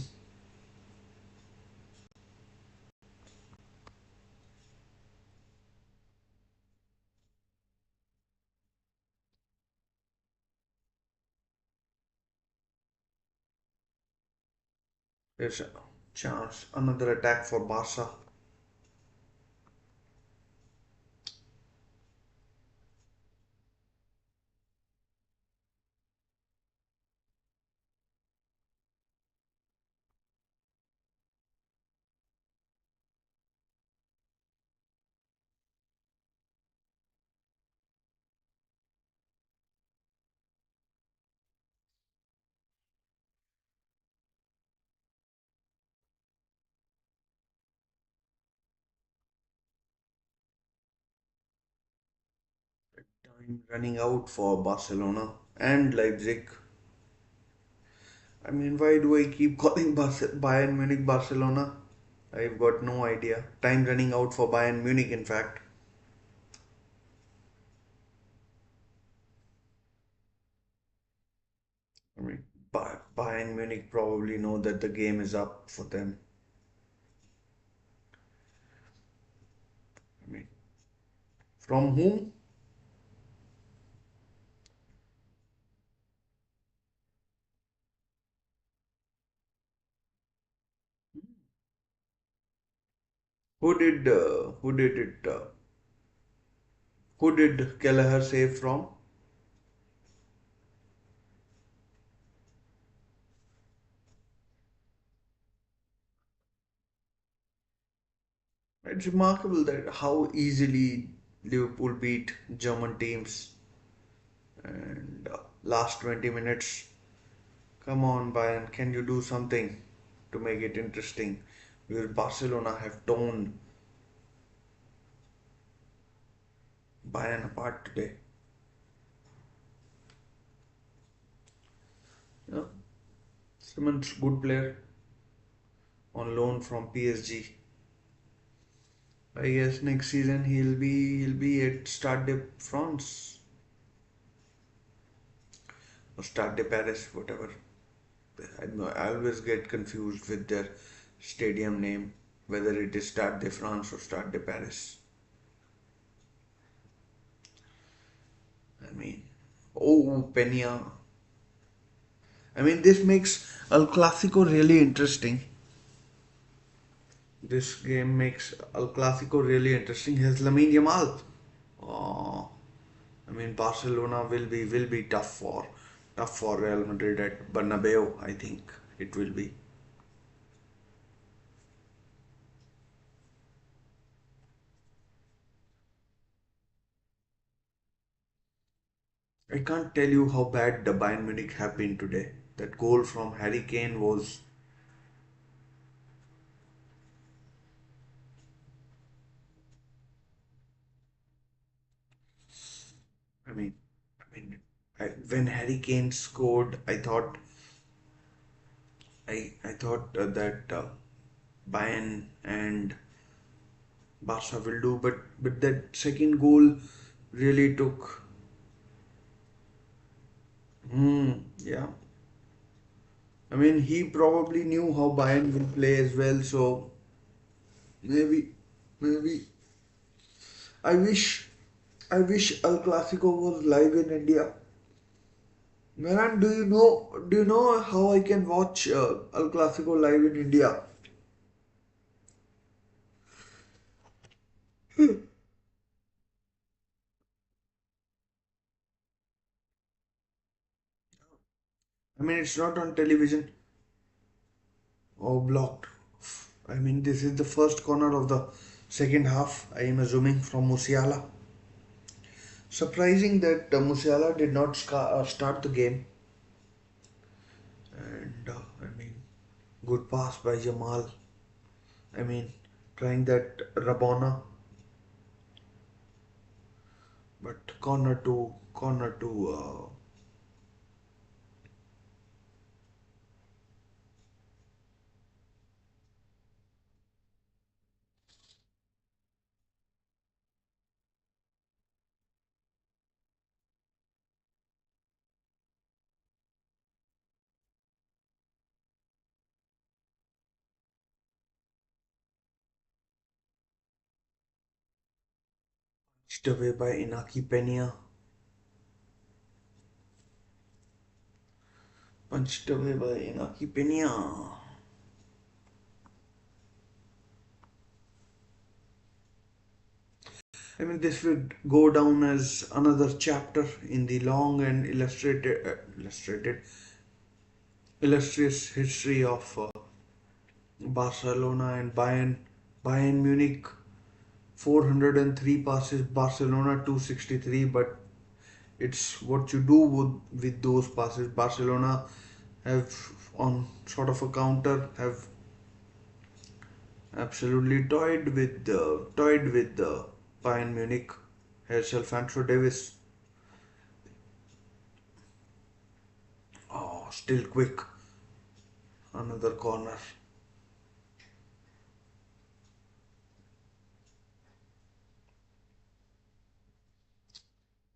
There's a chance. Another attack for Barca. Time running out for Barcelona and Leipzig. I mean, why do I keep calling Bayern Munich Barcelona? I've got no idea. Time running out for Bayern Munich, in fact. I mean, Bayern Munich probably know that the game is up for them. I mean, from whom? Who did it? Who did Kelleher save from? It's remarkable that how easily Liverpool beat German teams. And last 20 minutes, come on, Bayern, can you do something to make it interesting? Because Barcelona have torn Bayern apart today. Yeah, Simmons, good player on loan from PSG. I guess next season he'll be at Stade de France or Stade de Paris, whatever. I always get confused with their stadium name, whether it is Stade de France or Stade de Paris. I mean, oh, Pena. I mean, this makes El Clasico really interesting. This game makes El Clasico really interesting. Here's Lamine Yamal. Oh, I mean, Barcelona will be tough for Real Madrid at Bernabeu. I think it will be. I can't tell you how bad the Bayern Munich have been today. That goal from Harry Kane was, I mean, when Harry Kane scored, I thought that Bayern and Barca will do, but that second goal really took. Yeah. I mean, he probably knew how Bayern will play as well, so maybe, maybe. I wish, I wish El Clasico was live in India. Maran, do you know how I can watch El Clasico live in India? I mean, it's not on television or blocked. I mean, this is the first corner of the second half. I am assuming from Musiala. Surprising that Musiala did not start the game. And I mean, good pass by Jamal. I mean, trying that Rabona, but corner to. Punched away by Inaki Pena. Punched away by Inaki Pena. I mean, this would go down as another chapter in the long and illustrious history of Barcelona and Bayern. Bayern Munich 403 passes, Barcelona 263, but it's what you do with those passes. Barcelona have on sort of a counter have absolutely toyed with the Bayern Munich. Here's Alfonso Davis. Oh, still quick. Another corner.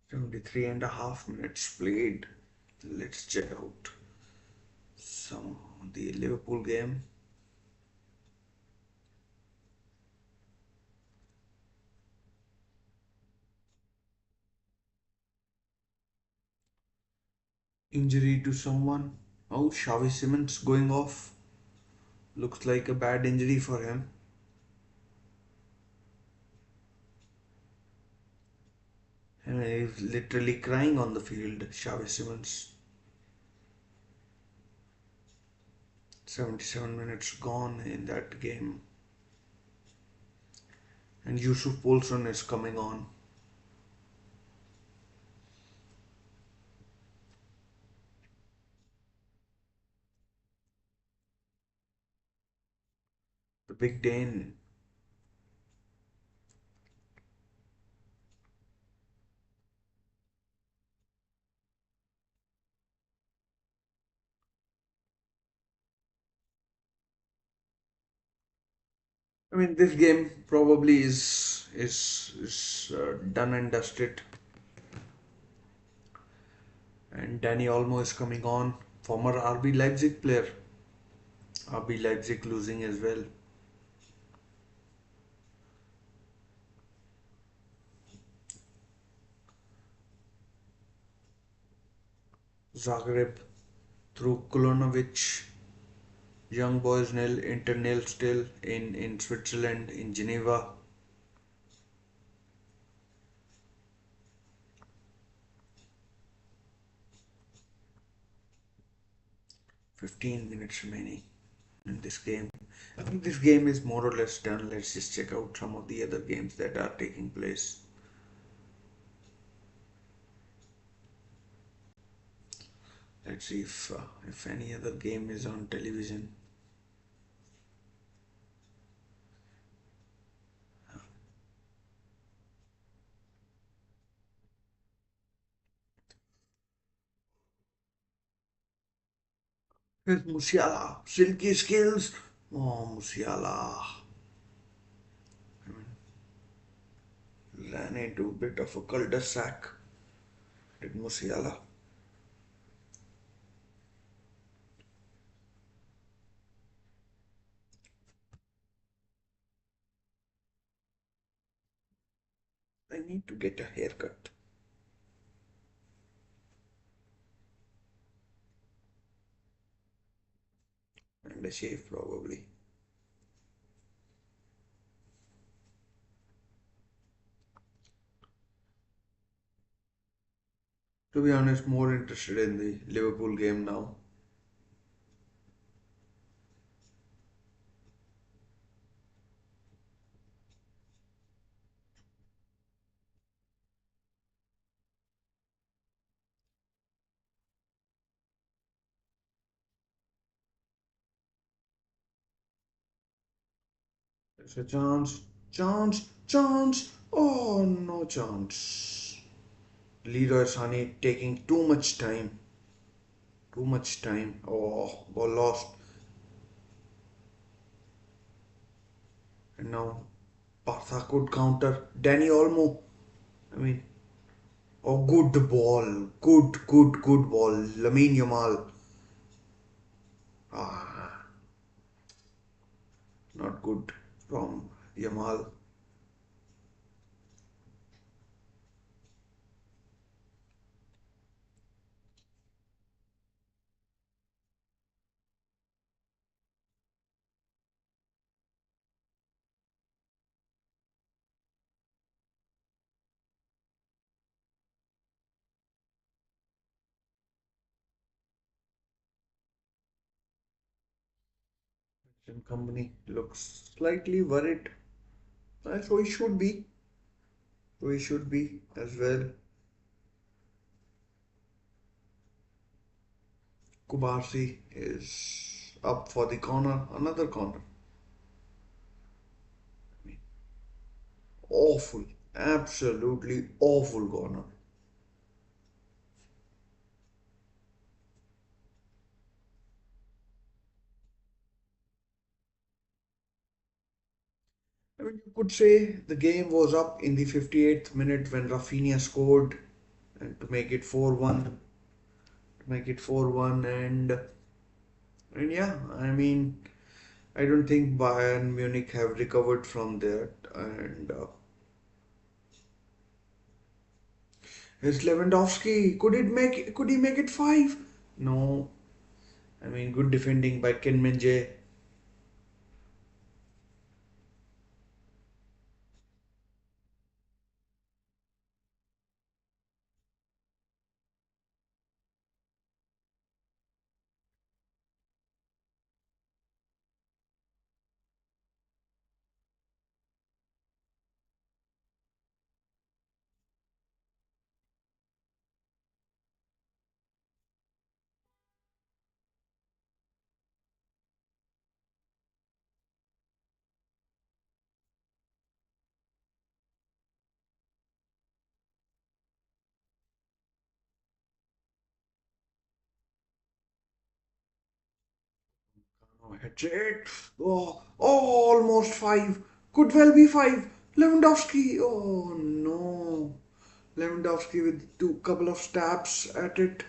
73 and a half minutes played. Let's check out some of the Liverpool game. Injury to someone. Oh, Xavi Simons going off. Looks like a bad injury for him. And he's literally crying on the field, Xavi Simons. 77 minutes gone in that game. And Yusuf Poulsen is coming on. The Big Dane. I mean, this game probably is done and dusted. And Danny Olmo is coming on, former RB Leipzig player. RB Leipzig losing as well. Zagreb through Kolonovic. Young boys nil, Inter nil still in Switzerland, in Geneva. 15 minutes remaining in this game. I think this game is more or less done. Let's just check out some of the other games that are taking place. Let's see if any other game is on television. Here's Musiala, silky skills. Oh, Musiala ran into a bit of a cul-de-sac. Did Musiala? I need to get a haircut and a shave probably. To be honest, more interested in the Liverpool game now. There's a chance, chance, chance. Oh, no chance. Leroy Sané taking too much time. Too much time. Oh, ball lost. And now Barca could counter. Danny Olmo. I mean, oh, good ball. Good ball. Lamine Yamal. Ah, not good from Yamal. And company looks slightly worried. So he should be. So he should be as well. Kubarsi is up for the corner. Another corner. Awful. Absolutely awful corner. I mean, you could say the game was up in the 58th minute when Rafinha scored and to make it 4-1. To make it 4-1 and yeah, I mean, I don't think Bayern Munich have recovered from that and is Lewandowski could he make it 5? No. I mean, good defending by Ken Minje. Oh, hits it. Oh, almost 5. Could well be 5. Lewandowski. Oh no. Lewandowski with two couple of stabs at it.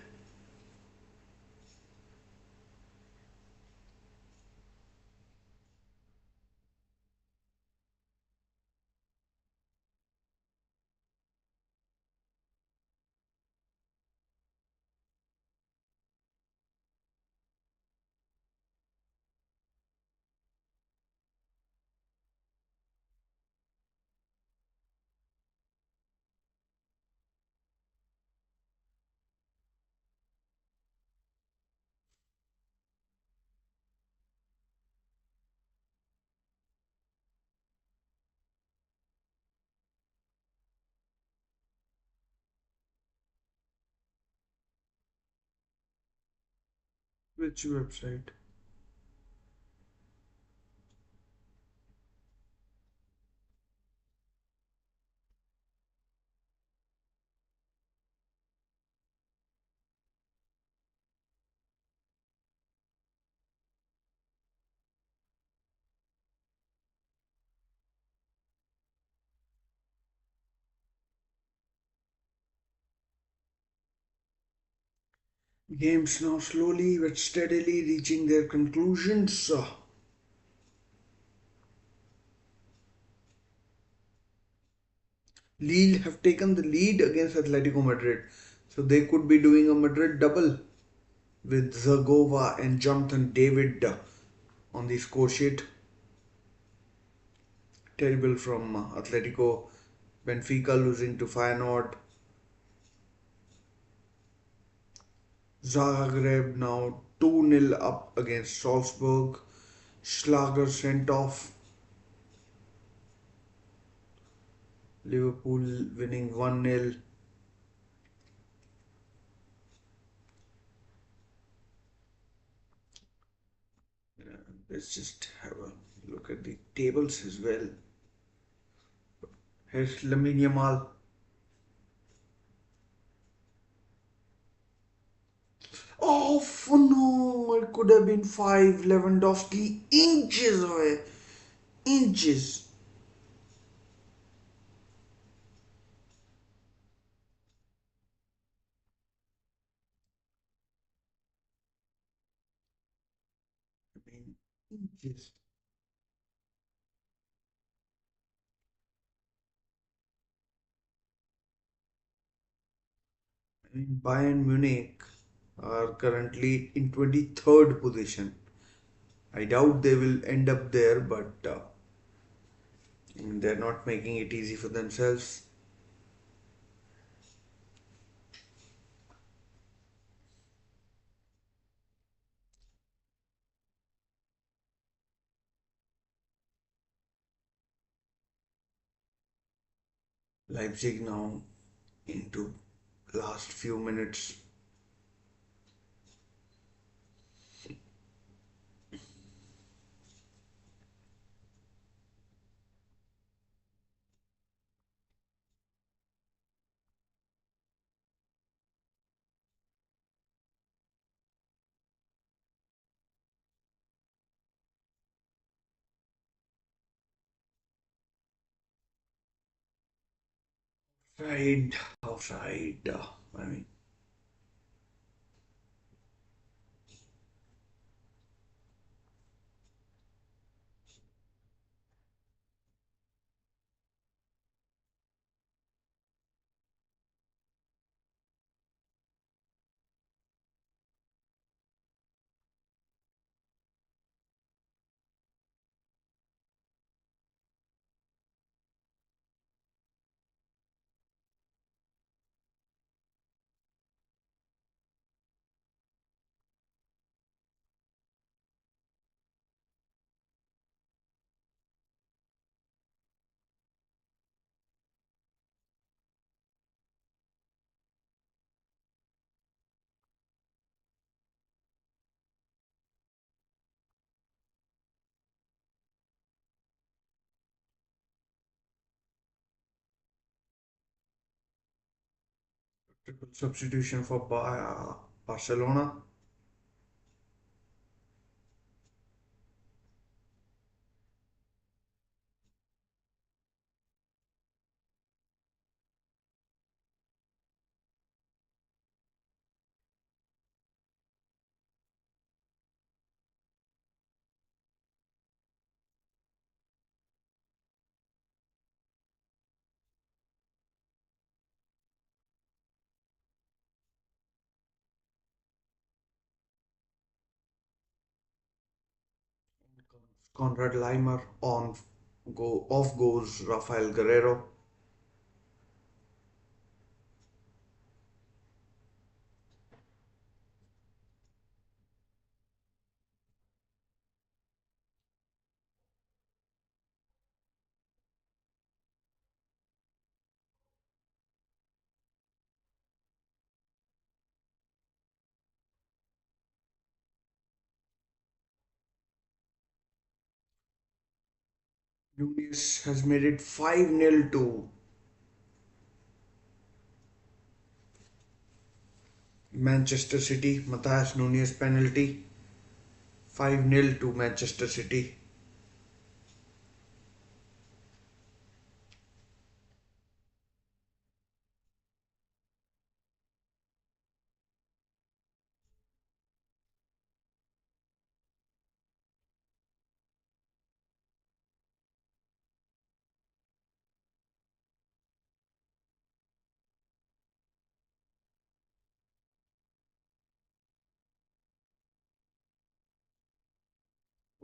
Which website? Games now slowly but steadily reaching their conclusions. Lille have taken the lead against Atletico Madrid, so they could be doing a Madrid double with Zagova and Jonathan David on the score sheet. Terrible from Atletico. Benfica losing to Feyenoord. Zagreb now 2-0 up against Salzburg. Schlager sent off. Liverpool winning 1-0. Let's just have a look at the tables as well. Here's Lamine Yamal. Oh no! It could have been five. Lewandowski inches away. Inches. I mean, inches. I mean, Bayern Munich are currently in 23rd position. I doubt they will end up there, but I mean, they're not making it easy for themselves. Leipzig now into last few minutes. Offside, offside. I mean, triple substitution for Barcelona. Conrad Leimer on go off goes Rafael Guerrero. Nunez has made it 5-0 to Manchester City. Matthias Nunez penalty. 5-0 to Manchester City.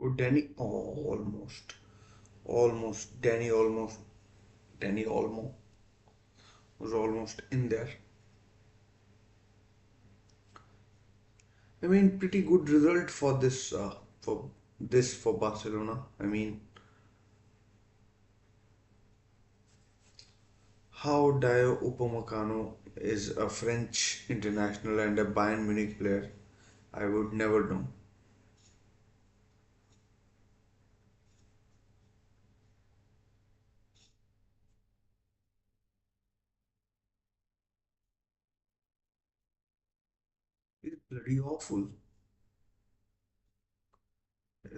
Oh, Danny. Oh, almost. Almost. Danny Olmo was almost in there. I mean, pretty good result for Barcelona. I mean, how Dio Upamecano is a French international and a Bayern Munich player, I would never know. He's bloody awful.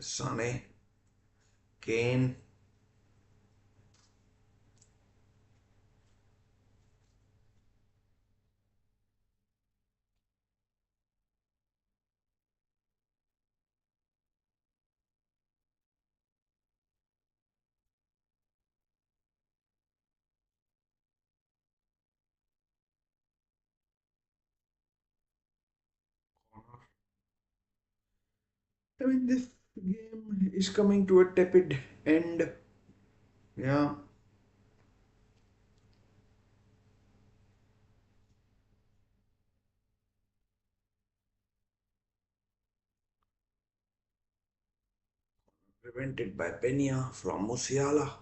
Sane, Kane, I mean, this game is coming to a tepid end. Yeah, prevented by Pena from Musiala.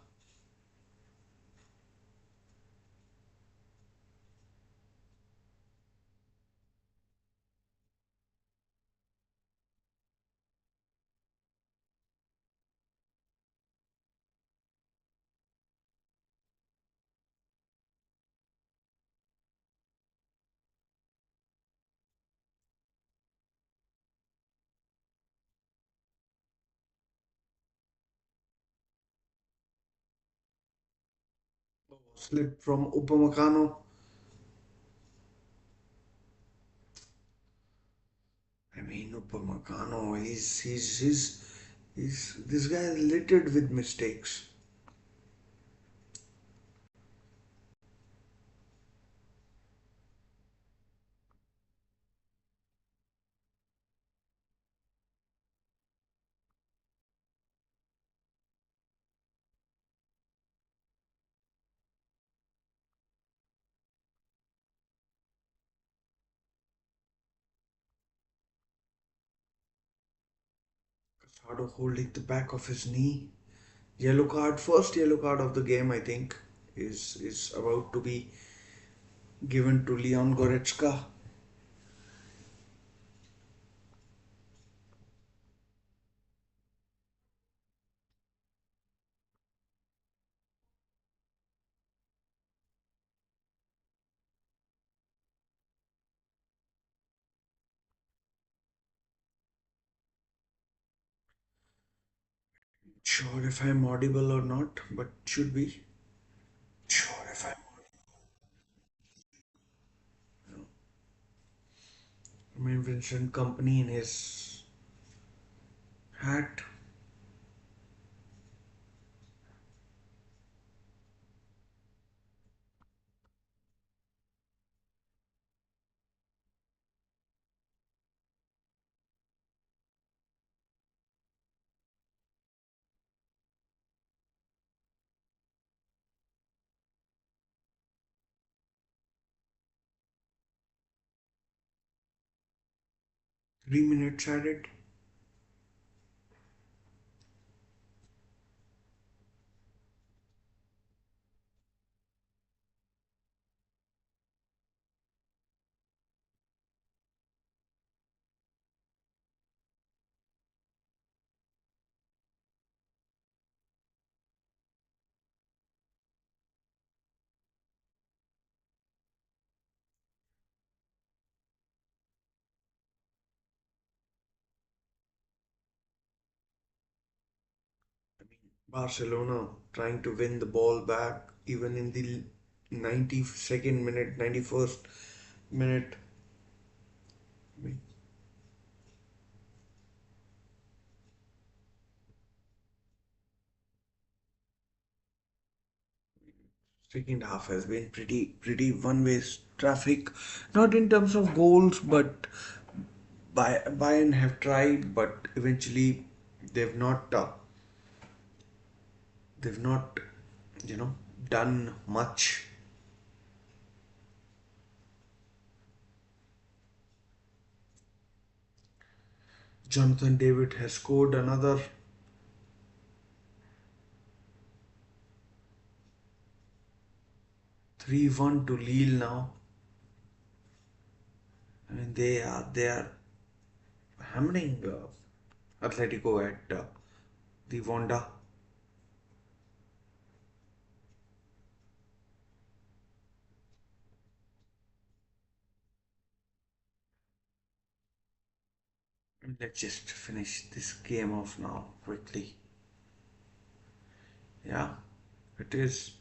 Slip from Upamecano. I mean, Upamecano, this guy is littered with mistakes. 'Casado holding the back of his knee. Yellow card, first yellow card of the game, I think, is about to be given to Leon Goretzka. 'Sure if I'm audible or not, but should be. 'Sure if I'm audible. I mean, Vincent Company in his hat. 3 minutes added. Barcelona trying to win the ball back even in the 92nd minute, 91st minute. Second half has been pretty one-way traffic, not in terms of goals, but Bayern have tried, but eventually they've not uh, they've not you know done much. Jonathan David has scored another 3-1 to Lille now. I mean they are hammering Atletico at the Wanda. Let's just finish this game off now quickly. Yeah, it is.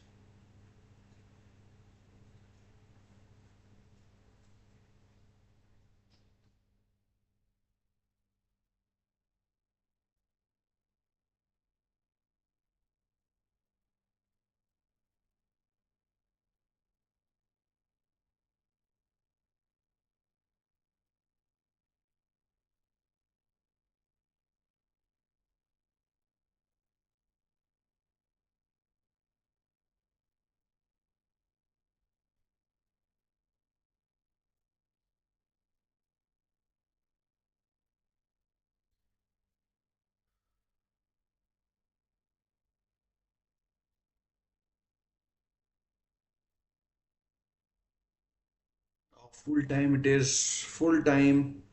Full time it is. Full time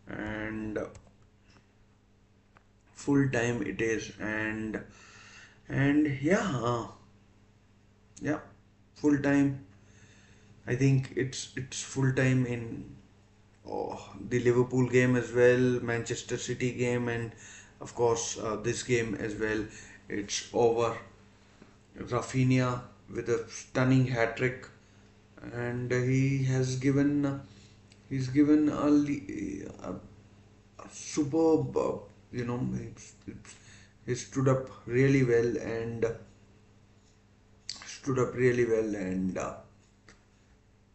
and full time it is and yeah, full time. I think it's full time in the Liverpool game as well, Manchester City game, and of course this game as well. It's over. Rafinha with a stunning hat trick, and he's given a superb, he stood up really well and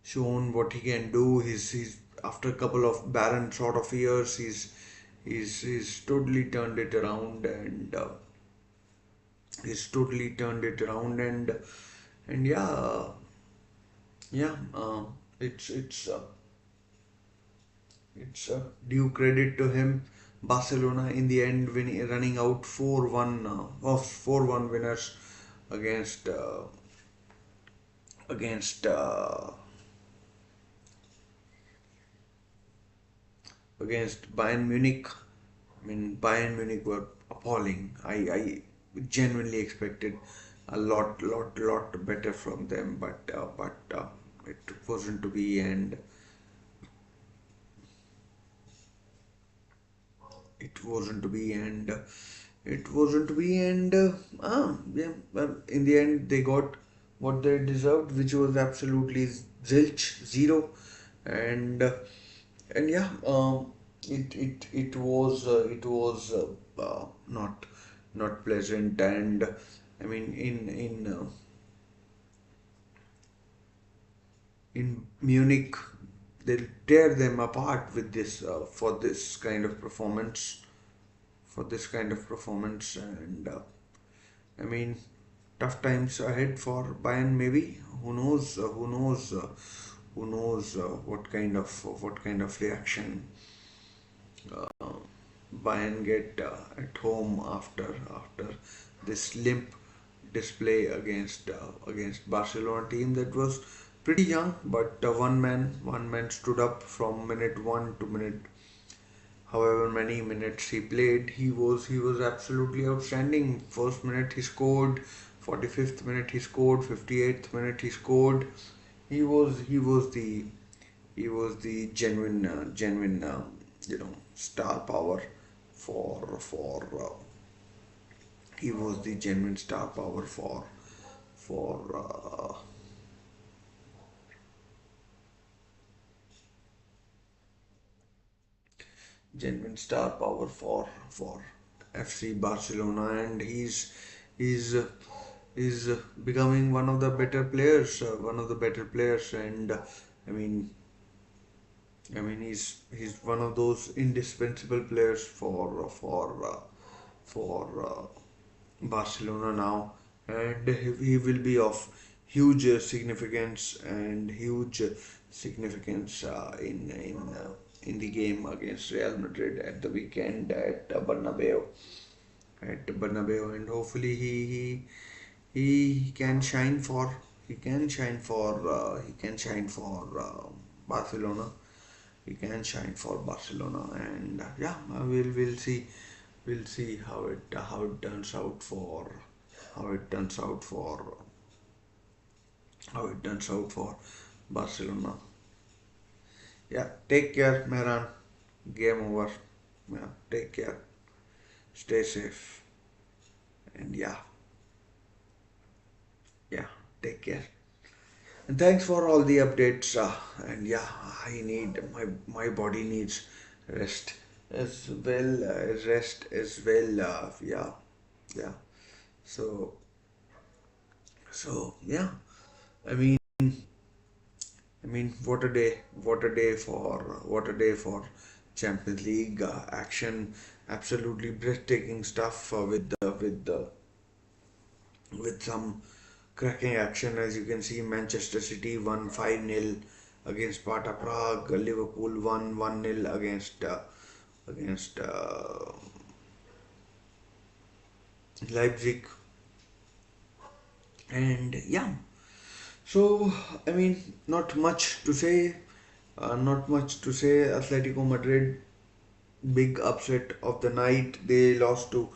shown what he can do. He's after a couple of barren sort of years, he's totally turned it around and yeah, it's due credit to him. Barcelona in the end running out 4-1 of 4-1 winners against against against Bayern Munich. I mean, Bayern Munich were appalling. I genuinely expected a lot better from them, but it wasn't to be, and it wasn't to be, and it wasn't to be, and yeah. Well, in the end, they got what they deserved, which was absolutely zilch, zero, and yeah. It was not pleasant, and I mean in Munich they'll tear them apart with this for this kind of performance, and I mean tough times ahead for Bayern. Maybe who knows? Who knows what kind of reaction Bayern get at home after this limp display against Barcelona team that was pretty young, but one man stood up from minute one to minute however many minutes he played. He was absolutely outstanding. First minute he scored, 45th minute he scored, 58th minute he scored. He was the genuine star power for he was the genuine star power for genuine star power for FC Barcelona, and he's is becoming one of the better players, and I mean he's one of those indispensable players for Barcelona now, and he will be of huge significance and huge significance in the game against Real Madrid at the weekend at Bernabeu, and hopefully he can shine for he can shine for Barcelona. He can shine for Barcelona, and yeah, we'll see how it turns out for how it turns out for how it turns out for Barcelona. Yeah, take care, Mehran. Game over. Yeah, take care. Stay safe, and yeah, take care. And thanks for all the updates. And yeah, my body needs rest as well. Rest as well. Yeah. So yeah. I mean, what a day for Champions League action. Absolutely breathtaking stuff with some cracking action. As you can see, Manchester City won 5-0 against Sparta Prague. Liverpool won 1-0 against Leipzig. And yeah, so I mean, not much to say. Not much to say. Atletico Madrid, big upset of the night. They lost to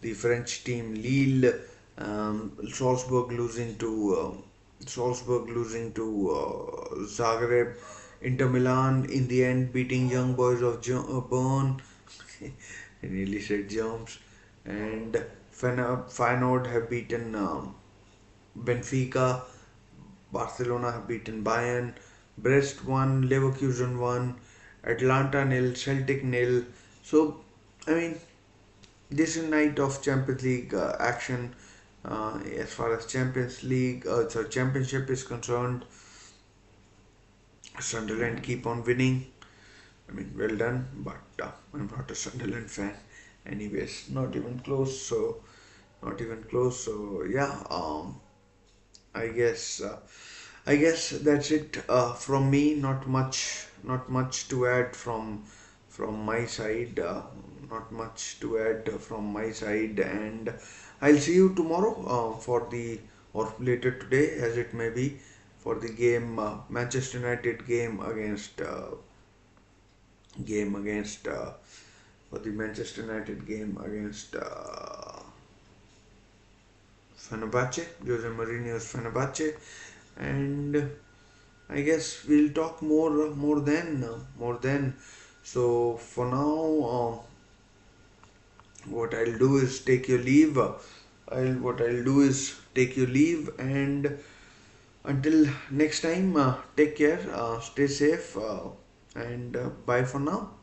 the French team Lille. Salzburg losing to Zagreb. Inter Milan in the end beating young boys of Bern. I nearly said germs. And Feyenoord have beaten Benfica. Barcelona have beaten Bayern. Brest won. Leverkusen won. Atlanta nil. Celtic nil. So, I mean, this is a night of Champions League action. As far as Championship is concerned, Sunderland keep on winning. I mean, well done, but I'm not a Sunderland fan. Anyways, not even close. Not even close. So yeah, I guess that's it from me. Not much to add from my side. Not much to add from my side, and I'll see you tomorrow for the or later today, as it may be, for the game Manchester United game against for the Manchester United game against Fenerbahce, Jose Mourinho's Fenerbahce, and I guess we'll talk more then. So for now, what I'll do is take your leave. I'll do is take your leave, and until next time, take care, stay safe, and bye for now.